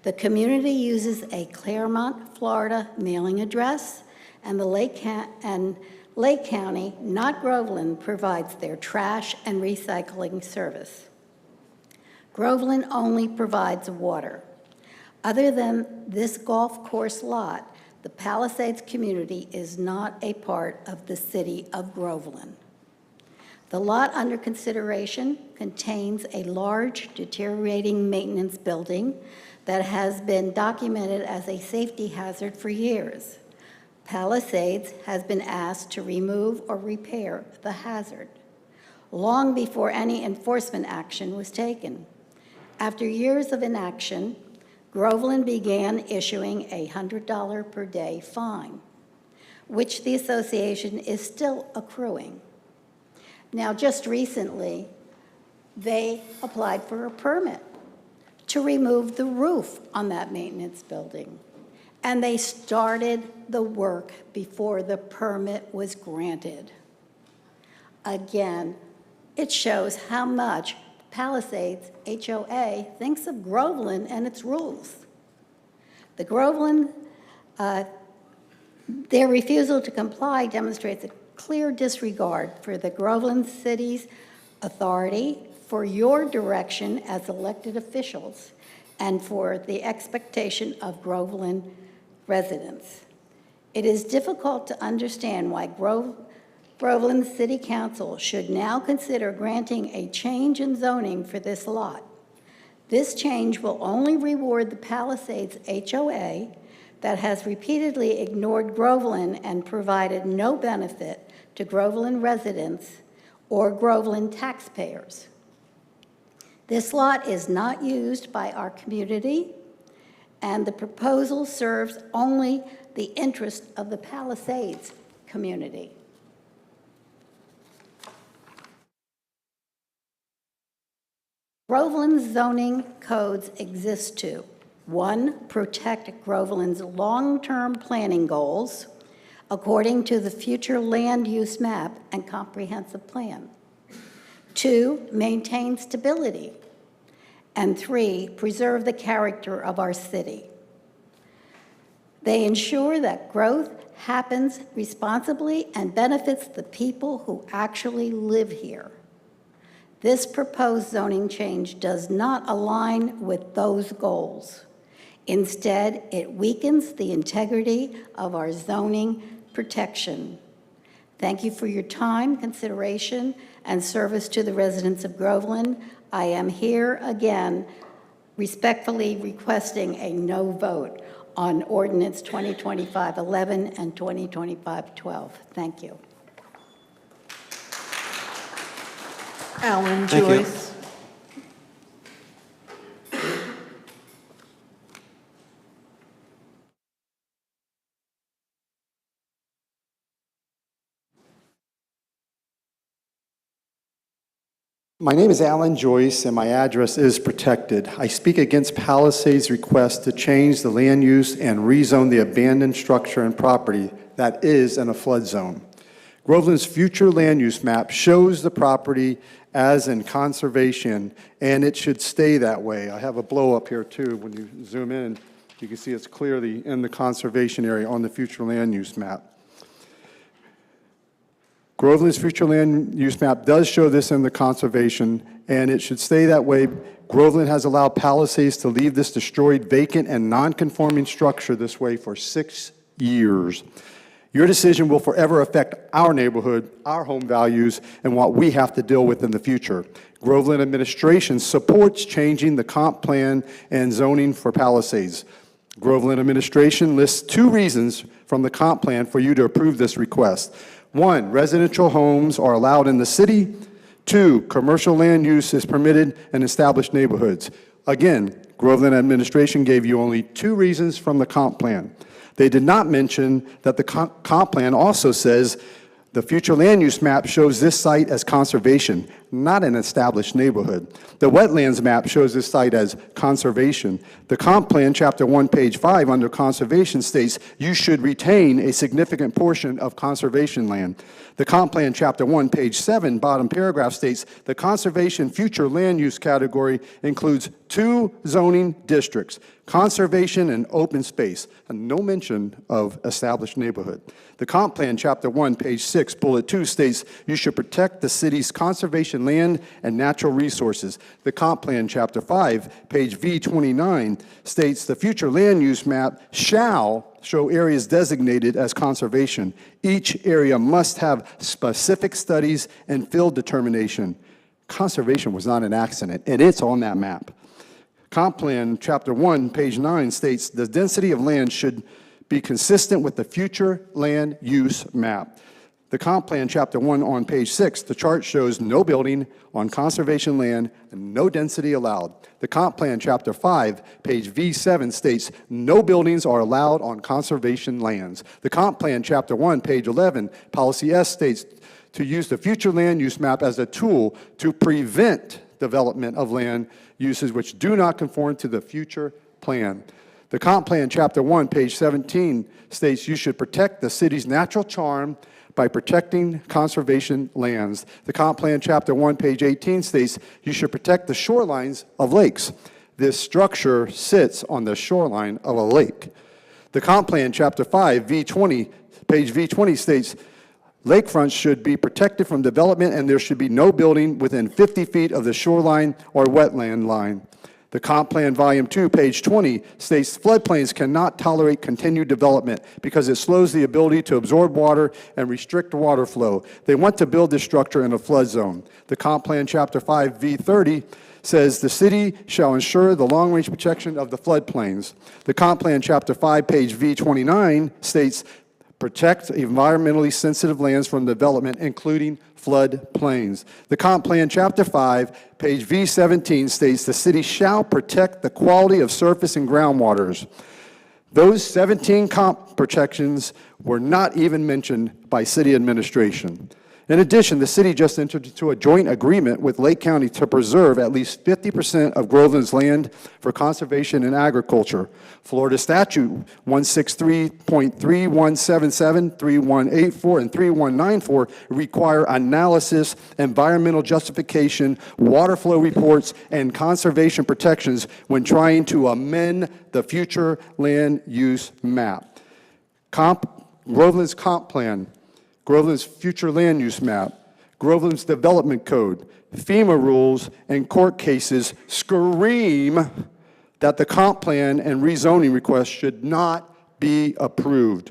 The community uses a Claremont, Florida mailing address, and the Lake County, not Groveland, provides their trash and recycling service. Groveland only provides water. Other than this golf course lot, the Palisades community is not a part of the city of Groveland. The lot under consideration contains a large deteriorating maintenance building that has been documented as a safety hazard for years. Palisades has been asked to remove or repair the hazard long before any enforcement action was taken. After years of inaction, Groveland began issuing a $100 per day fine, which the association is still accruing. Now, just recently, they applied for a permit to remove the roof on that maintenance building. And they started the work before the permit was granted. Again, it shows how much Palisades HOA thinks of Groveland and its rules. The Groveland, their refusal to comply demonstrates a clear disregard for the Groveland City's authority, for your direction as elected officials, and for the expectation of Groveland residents. It is difficult to understand why Groveland City Council should now consider granting a change in zoning for this lot. This change will only reward the Palisades HOA that has repeatedly ignored Groveland and provided no benefit to Groveland residents or Groveland taxpayers. This lot is not used by our community, and the proposal serves only the interest of the Palisades community. Groveland's zoning codes exist too. One, protect Groveland's long-term planning goals according to the future land use map and comprehensive plan. Two, maintain stability. And three, preserve the character of our city. They ensure that growth happens responsibly and benefits the people who actually live here. This proposed zoning change does not align with those goals. Instead, it weakens the integrity of our zoning protection. Thank you for your time, consideration, and service to the residents of Groveland. I am here again respectfully requesting a no vote on ordinance 2025-11 and 2025-12. Thank you. Alan Thank you. Joyce. My name is Alan Joyce, and my address is protected. I speak against Palisades' request to change the land use and rezone the abandoned structure and property that is in a flood zone. Groveland's future land use map shows the property as in conservation, and it should stay that way. I have a blow up here too. When you zoom in, you can see it's clearly in the conservation area on the future land use map. Groveland's future land use map does show this in the conservation, and it should stay that way. Groveland has allowed Palisades to leave this destroyed, vacant, and non-conforming structure this way for 6 years. Your decision will forever affect our neighborhood, our home values, and what we have to deal with in the future. Groveland administration supports changing the comp plan and zoning for Palisades. Groveland administration lists 2 reasons from the comp plan for you to approve this request. 1, residential homes are allowed in the city. 2, commercial land use is permitted in established neighborhoods. Again, Groveland administration gave you only 2 reasons from the comp plan. They did not mention that the comp plan also says the future land use map shows this site as conservation, not an established neighborhood. The wetlands map shows this site as conservation. The comp plan, chapter 1, page 5, under conservation states you should retain a significant portion of conservation land. The comp plan, chapter 1, page 7, bottom paragraph states the conservation future land use category includes 2 zoning districts, conservation and open space, and no mention of established neighborhood. The comp plan, chapter 1, page 6, bullet 2 states you should protect the city's conservation land and natural resources. The comp plan, chapter 5, page V29 states the future land use map shall show areas designated as conservation. Each area must have specific studies and field determination. Conservation was not an accident, and it's on that map. Comp plan, chapter 1, page 9 states the density of land should be consistent with the future land use map. The comp plan, chapter 1, on page 6, the chart shows no building on conservation land and no density allowed. The comp plan, chapter 5, page V7 states no buildings are allowed on conservation lands. The comp plan, chapter 1, page 11, policy S states to use the future land use map as a tool to prevent development of land uses which do not conform to the future plan. The comp plan, chapter 1, page 17 states you should protect the city's natural charm by protecting conservation lands. The comp plan, chapter 1, page 18 states you should protect the shorelines of lakes. This structure sits on the shoreline of a lake. The comp plan, chapter 5, V20, page V20 states lakefronts should be protected from development and there should be no building within 50 feet of the shoreline or wetland line. The comp plan, volume 2, page 20 states floodplains cannot tolerate continued development because it slows the ability to absorb water and restrict water flow. They want to build this structure in a flood zone. The comp plan, chapter 5, V30 says the city shall ensure the long-range protection of the floodplains. The comp plan, chapter 5, page V29 states protect environmentally sensitive lands from development, including flood plains. The comp plan, chapter 5, page V17 states the city shall protect the quality of surface and groundwaters. Those 17 comp protections were not even mentioned by city administration. In addition, the city just entered into a joint agreement with Lake County to preserve at least 50% of Groveland's land for conservation and agriculture. Florida Statute 163.3177, 3184, and 3194 require analysis, environmental justification, water flow reports, and conservation protections when trying to amend the future land use map. Groveland's comp plan, Groveland's future land use map, Groveland's development code, FEMA rules, and court cases scream that the comp plan and rezoning request should not be approved.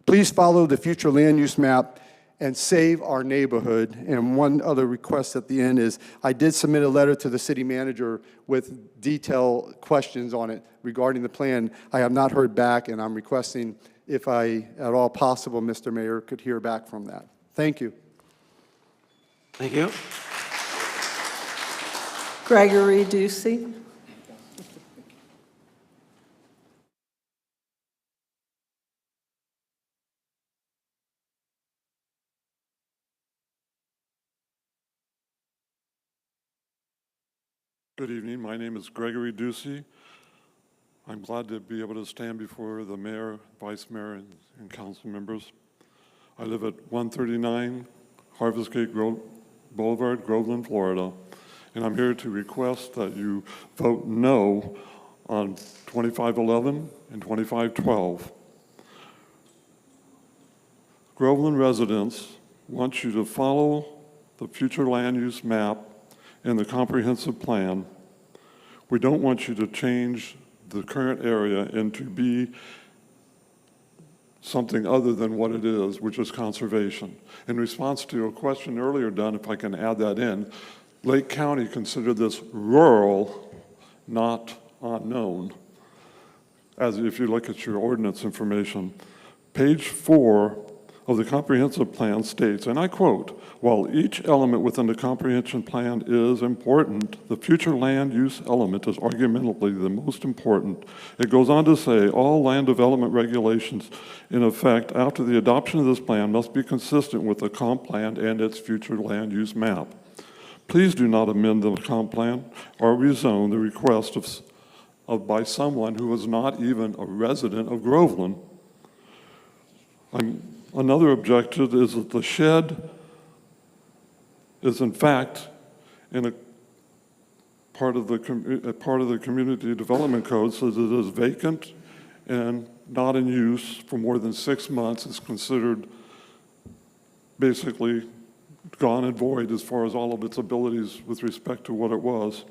Please follow the future land use map and save our neighborhood. And one other request at the end is, I did submit a letter to the city manager with detailed questions on it regarding the plan. I have not heard back, and I'm requesting, if at all possible, Mr. Mayor, could hear back from that. Thank you. Thank you. Gregory Ducey. Good evening. My name is Gregory Ducey. I'm glad to be able to stand before the mayor, vice mayor, and council members. I live at 139 Harvest Gate Boulevard, Groveland, Florida, and I'm here to request that you vote no on 2511 and 2512. Groveland residents want you to follow the future land use map and the comprehensive plan. We don't want you to change the current area into be something other than what it is, which is conservation. In response to a question earlier done, if I can add that in, Lake County considered this rural, not unknown. As if you look at your ordinance information, page 4 of the comprehensive plan states, and I quote, "While each element within the comprehensive plan is important, the future land use element is arguably the most important." It goes on to say, "All land development regulations in effect after the adoption of this plan must be consistent with the comp plan and its future land use map. Please do not amend the comp plan or rezone the request by someone who is not even a resident of Groveland." Another objective is that the shed is in fact in a part of the community development code says it is vacant and not in use for more than 6 months. It's considered basically gone and void as far as all of its abilities with respect to what it was.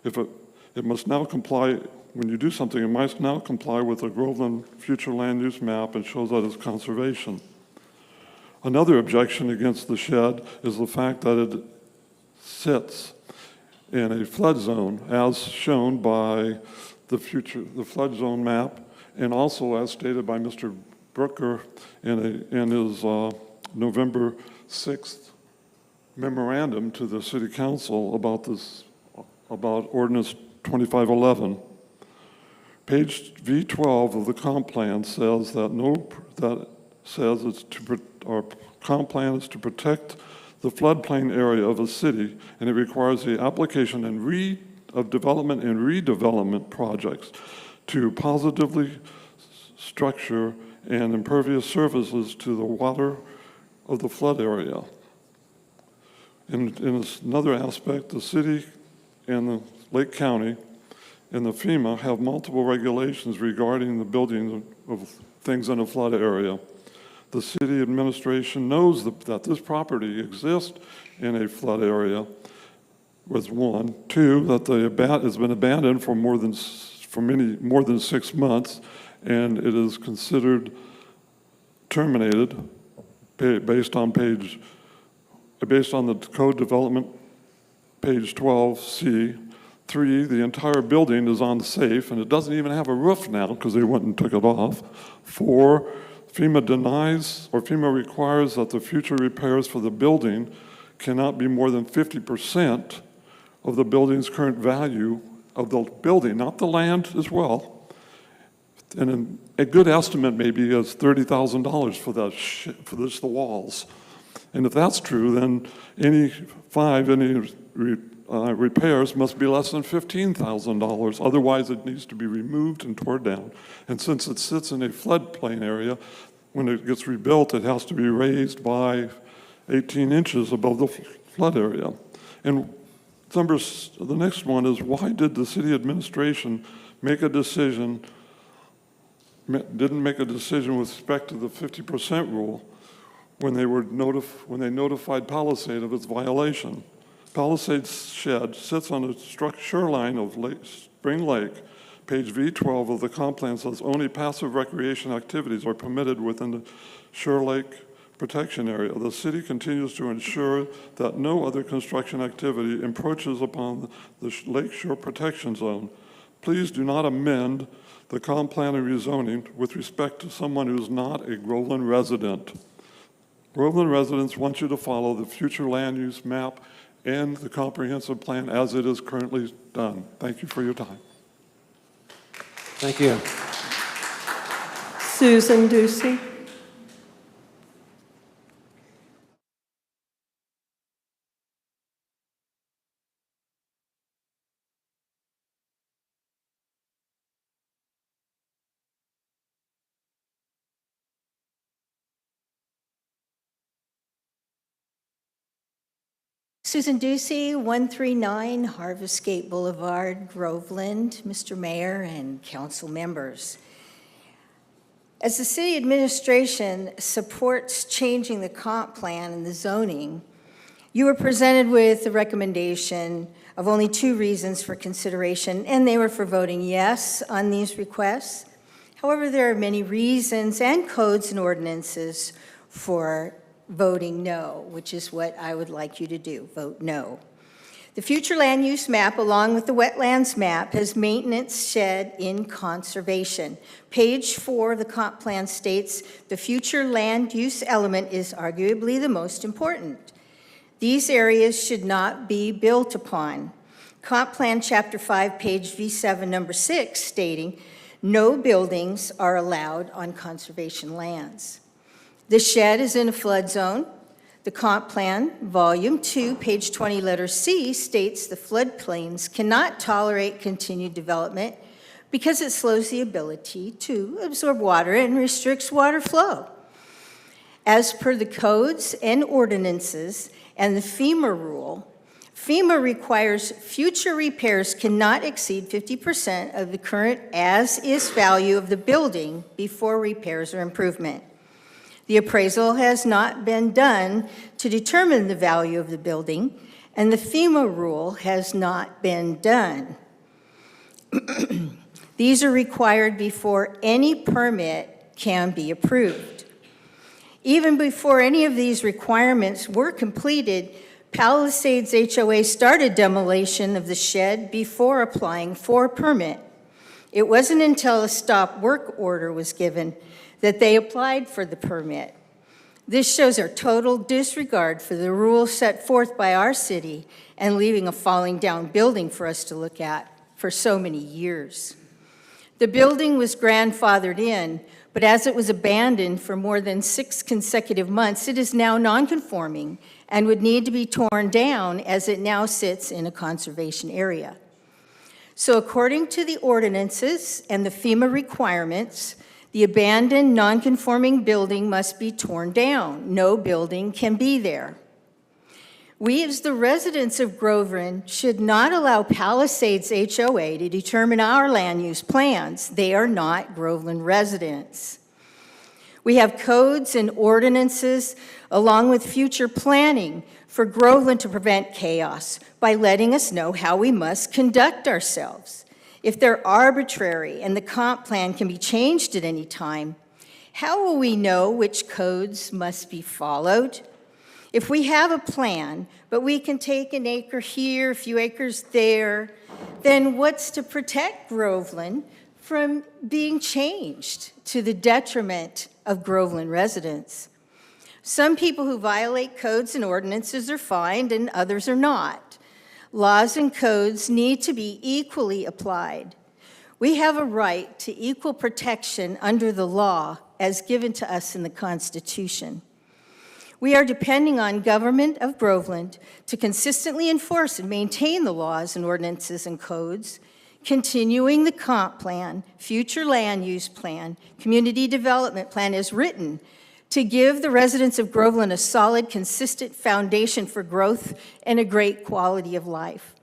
It must now comply, when you do something, it must now comply with the Groveland future land use map and shows that it's conservation. Another objection against the shed is the fact that it sits in a flood zone as shown by the flood zone map and also as stated by Mr. Brooker in his November 6th memorandum to the City Council about Ordinance 2511. Page V12 of the comp plan says that our comp plan is to protect the floodplain area of a city, and it requires the application of development and redevelopment projects to positively structure and impervious surfaces to the water of the flood area. In another aspect, the city and the Lake County and the FEMA have multiple regulations regarding the building of things in a flood area. The city administration knows that this property exists in a flood area, was one. 2, that it's been abandoned for more than 6 months, and it is considered terminated based on the code development, page 12C. 3, the entire building is unsafe, and it doesn't even have a roof now because they went and took it off. 4, FEMA requires that the future repairs for the building cannot be more than 50% of the building's current value of the building, not the land as well. And a good estimate maybe is $30,000 for the walls. And if that's true, then any repairs must be less than $15,000. Otherwise, it needs to be removed and torn down. And since it sits in a floodplain area, when it gets rebuilt, it has to be raised by 18 inches above the flood area. And the next one is, why did the city administration didn't make a decision with respect to the 50% rule when they notified Palisade of its violation? Palisade's shed sits on the shoreline of Spring Lake. Page V12 of the comp plan says only passive recreation activities are permitted within the Shore Lake protection area. The city continues to ensure that no other construction activity encroaches upon the Lake Shore Protection Zone. Please do not amend the comp plan and rezoning with respect to someone who is not a Groveland resident. Groveland residents want you to follow the future land use map and the comprehensive plan as it is currently done. Thank you for your time. Thank you. Susan Ducey. Susan Ducey, 139 Harvest Gate Boulevard, Groveland. Mr. Mayor and council members. As the city administration supports changing the comp plan and the zoning, you were presented with the recommendation of only 2 reasons for consideration, and they were for voting yes on these requests. However, there are many reasons and codes and ordinances for voting no, which is what I would like you to do, vote no. The future land use map, along with the wetlands map, has maintenance shed in conservation. Page 4 of the comp plan states the future land use element is arguably the most important. These areas should not be built upon. Comp plan chapter 5, page V7, number 6, stating no buildings are allowed on conservation lands. The shed is in a flood zone. The comp plan, volume 2, page 20, letter C, states the floodplains cannot tolerate continued development because it slows the ability to absorb water and restricts water flow. As per the codes and ordinances and the FEMA rule, FEMA requires future repairs cannot exceed 50% of the current as-is value of the building before repairs or improvement. The appraisal has not been done to determine the value of the building, and the FEMA rule has not been done. These are required before any permit can be approved. Even before any of these requirements were completed, Palisades HOA started demolition of the shed before applying for a permit. It wasn't until a stop work order was given that they applied for the permit. This shows our total disregard for the rules set forth by our city and leaving a falling down building for us to look at for so many years. The building was grandfathered in, but as it was abandoned for more than 6 consecutive months, it is now non-conforming and would need to be torn down as it now sits in a conservation area. So according to the ordinances and the FEMA requirements, the abandoned, non-conforming building must be torn down. No building can be there. We, as the residents of Groveland, should not allow Palisades HOA to determine our land use plans. They are not Groveland residents. We have codes and ordinances, along with future planning, for Groveland to prevent chaos by letting us know how we must conduct ourselves. If they're arbitrary and the comp plan can be changed at any time, how will we know which codes must be followed? If we have a plan, but we can take an acre here, a few acres there, then what's to protect Groveland from being changed to the detriment of Groveland residents? Some people who violate codes and ordinances are fined and others are not. Laws and codes need to be equally applied. We have a right to equal protection under the law as given to us in the Constitution. We are depending on government of Groveland to consistently enforce and maintain the laws and ordinances and codes, continuing the comp plan, future land use plan, community development plan as written to give the residents of Groveland a solid, consistent foundation for growth and a great quality of life.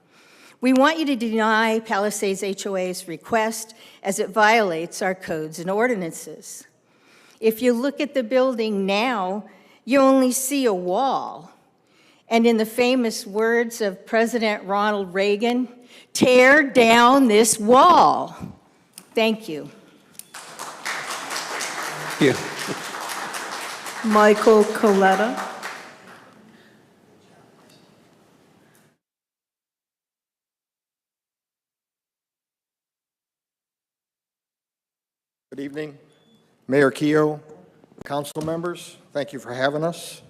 We want you to deny Palisades HOA's request as it violates our codes and ordinances. If you look at the building now, you only see a wall. And in the famous words of President Ronald Reagan, tear down this wall. Thank you. Yeah. Michael Coletta. Good evening, Mayor Keough, council members. Thank you for having us.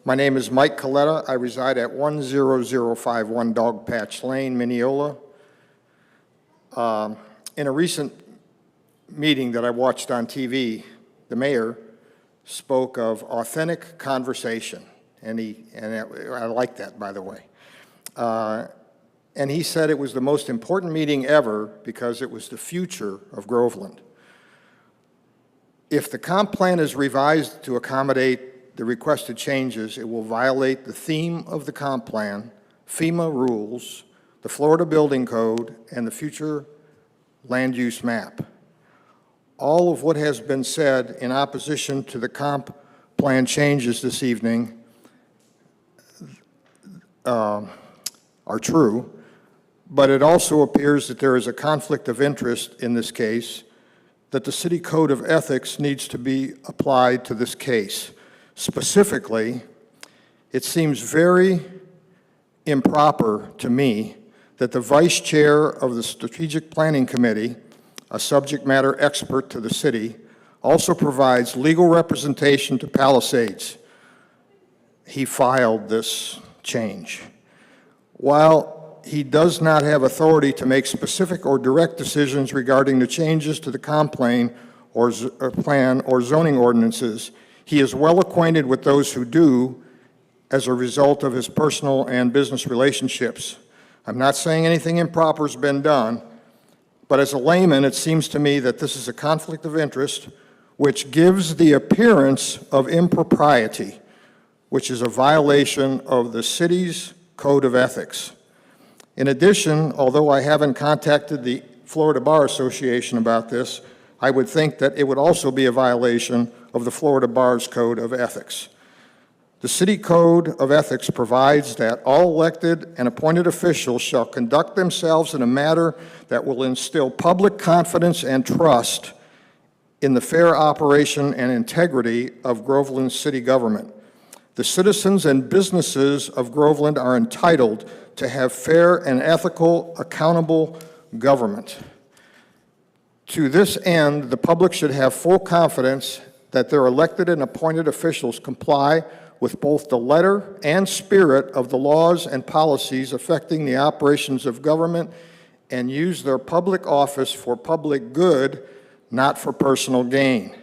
My name is Mike Coletta. I reside at 10051 Dog Patch Lane, Mineola. In a recent meeting that I watched on TV, the mayor spoke of authentic conversation, and I like that, by the way. And he said it was the most important meeting ever because it was the future of Groveland. If the comp plan is revised to accommodate the requested changes, it will violate the theme of the comp plan, FEMA rules, the Florida Building Code, and the future land use map. All of what has been said in opposition to the comp plan changes this evening are true, but it also appears that there is a conflict of interest in this case, that the City Code of Ethics needs to be applied to this case. Specifically, it seems very improper to me that the Vice Chair of the Strategic Planning Committee, a subject matter expert to the city, also provides legal representation to Palisades. He filed this change. While he does not have authority to make specific or direct decisions regarding the changes to the comp plan or zoning ordinances, he is well acquainted with those who do as a result of his personal and business relationships. I'm not saying anything improper has been done, but as a layman, it seems to me that this is a conflict of interest which gives the appearance of impropriety, which is a violation of the city's Code of Ethics. In addition, although I haven't contacted the Florida Bar Association about this, I would think that it would also be a violation of the Florida Bar's Code of Ethics. The City Code of Ethics provides that all elected and appointed officials shall conduct themselves in a manner that will instill public confidence and trust in the fair operation and integrity of Groveland city government. The citizens and businesses of Groveland are entitled to have fair and ethical, accountable government. To this end, the public should have full confidence that their elected and appointed officials comply with both the letter and spirit of the laws and policies affecting the operations of government and use their public office for public good, not for personal gain.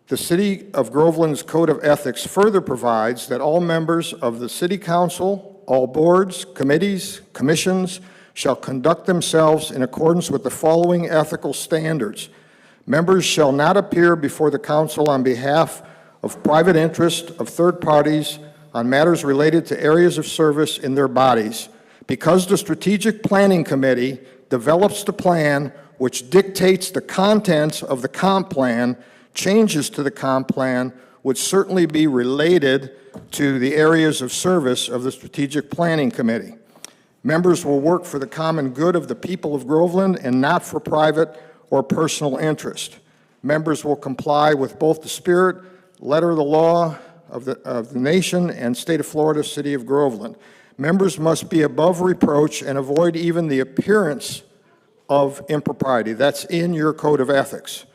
The City of Groveland's Code of Ethics further provides that all members of the City Council, all boards, committees, commissions shall conduct themselves in accordance with the following ethical standards. Members shall not appear before the council on behalf of private interest of third parties on matters related to areas of service in their bodies. Because the Strategic Planning Committee develops the plan which dictates the contents of the comp plan, changes to the comp plan would certainly be related to the areas of service of the Strategic Planning Committee. Members will work for the common good of the people of Groveland and not for private or personal interest. Members will comply with both the spirit, letter of the law of the nation and state of Florida, City of Groveland. Members must be above reproach and avoid even the appearance of impropriety. That's in your Code of Ethics.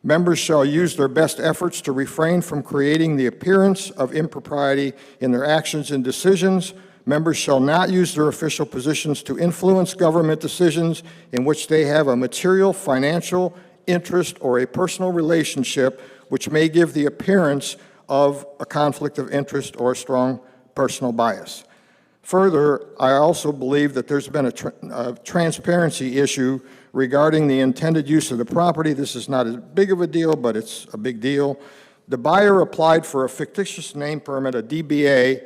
Members shall use their best efforts to refrain from creating the appearance of impropriety in their actions and decisions. Members shall not use their official positions to influence government decisions in which they have a material, financial interest or a personal relationship which may give the appearance of a conflict of interest or a strong personal bias. Further, I also believe that there's been a transparency issue regarding the intended use of the property. This is not as big of a deal, but it's a big deal. The buyer applied for a fictitious name permit, a DBA,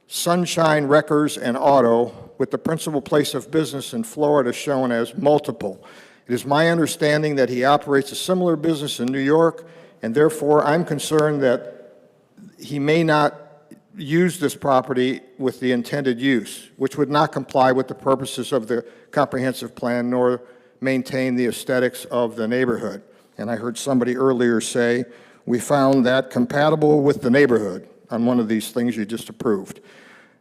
Sunshine Wreckers and Auto, with the principal place of business in Florida shown as multiple. It is my understanding that he operates a similar business in New York, and therefore I'm concerned that he may not use this property with the intended use, which would not comply with the purposes of the comprehensive plan nor maintain the aesthetics of the neighborhood. And I heard somebody earlier say, we found that compatible with the neighborhood on one of these things you just approved.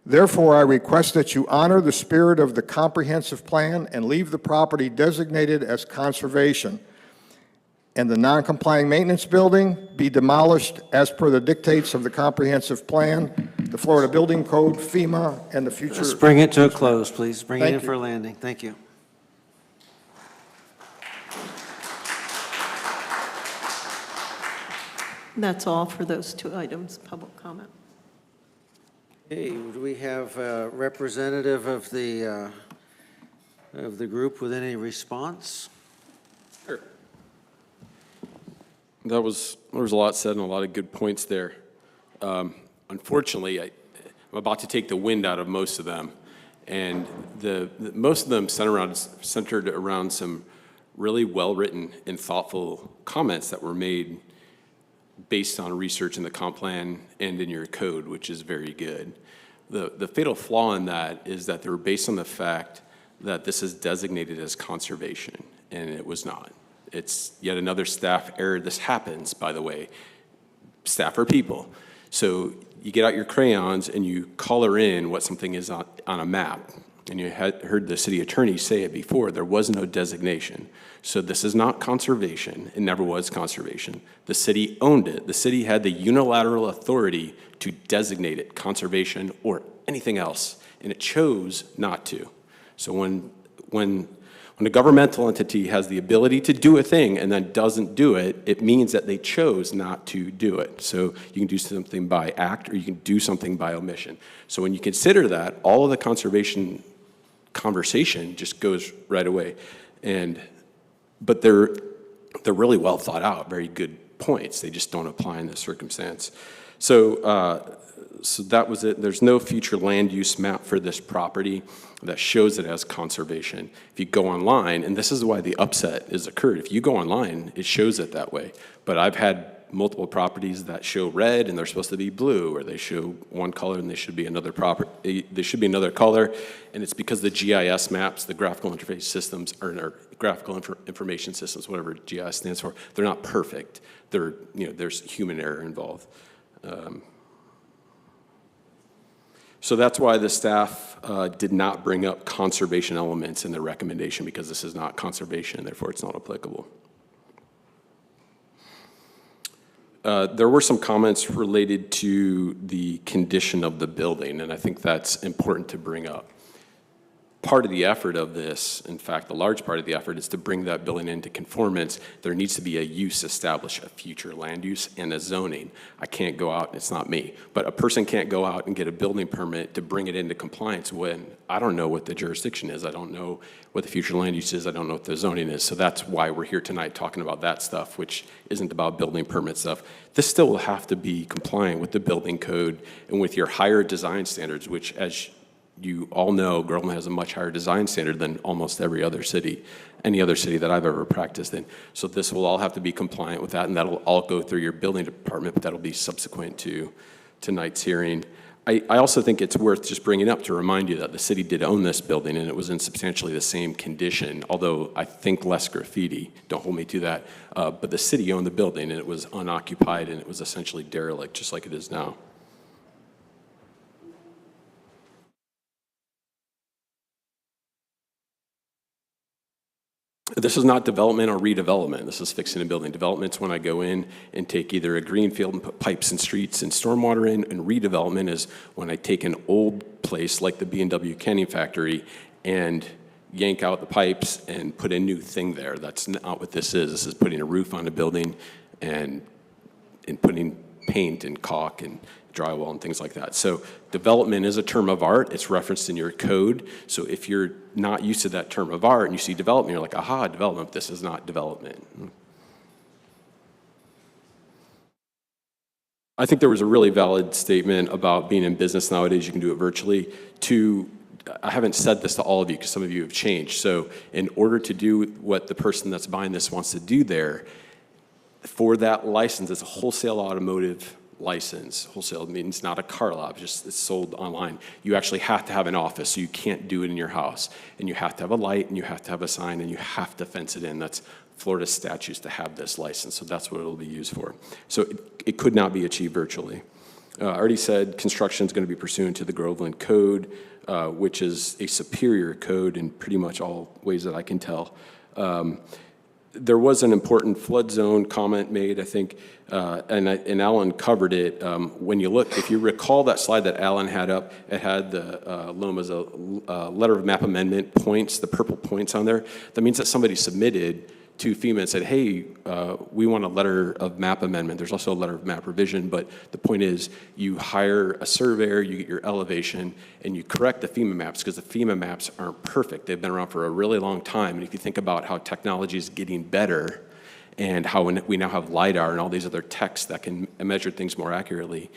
Therefore, I request that you honor the spirit of the comprehensive plan and leave the property designated as conservation, and the non-complying maintenance building be demolished as per the dictates of the comprehensive plan, the Florida Building Code, FEMA, and the future. Let's bring it to a close, please. Bring it Thank in you. for a landing. Thank you. That's all for those two items, public comment. Hey, do we have a representative of the group with any response? Sure. There was a lot said and a lot of good points there. Unfortunately, I'm about to take the wind out of most of them, and most of them centered around some really well-written and thoughtful comments that were made based on research in the comp plan and in your code, which is very good. The fatal flaw in that is that they were based on the fact that this is designated as conservation, and it was not. It's yet another staff error. This happens, by the way. Staff are people. So you get out your crayons and you color in what something is on a map. And you had heard the city attorney say it before, there was no designation. So this is not conservation. It never was conservation. The city owned it. The city had the unilateral authority to designate it conservation or anything else, and it chose not to. So when a governmental entity has the ability to do a thing and then doesn't do it, it means that they chose not to do it. So you can do something by act or you can do something by omission. So when you consider that, all of the conservation conversation just goes right away. But they're really well thought out, very good points. They just don't apply in this circumstance. So that was it. There's no future land use map for this property that shows it as conservation. If you go online, and this is why the upset has occurred, if you go online, it shows it that way. But I've had multiple properties that show red and they're supposed to be blue, or they show one color and they should be another color, and it's because the GIS maps, the graphical interface systems, or graphical information systems, whatever GIS stands for, they're not perfect. There's human error involved. So that's why the staff did not bring up conservation elements in their recommendation, because this is not conservation, and therefore it's not applicable. There were some comments related to the condition of the building, and I think that's important to bring up. Part of the effort of this, in fact, the large part of the effort, is to bring that building into conformance. There needs to be a use established, a future land use, and a zoning. I can't go out, it's not me, but a person can't go out and get a building permit to bring it into compliance when I don't know what the jurisdiction is. I don't know what the future land use is. I don't know what the zoning is. So that's why we're here tonight talking about that stuff, which isn't about building permit stuff. This still will have to be compliant with the building code and with your higher design standards, which, as you all know, Groveland has a much higher design standard than almost every other city, any other city that I've ever practiced in. So this will all have to be compliant with that, and that'll all go through your building department, but that'll be subsequent to tonight's hearing. I also think it's worth just bringing up to remind you that the city did own this building, and it was in substantially the same condition, although I think less graffiti. Don't hold me to that. But the city owned the building, and it was unoccupied, and it was essentially derelict, just like it is now. This is not development or redevelopment. This is fixing a building. Development's when I go in and take either a greenfield and put pipes and streets and stormwater in, and redevelopment is when I take an old place like the B&W Canning Factory and yank out the pipes and put a new thing there. That's not what this is. This is putting a roof on a building and putting paint and caulk and drywall and things like that. So development is a term of art. It's referenced in your code. So if you're not used to that term of art and you see development, you're like, aha, development, this is not development. I think there was a really valid statement about being in business nowadays, you can do it virtually. I haven't said this to all of you because some of you have changed. So in order to do what the person that's buying this wants to do there, for that license, it's a wholesale automotive license. Wholesale means not a car lot, just it's sold online. You actually have to have an office, so you can't do it in your house. And you have to have a light, and you have to have a sign, and you have to fence it in. That's Florida statutes to have this license, so that's what it'll be used for. So it could not be achieved virtually. I already said construction is going to be pursuant to the Groveland Code, which is a superior code in pretty much all ways that I can tell. There was an important flood zone comment made, I think, and Alan covered it. When you look, if you recall that slide that Alan had up, it had the LOMA's letter of map amendment points, the purple points on there. That means that somebody submitted to FEMA and said, hey, we want a letter of map amendment. There's also a letter of map revision, but the point is you hire a surveyor, you get your elevation, and you correct the FEMA maps because the FEMA maps aren't perfect. They've been around for a really long time, and if you think about how technology is getting better and how we now have LiDAR and all these other techs that can measure things more accurately,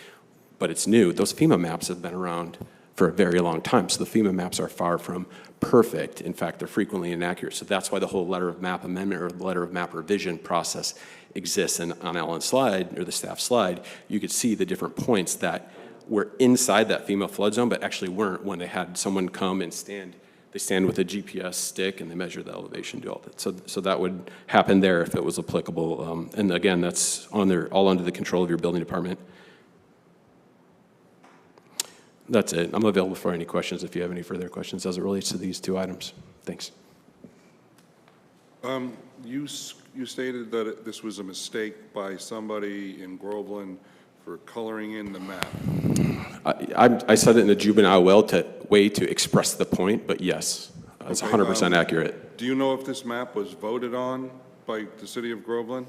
but it's new. Those FEMA maps have been around for a very long time, so the FEMA maps are far from perfect. In fact, they're frequently inaccurate. So that's why the whole letter of map amendment or letter of map revision process exists. And on Alan's slide, or the staff slide, you could see the different points that were inside that FEMA flood zone, but actually weren't when they had someone come and stand. They stand with a GPS stick and they measure the elevation, do all that. So that would happen there if it was applicable. And again, that's all under the control of your building department. That's it. I'm available for any questions if you have any further questions as it relates to these two items. Thanks. You stated that this was a mistake by somebody in Groveland for coloring in the map. I said it in a juvenile way to express the point, but yes, it's 100% accurate. Do you know if this map was voted on by the city of Groveland?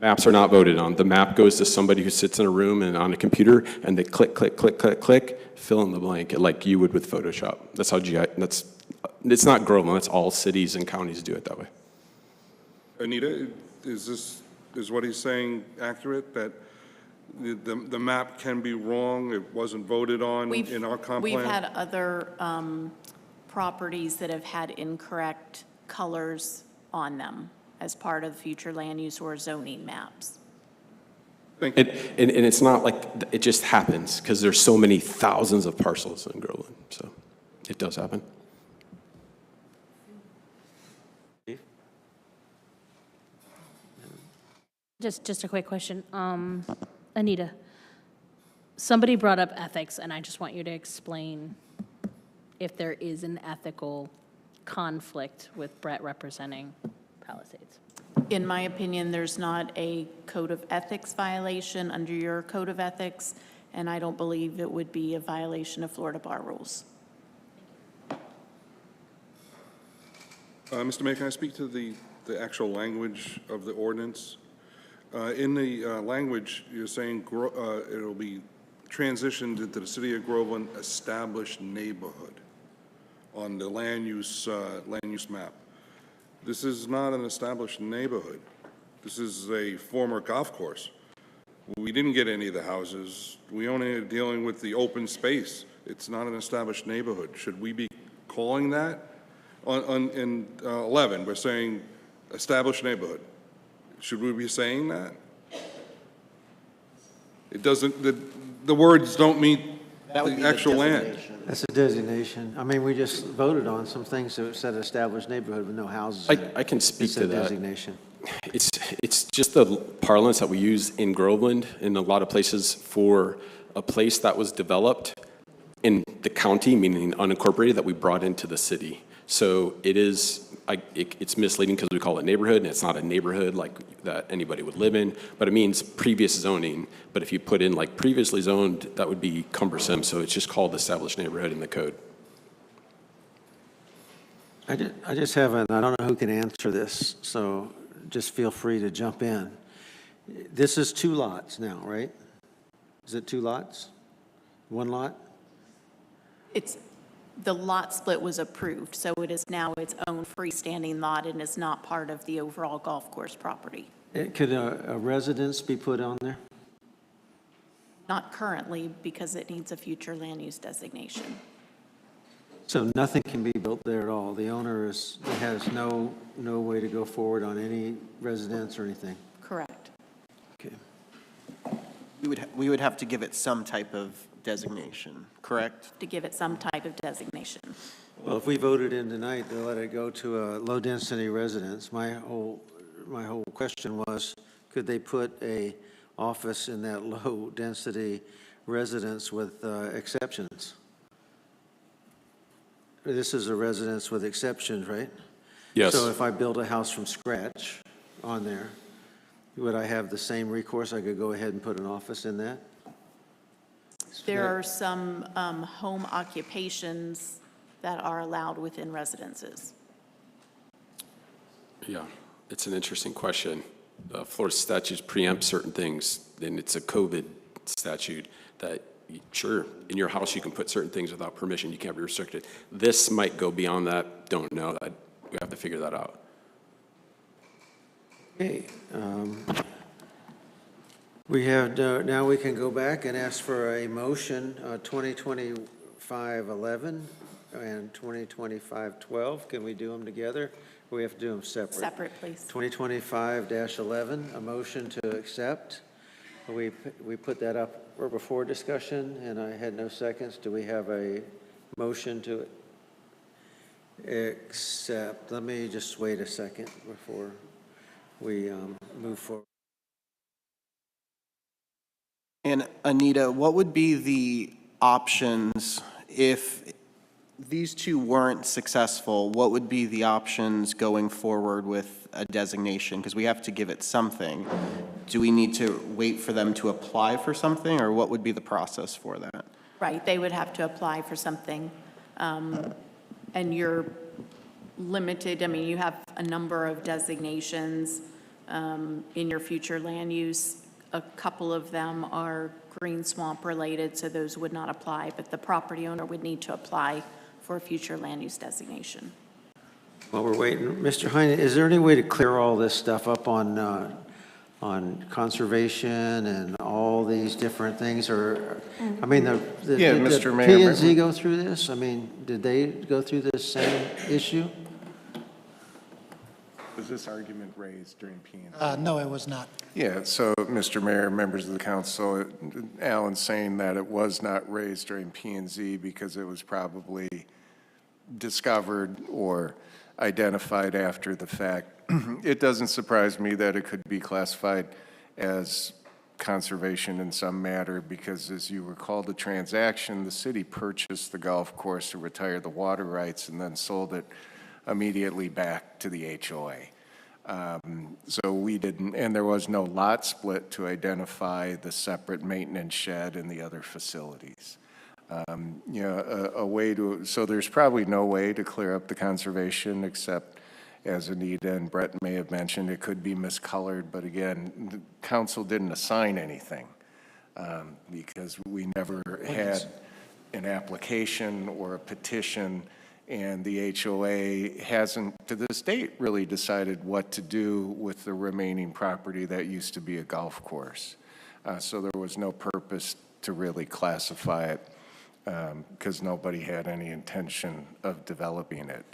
Maps are not voted on. The map goes to somebody who sits in a room and on a computer, and they click, click, click, click, click, fill in the blank, like you would with Photoshop. That's how it's not Groveland. That's all cities and counties do it that way. Anita, is what he's saying accurate, that the map can be wrong, it wasn't voted on in our comp plan? We've had other properties that have had incorrect colors on them as part of future land use or zoning maps. Thank you. And it's not like it just happens because there's so many thousands of parcels in Groveland, so it does happen. Just a quick question. Anita, somebody brought up ethics, and I just want you to explain if there is an ethical conflict with Brett representing Palisades. In my opinion, there's not a code of ethics violation under your code of ethics, and I don't believe it would be a violation of Florida bar rules. Mr. Mayor, can I speak to the actual language of the ordinance? In the language, you're saying it'll be transitioned into the city of Groveland established neighborhood on the land use map. This is not an established neighborhood. This is a former golf course. We didn't get any of the houses. We only are dealing with the open space. It's not an established neighborhood. Should we be calling that? In 11, we're saying established neighborhood. Should we be saying that? It doesn't, the words don't meet the actual land. That's a designation. I mean, we just voted on some things that said established neighborhood with no houses in it. I can speak It's a to that. designation. It's just the parlance that we use in Groveland in a lot of places for a place that was developed in the county, meaning unincorporated, that we brought into the city. So it is, it's misleading because we call it neighborhood, and it's not a neighborhood like that anybody would live in, but it means previous zoning. But if you put in like previously zoned, that would be cumbersome. So it's just called established neighborhood in the code. I just have I don't know who can answer this, so just feel free to jump in. This is 2 lots now, right? Is it 2 lots? 1 lot? The lot split was approved, so it is now its own freestanding lot and is not part of the overall golf course property. Could a residence be put on there? Not currently, because it needs a future land use designation. So nothing can be built there at all? The owner has no way to go forward on any residence or anything? Correct. Okay. We would have to give it some type of designation, correct? To give it some type of designation. Well, if we voted in tonight to let it go to a low-density residence, my whole question was, could they put a office in that low-density residence with exceptions? This is a residence with exceptions, right? Yes. So if I build a house from scratch on there, would I have the same recourse? I could go ahead and put an office in that? There are some home occupations that are allowed within residences. Yeah, it's an interesting question. Florida statutes preempt certain things, and it's a COVID statute that, sure, in your house you can put certain things without permission, you can't be restricted. This might go beyond that, don't know. We have to figure that out. Okay. We have, now we can go back and ask for a motion, 2025-11 and 2025-12. Can we do them together? Or we have to do them separate? Separate, please. 2025-11, a motion to accept. We put that up before discussion, and I had no seconds. Do we have a motion to accept? Let me just wait a second before we move forward. And Anita, what would be the options if these two weren't successful? What would be the options going forward with a designation? Because we have to give it something. Do we need to wait for them to apply for something, or what would be the process for that? Right, they would have to apply for something. And you're limited, I mean, you have a number of designations in your future land use. A couple of them are green swamp related, so those would not apply, but the property owner would need to apply for a future land use designation. While we're waiting, Mr. Heine, is there any way to clear all this stuff up on conservation and all these different things? Or, I mean, did Mr. Mayor, P&Z go through this? I mean, did they go through this same issue? Was this argument raised during P&Z? No, it was not. Yeah, so, Mr. Mayor, members of the council, Alan's saying that it was not raised during P&Z because it was probably discovered or identified after the fact. It doesn't surprise me that it could be classified as conservation in some matter because, as you recall the transaction, the city purchased the golf course to retire the water rights and then sold it immediately back to the HOA. So we didn't, and there was no lot split to identify the separate maintenance shed and the other facilities. You know, a way to, so there's probably no way to clear up the conservation except, as Anita and Brett may have mentioned, it could be miscolored, but again, the council didn't assign anything because we never had an application or a petition, and the HOA hasn't, to this date, really decided what to do with the remaining property that used to be a golf course. So there was no purpose to really classify it because nobody had any intention of developing it.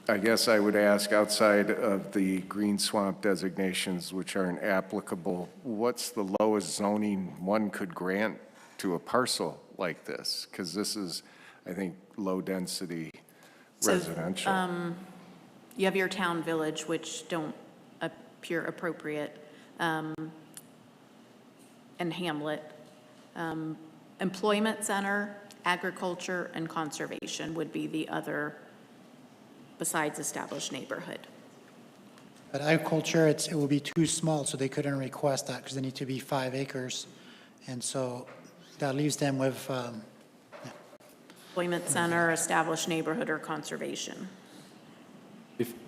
I guess I would ask, outside of the green swamp designations, which aren't applicable, what's the lowest zoning one could grant to a parcel like this? Because this is, I think, low-density residential. You have your town village, which don't appear appropriate, and hamlet. Employment center, agriculture, and conservation would be the other besides established neighborhood. But agriculture, it will be too small, so they couldn't request that because they need to be 5 acres. And so that leaves them with, Employment center, established neighborhood, or conservation.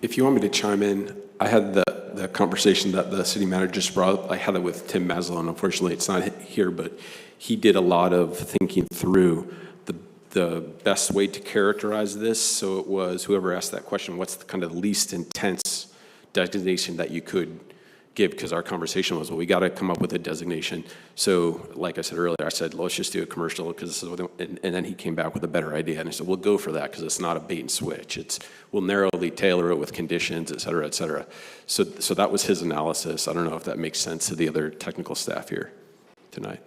If you want me to chime in, I had the conversation that the city manager just brought up, I had it with Tim Maslin. Unfortunately, it's not here, but he did a lot of thinking through the best way to characterize this. So it was, whoever asked that question, what's the kind of least intense designation that you could give? Because our conversation was, well, we got to come up with a designation. So like I said earlier, I said, let's just do a commercial, because this is what, and then he came back with a better idea. And I said, we'll go for that, because it's not a bait and switch. We'll narrowly tailor it with conditions, et cetera, et cetera. So that was his analysis. I don't know if that makes sense to the other technical staff here tonight.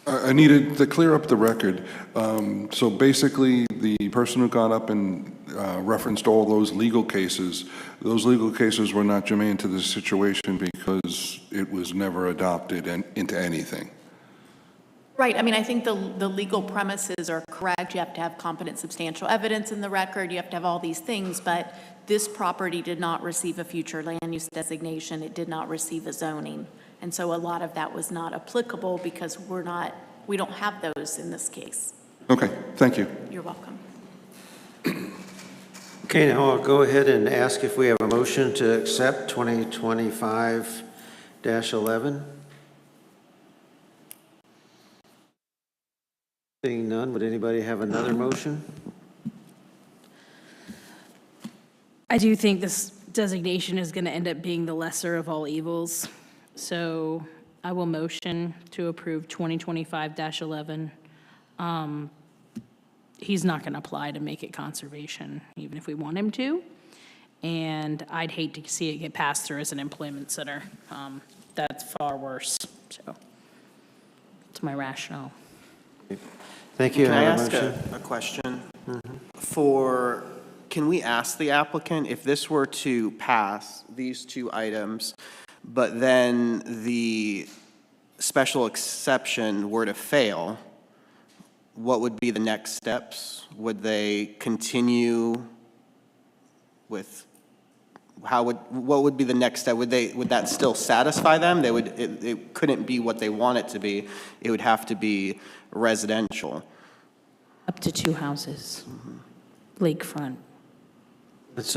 Anita, to clear up the record, so basically the person who got up and referenced all those legal cases were not germane to the situation because it was never adopted into anything. Right. I mean, I think the legal premises are correct. You have to have competent substantial evidence in the record. You have to have all these things, but this property did not receive a future land use designation. It did not receive a zoning. And so a lot of that was not applicable because we don't have those in this case. Okay, thank you. You're welcome. Okay, now I'll go ahead and ask if we have a motion to accept 2025-11. Seeing none, would anybody have another motion? I do think this designation is going to end up being the lesser of all evils. So I will motion to approve 2025-11. He's not going to apply to make it conservation, even if we want him to. And I'd hate to see it get passed through as an employment center. That's far worse. So it's my rationale. Thank you. Can I have ask motion? a question? Mm-hmm. Can we ask the applicant, if this were to pass, these two items, but then the special exception were to fail, what would be the next steps? Would they continue with, what would be the next step? Would that still satisfy them? It couldn't be what they want it to be. It would have to be residential. Up to 2 houses, lakefront. Let's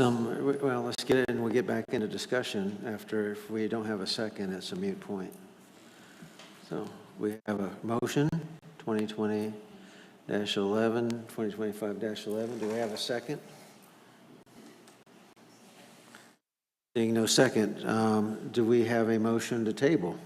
get it and we'll get back into discussion after. If we don't have a second, it's a moot point. So we have a motion, 2020-11, 2025-11. Do we have a second? Seeing no second, do we have a motion to table?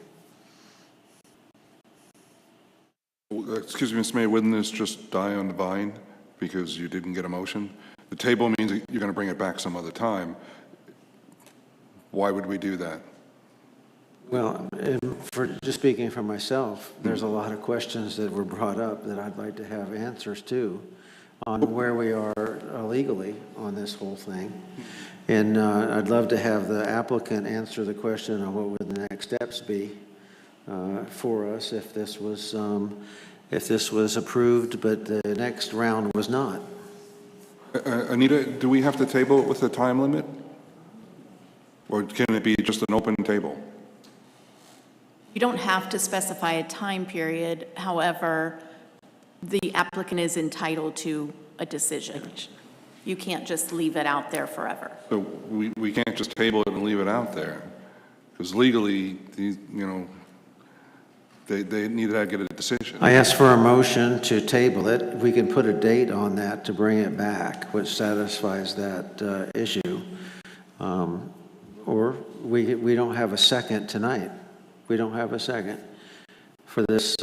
Excuse me, Mr. Mayor, wouldn't this just die on the vine because you didn't get a motion? The table means that you're going to bring it back some other time. Why would we do that? Well, for just speaking for myself, there's a lot of questions that were brought up that I'd like to have answers to on where we are legally on this whole thing. And I'd love to have the applicant answer the question on what would the next steps be for us if this was approved, but the next round was not. Anita, do we have to table it with a time limit? Or can it be just an open table? You don't have to specify a time period. However, the applicant is entitled to a decision. You can't just leave it out there forever. So we can't just table it and leave it out there, because legally, they need to get a decision. I asked for a motion to table it. We can put a date on that to bring it back, which satisfies that issue. Or we don't have a second tonight. We don't have a second for this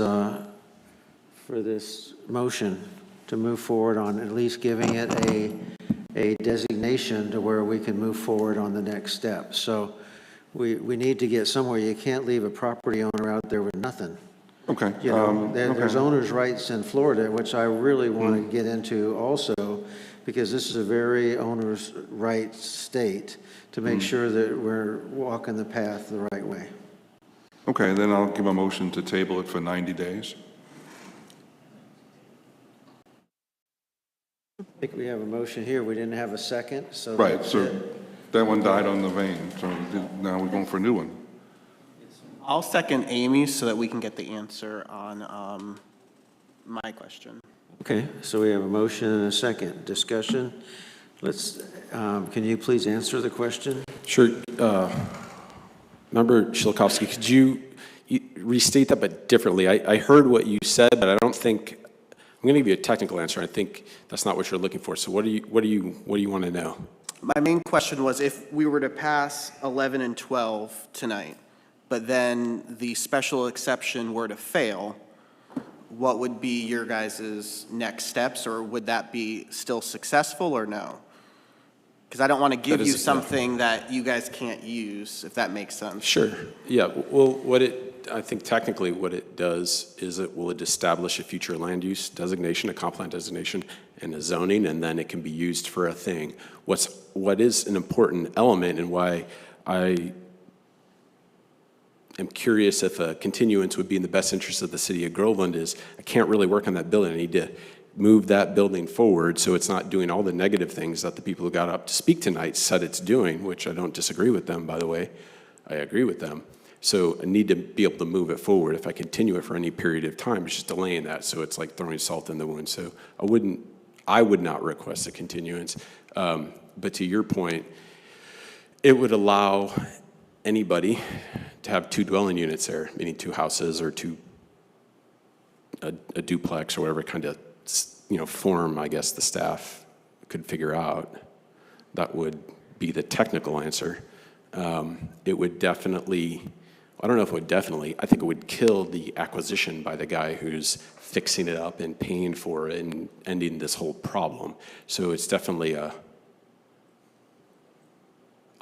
motion to move forward on at least giving it a designation to where we can move forward on the next step. So we need to get somewhere. You can't leave a property owner out there with nothing. Okay. There's owner's rights in Florida, which I really want to get into also, because this is a very owner's rights state, to make sure that we're walking the path the right way. Okay, then I'll give a motion to table it for 90 days. I think we have a motion here. We didn't have a second, so. Right, so that one died on the vein, so now we're going for a new one. I'll second Amy's so that we can get the answer on my question. Okay, so we have a motion and a second. Discussion. Can you please answer the question? Sure. Member Chilkovsky, could you restate that but differently? I heard what you said, but I don't think, I'm going to give you a technical answer. I think that's not what you're looking for. So what do you want to know? My main question was if we were to pass 11 and 12 tonight, but then the special exception were to fail, what would be your guys' next steps, or would that be still successful or no? Because I don't want to give you something that you guys can't use, if that makes sense. Sure. Yeah. Well, I think technically what it does is it will establish a future land use designation, a comp plan designation, and a zoning, and then it can be used for a thing. What is an important element and why I am curious if a continuance would be in the best interest of the city of Groveland is I can't really work on that building. I need to move that building forward so it's not doing all the negative things that the people who got up to speak tonight said it's doing, which I don't disagree with them, by the way. I agree with them. So I need to be able to move it forward. If I continue it for any period of time, it's just delaying that. So it's like throwing salt in the wound. So I would not request a continuance. But to your point, it would allow anybody to have 2 dwelling units there, meaning 2 houses or a duplex or whatever kind of form, I guess, the staff could figure out. That would be the technical answer. It would definitely, I don't know if it would definitely, I think it would kill the acquisition by the guy who's fixing it up and paying for it and ending this whole problem. So it's definitely a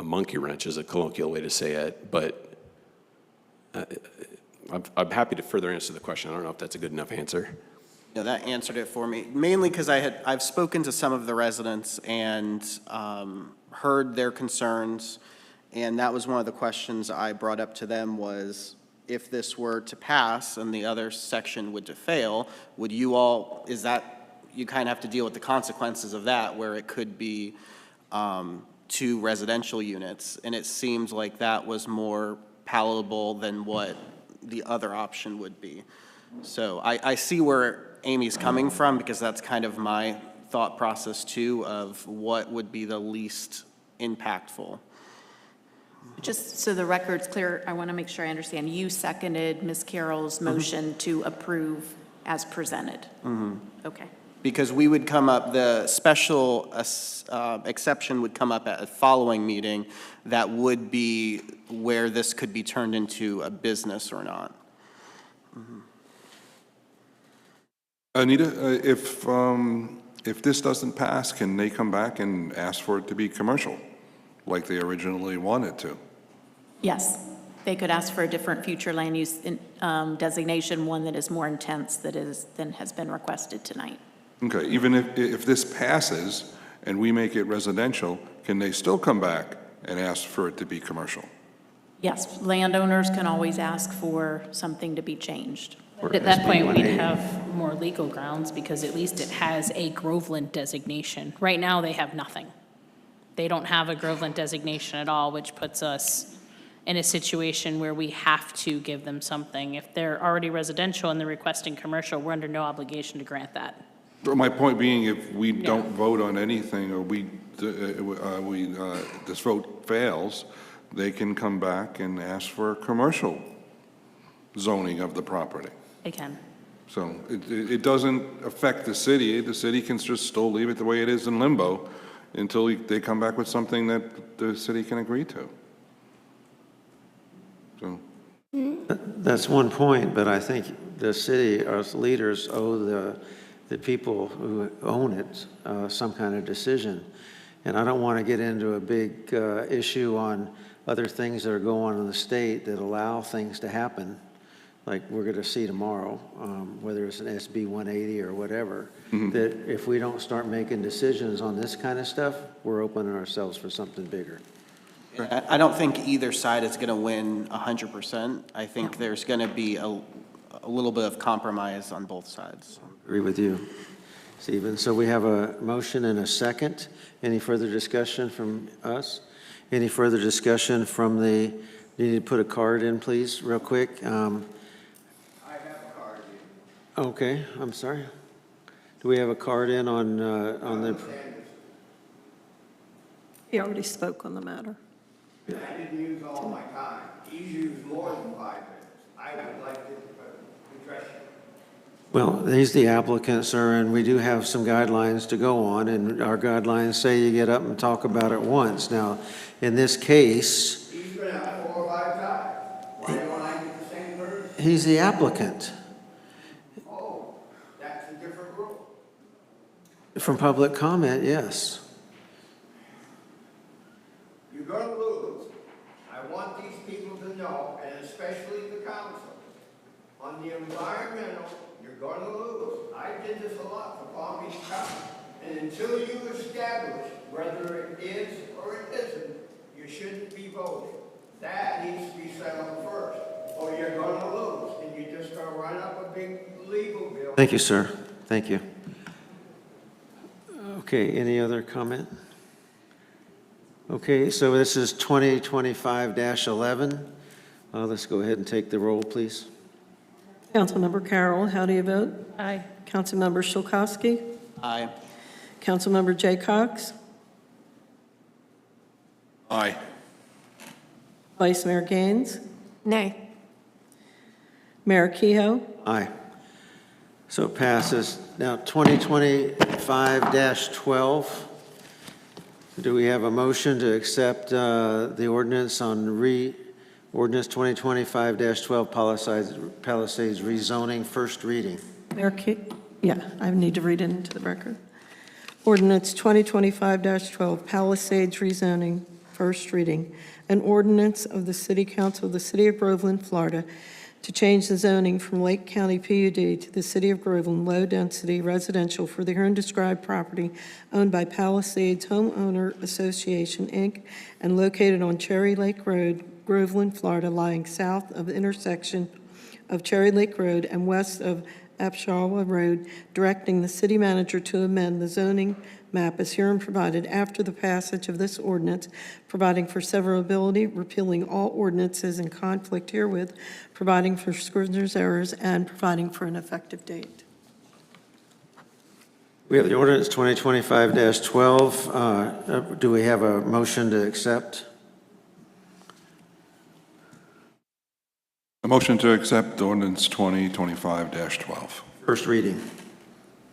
monkey wrench is a colloquial way to say it, but I'm happy to further answer the question. I don't know if that's a good enough answer. No, that answered it for me, mainly because I've spoken to some of the residents and heard their concerns, and that was one of the questions I brought up to them was, if this were to pass and the other section would to fail, would you all, is that, you kind of have to deal with the consequences of that, where it could be 2 residential units, and it seems like that was more palatable than what the other option would be. So I see where Amy's coming from, because that's kind of my thought process too, of what would be the least impactful. Just so the record's clear, I want to make sure I understand. You seconded Ms. Carroll's motion to approve as presented? Okay. Because we would come up, the special exception would come up at a following meeting that would be where this could be turned into a business or not. Anita, if this doesn't pass, can they come back and ask for it to be commercial, like they originally wanted to? Yes. They could ask for a different future land use designation, one that is more intense than has been requested tonight. Okay, even if this passes and we make it residential, can they still come back and ask for it to be commercial? Yes, landowners can always ask for something to be changed. But at that point, we'd have more legal grounds because at least it has a Groveland designation. Right now, they have nothing. They don't have a Groveland designation at all, which puts us in a situation where we have to give them something. If they're already residential and they're requesting commercial, we're under no obligation to grant that. But my point being, if we don't vote on anything, or this vote fails, they can come back and ask for a commercial zoning of the property. They can. So it doesn't affect the city. The city can just still leave it the way it is in limbo until they come back with something that the city can agree to. So That's one point, but I think the city, us leaders, owe the people who own it some kind of decision. And I don't want to get into a big issue on other things that are going on in the state that allow things to happen, like we're going to see tomorrow, whether it's an SB 180 or whatever, that if we don't start making decisions on this kind of stuff, we're opening ourselves for something bigger. I don't think either side is going to win 100%. I think there's going to be a little bit of compromise on both sides. Agree with you, Stephen. So we have a motion and a second. Any further discussion from us? Any further discussion from the, you need to put a card in, please, real quick. I have a card. Okay, I'm sorry. Do we have a card in on the? He already spoke on the matter. I didn't use all my time. He's used more than 5 minutes. I would like to address you. Well, he's the applicant, sir, and we do have some guidelines to go on, and our guidelines say you get up and talk about it once. Now, in this case, He's been out 4 or 5 times. Why don't I get the same person? he's the applicant. Oh, that's a different rule. From public comment, yes. You're going to lose. I want these people to know, and especially the council, on the environmental, you're going to lose. I did this a lot for Palm Beach County. And until you establish whether it is or it isn't, you shouldn't be voting. That needs to be settled first, or you're going to lose, and you're just going to run up a big legal bill. Thank you, sir. Thank you. Okay, any other comment? Okay, so this is 2025-11. Let's go ahead and take the roll, please. Councilmember Carroll, how do you vote? Aye. Councilmember Shulkowski? Aye. Councilmember Jay Cox? Aye. Vice Mayor Gaines? Nay. Mayor Kehoe? Aye. So it passes. Now, 2025-12. Do we have a motion to accept the ordinance on ordinance 2025-12 Palisades rezoning, first reading? Yeah, I need to read it into the record. Ordinance 2025-12 Palisades rezoning, first reading. An ordinance of the City Council of the City of Groveland, Florida, to change the zoning from Lake County PUD to the City of Groveland low-density residential for the herein described property owned by Palisades Homeowner Association, Inc., and located on Cherry Lake Road, Groveland, Florida, lying south of the intersection of Cherry Lake Road and west of Apshawa Road, directing the city manager to amend the zoning map as herein provided after the passage of this ordinance, providing for severability, repealing all ordinances in conflict herewith, providing for scrivener's errors, and providing for an effective date. We have the ordinance 2025-12. Do we have a motion to accept? A motion to accept ordinance 2025-12. First reading.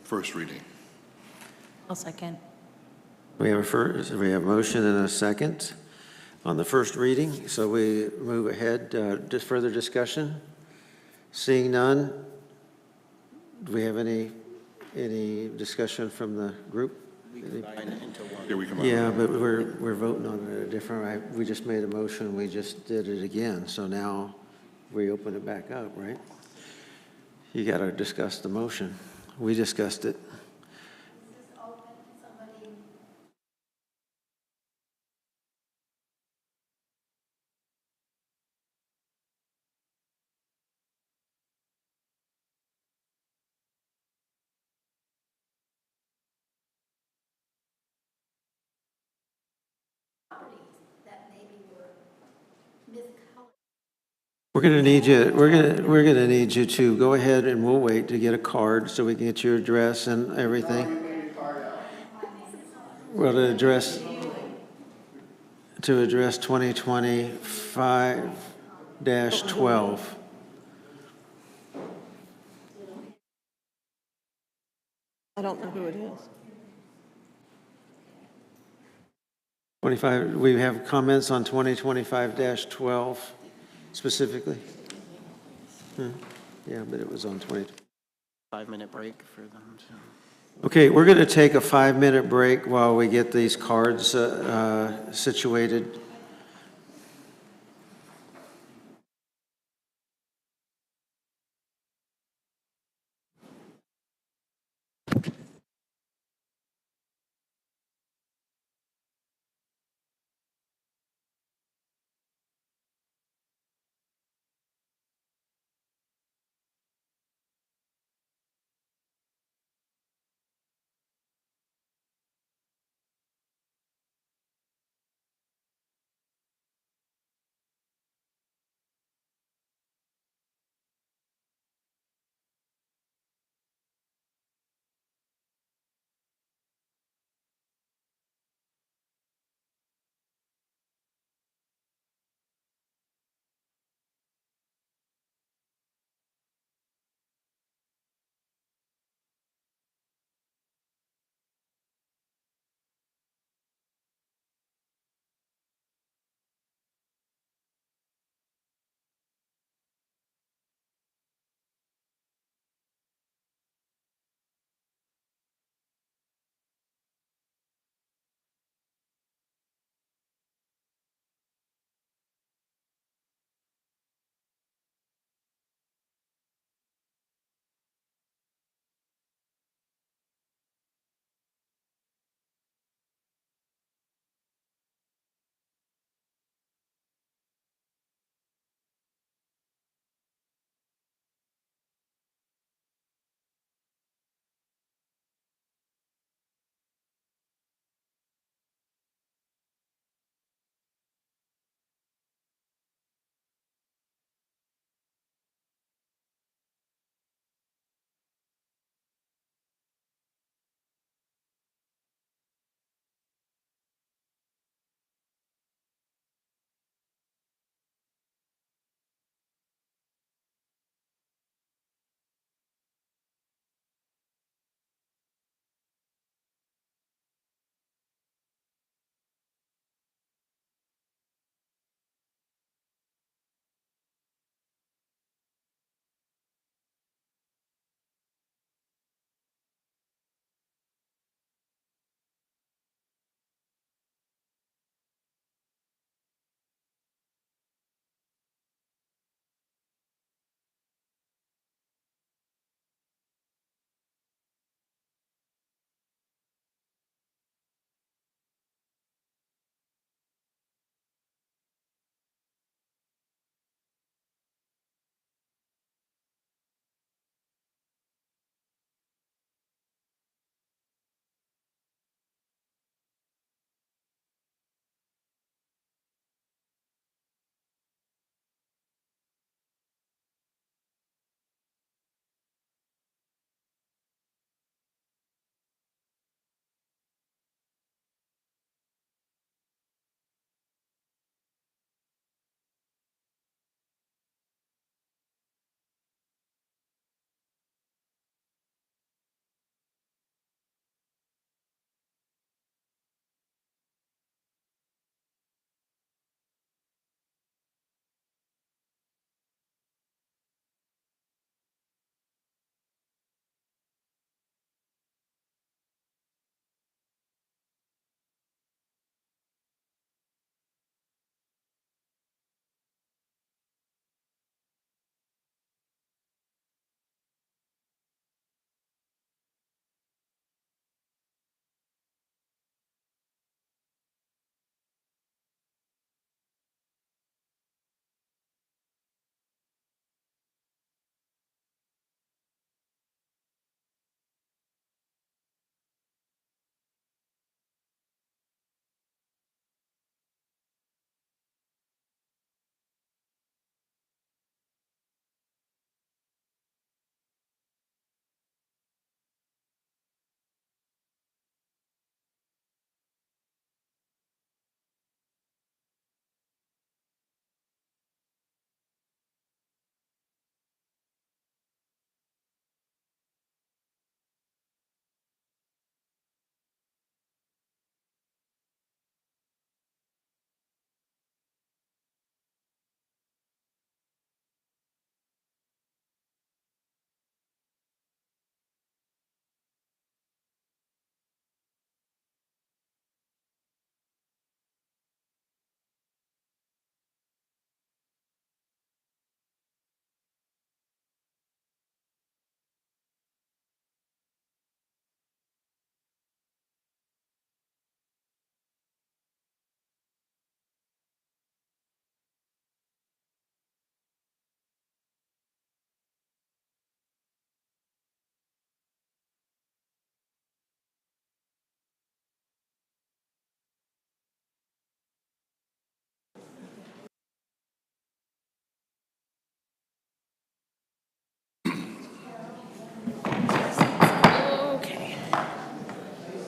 First reading. I'll second. We have a motion and a second on the first reading, so we move ahead. Just further discussion? Seeing none, do we have any discussion from the group? Yeah, we can. Yeah, but we're voting on it a different, we just made a motion, we just did it again, so now we open it back up, right? You got to discuss the motion. We discussed it. We're going to need you. We're going to need you to go ahead, and we'll wait to get a card so we can get your address and everything. Well, to address 2025-12. I don't know who it is. 25. We have comments on 2025-12. Specifically? Yeah, but it was on 20. 5-minute break for them to. Okay, we're going to take a 5-minute break while we get these cards situated.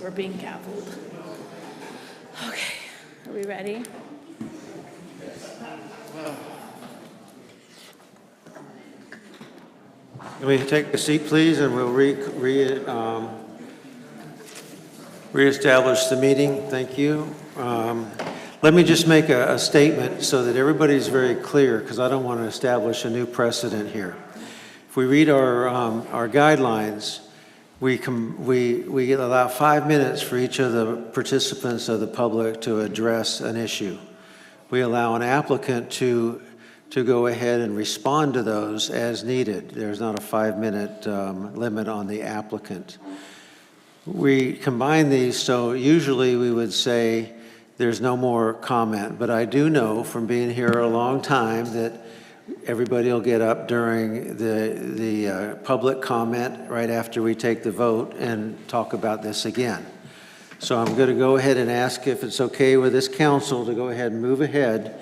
we're being gavelled. Okay, are we ready? Can we take a seat, please, and we'll reestablish the meeting? Thank you. Let me just make a statement so that everybody's very clear, because I don't want to establish a new precedent here. If we read our guidelines, we allow 5 minutes for each of the participants of the public to address an issue. We allow an applicant to go ahead and respond to those as needed. There's not a 5-minute limit on the applicant. We combine these, so usually we would say there's no more comment, but I do know from being here a long time that everybody will get up during the public comment right after we take the vote and talk about this again. So I'm going to go ahead and ask if it's okay with this council to go ahead and move ahead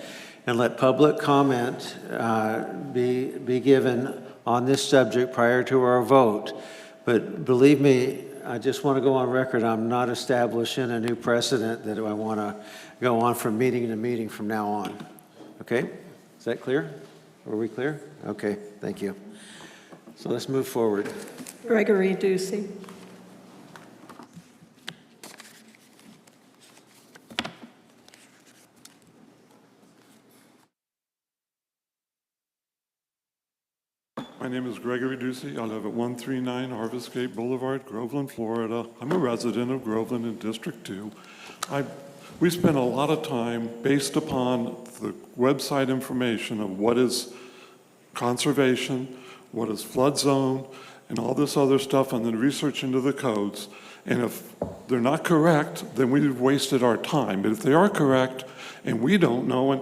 and let public comment be given on this subject prior to our vote. But believe me, I just want to go on record, I'm not establishing a new precedent that I want to go on from meeting to meeting from now on. Okay? Is that clear? Are we clear? Okay, thank you. So let's move forward. Gregory Ducey. My name is Gregory Ducey. I live at 139 Harvest Gate Boulevard, Groveland, Florida. I'm a resident of Groveland in District 2. We spent a lot of time based upon the website information of what is conservation, what is flood zone, and all this other stuff, and then research into the codes. And if they're not correct, then we've wasted our time. But if they are correct, and we don't know, and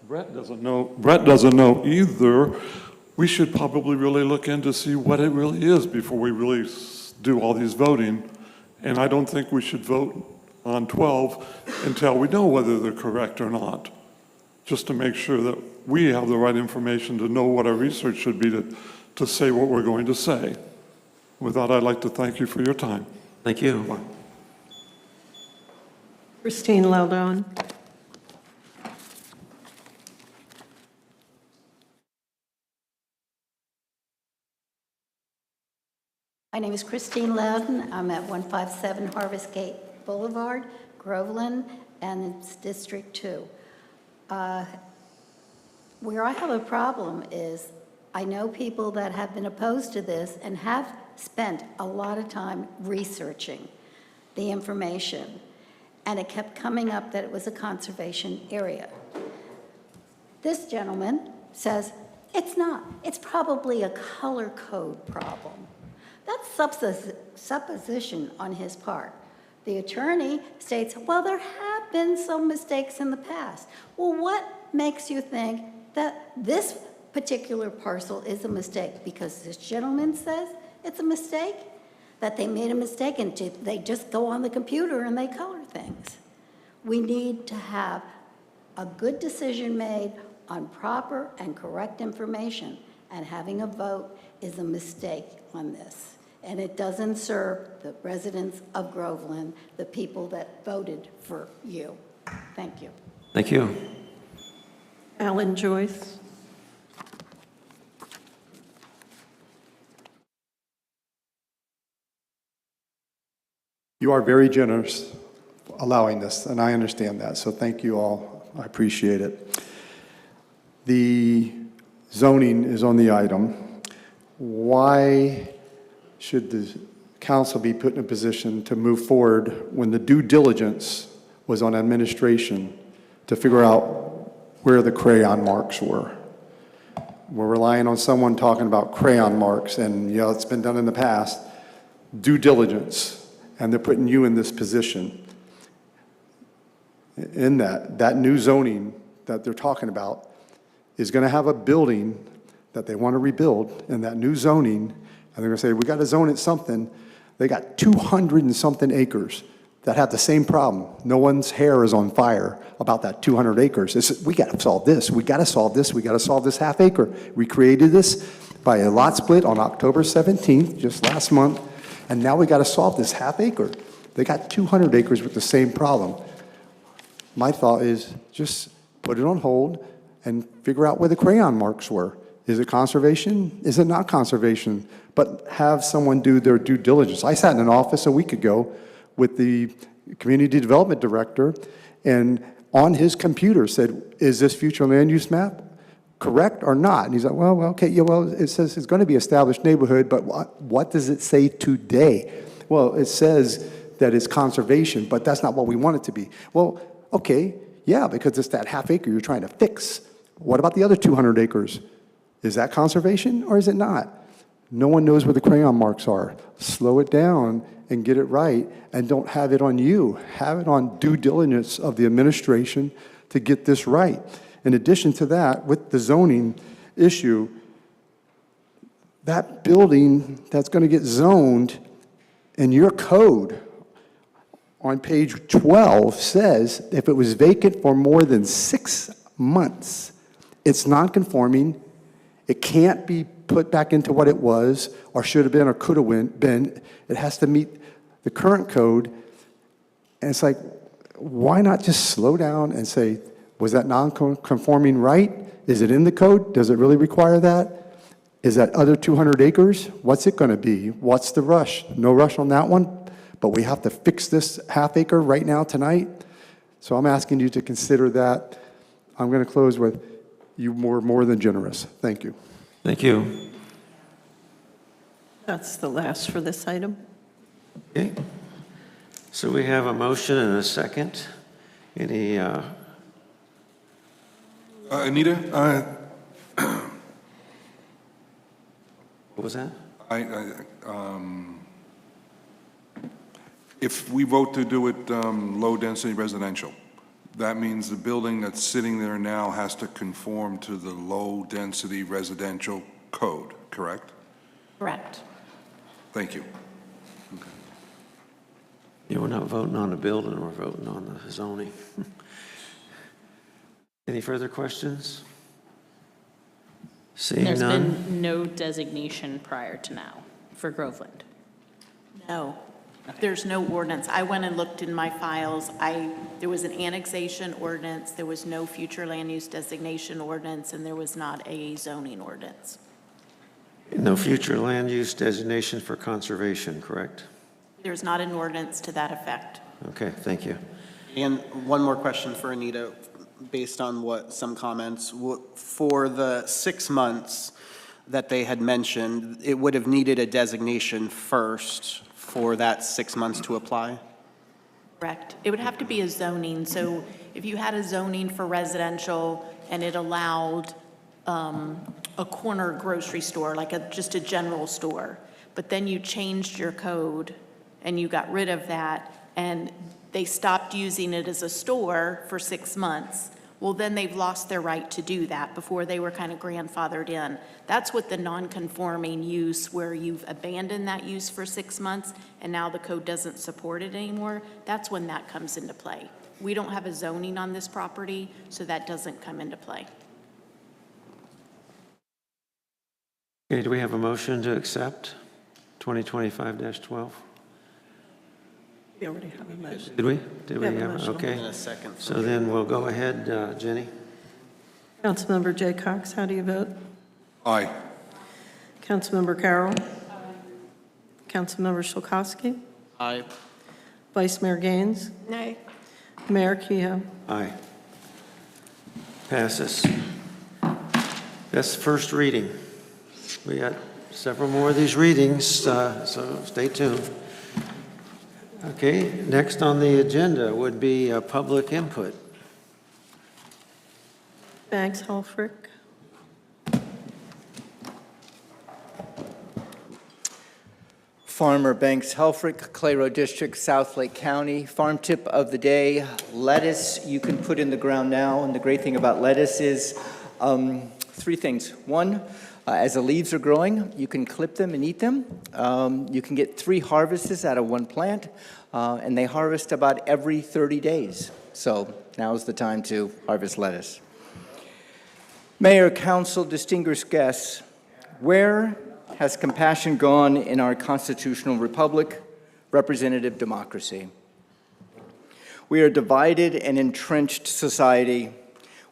Brett doesn't know either, we should probably really look in to see what it really is before we really do all these voting. And I don't think we should vote on 12 until we know whether they're correct or not, just to make sure that we have the right information to know what our research should be to say what we're going to say. With that, I'd like to thank you for your time. Thank you. Christine Lalonde. My name is Christine Loudon. I'm at 157 Harvest Gate Boulevard, Groveland, and it's District 2. Where I have a problem is I know people that have been opposed to this and have spent a lot of time researching the information, and it kept coming up that it was a conservation area. This gentleman says it's not. It's probably a color code problem. That's supposition on his part. The attorney states, well, there have been some mistakes in the past. Well, what makes you think that this particular parcel is a mistake? Because this gentleman says it's a mistake, that they made a mistake and they just go on the computer and they color things. We need to have a good decision made on proper and correct information, and having a vote is a mistake on this. And it doesn't serve the residents of Groveland, the people that voted for you. Thank you. Thank you. Alan Joyce. You are very generous allowing this, and I understand that, so thank you all. I appreciate it. The zoning is on the item. Why should the council be put in a position to move forward when the due diligence was on administration to figure out where the crayon marks were? We're relying on someone talking about crayon marks, and you know, it's been done in the past. Due diligence, and they're putting you in this position. In that new zoning that they're talking about is going to have a building that they want to rebuild in that new zoning, and they're going to say, we got to zone it something. They got 200 and something acres that have the same problem. No one's hair is on fire about that 200 acres. We got to solve this. We got to solve this. We got to solve this half acre. We created this by a lot split on October 17th, just last month, and now we got to solve this half acre. They got 200 acres with the same problem. My thought is just put it on hold and figure out where the crayon marks were. Is it conservation? Is it not conservation? But have someone do their due diligence. I sat in an office a week ago with the community development director, and on his computer said, is this future land use map correct or not? And he's like, well, okay, yeah, well, it says it's going to be established neighborhood, but what does it say today? Well, it says that it's conservation, but that's not what we want it to be. Well, okay, yeah, because it's that half acre you're trying to fix. What about the other 200 acres? Is that conservation or is it not? No one knows where the crayon marks are. Slow it down and get it right, and don't have it on you. Have it on due diligence of the administration to get this right. In addition to that, with the zoning issue, that building that's going to get zoned in your code on page 12 says if it was vacant for more than 6 months, it's non-conforming, it can't be put back into what it was or should have been or could have been. It has to meet the current code. And it's like, why not just slow down and say, was that non-conforming right? Is it in the code? Does it really require that? Is that other 200 acres? What's it going to be? What's the rush? No rush on that one, but we have to fix this half acre right now tonight. So I'm asking you to consider that. I'm going to close with, you were more than generous. Thank you. Thank you. That's the last for this item. Okay. So we have a motion and a second. Any, Anita, what was that? if we vote to do it low-density residential, that means the building that's sitting there now has to conform to the low-density residential code, correct? Correct. Thank you. Yeah, we're not voting on the building, we're voting on the zoning. Any further questions? Seeing There's none? been no designation prior to now for Groveland. No, there's no ordinance. I went and looked in my files. There was an annexation ordinance, there was no future land use designation ordinance, and there was not a zoning ordinance. No future land use designation for conservation, correct? There's not an ordinance to that effect. Okay, thank you. And one more question for Anita, based on what some comments. For the 6 months that they had mentioned, it would have needed a designation first for that 6 months to apply? Correct. It would have to be a zoning. So if you had a zoning for residential and it allowed a corner grocery store, like just a general store, but then you changed your code and you got rid of that and they stopped using it as a store for 6 months, well, then they've lost their right to do that. Before they were kind of grandfathered in. That's what the non-conforming use, where you've abandoned that use for 6 months and now the code doesn't support it anymore, that's when that comes into play. We don't have a zoning on this property, so that doesn't come into play. Okay, do we have a motion to accept 2025-12? We already have a motion. Did we? Did we have a have? motion. Okay. In a second. So then we'll go ahead, Jenny. Councilmember Jay Cox, how do you vote? Aye. Councilmember Carroll? Councilmember Szulkowski? Aye. Vice Mayor Gaines? Nay. Mayor Kehoe? Aye. Passes. That's first reading. We got several more of these readings, so stay tuned. Okay, next on the agenda would be public input. Bags Helfrich? Farmer Banks Helfrich, Clay Road District, South Lake County. Farm tip of the day, lettuce you can put in the ground now. And the great thing about lettuce is 3 things. One, as the leaves are growing, you can clip them and eat them. You can get 3 harvests out of 1 plant, and they harvest about every 30 days. So now's the time to harvest lettuce. Mayor, council, distinguished guests, where has compassion gone in our constitutional republic? representative democracy. We are a divided and entrenched society.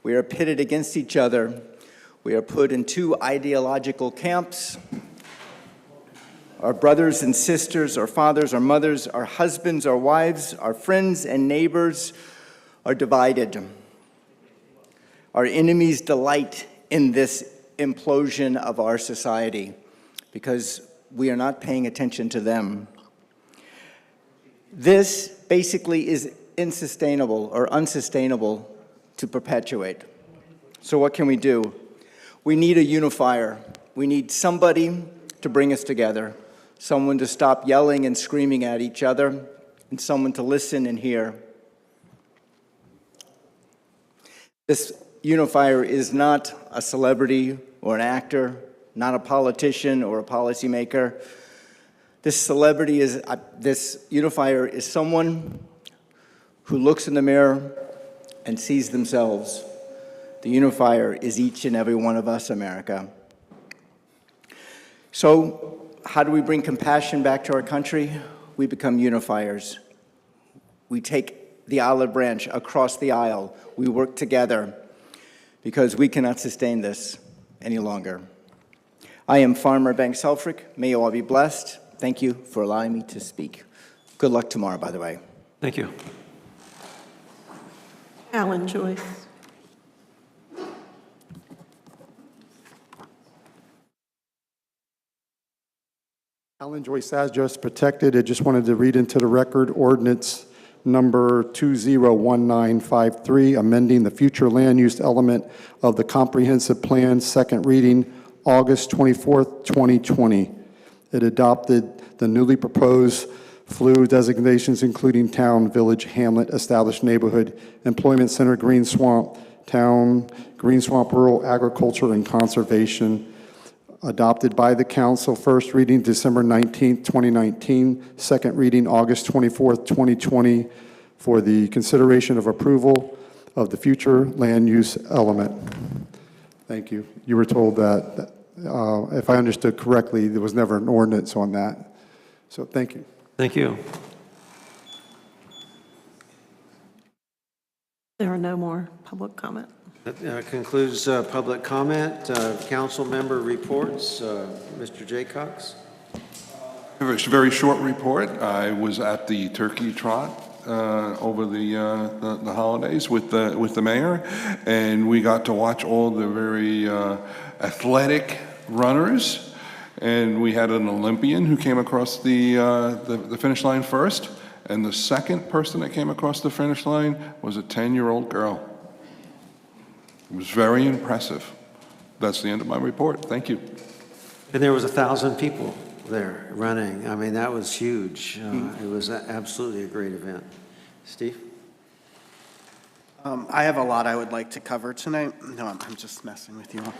We are pitted against each other. We are put in two ideological camps. Our brothers and sisters, our fathers, our mothers, our husbands, our wives, our friends and neighbors are divided. Our enemies delight in this implosion of our society because we are not paying attention to them. This basically is unsustainable to perpetuate. So what can we do? We need a unifier. We need somebody to bring us together, someone to stop yelling and screaming at each other, and someone to listen and hear. This unifier is not a celebrity or an actor, not a politician or a policymaker. This unifier is someone who looks in the mirror and sees themselves. The unifier is each and every one of us, America. So, how do we bring compassion back to our country? We become unifiers. We take the olive branch across the aisle. We work together because we cannot sustain this any longer. I am Farmer Banks Helfrich. May you all be blessed. Thank you for allowing me to speak. Good luck tomorrow, by the way. Thank you. Alan Joyce. Alan Joyce, as just protected, I just wanted to read into the record ordinance number 201953, amending the future land use element of the comprehensive plan, second reading, August 24th, 2020. It adopted the newly proposed FLU designations, including town, village, hamlet, established neighborhood, employment center, green swamp, town, green swamp, rural agriculture, and conservation. Adopted by the council, first reading December 19th, 2019, second reading August 24th, 2020, for the consideration of approval of the future land use element. Thank you. You were told that, if I understood correctly, there was never an ordinance on that. So thank you. Thank you. There are no more public comment. That concludes public comment. Council member reports. Mr. Jaycox. A very short report. I was at the turkey trot over the holidays with the mayor, and we got to watch all the very athletic runners. And we had an Olympian who came across the finish line first, and the second person that came across the finish line was a 10-year-old girl. It was very impressive. That's the end of my report. Thank you. And there was 1,000 people there running. I mean, that was huge. It was absolutely a great event. Steve? I have a lot I would like to cover tonight. No, I'm just messing with you all.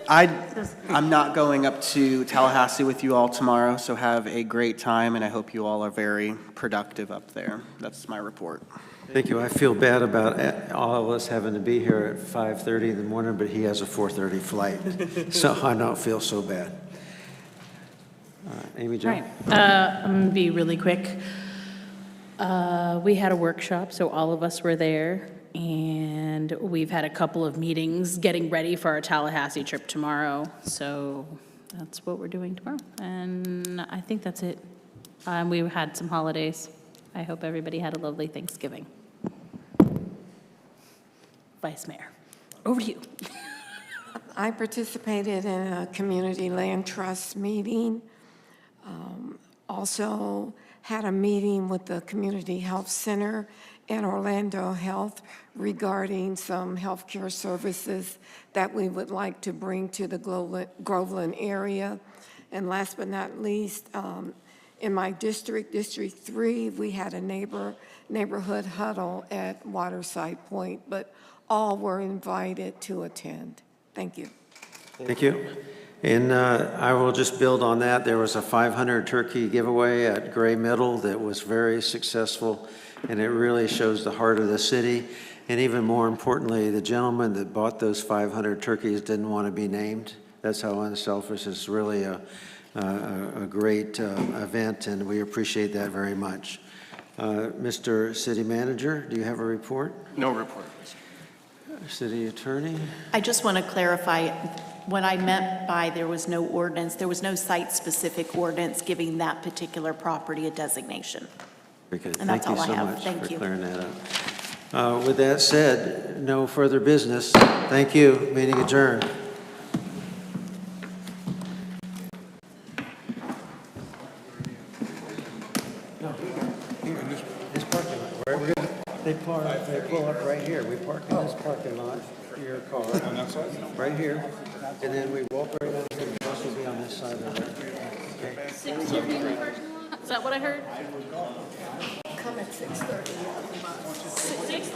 I'm not going up to Tallahassee with you all tomorrow, so have a great time, and I hope you all are very productive up there. That's my report. Thank you. I feel bad about all of us having to be here at 5:30 in the morning, but he has a 4:30 flight, so I don't feel so bad. Amy Jo? Right. I'm going to be really quick. We had a workshop, so all of us were there, and we've had a couple of meetings getting ready for our Tallahassee trip tomorrow, so that's what we're doing tomorrow. And I think that's it. We had some holidays. I hope everybody had a lovely Thanksgiving. Vice Mayor, over to you. I participated in a community land trust meeting. Also had a meeting with the Community Health Center and Orlando Health regarding some healthcare services that we would like to bring to the Groveland area. And last but not least, in my district, District 3, we had a neighborhood huddle at Waterside Point, but all were invited to attend. Thank you. Thank you. And I will just build on that. There was a 500 turkey giveaway at Gray Middle that was very successful, and it really shows the heart of the city. And even more importantly, the gentleman that bought those 500 turkeys didn't want to be named. That's how unselfish. It's really a great event, and we appreciate that very much. Mr. City Manager, do you have a report? No report. City Attorney? I just want to clarify, what I meant by there was no ordinance, there was no site-specific ordinance giving that particular property a designation. Okay, And that's thank you all I so have. much Thank for you. clearing that up. With that said, no further business. Thank you. Meeting adjourned. This parking lot, they pull up right here. We park in this parking lot, your car. On that side? Right here. And then we walk right out here. The bus will be on this side of it. Okay. 6:30 in the parking lot? Is that what I heard? Come at 6:30. 6:30?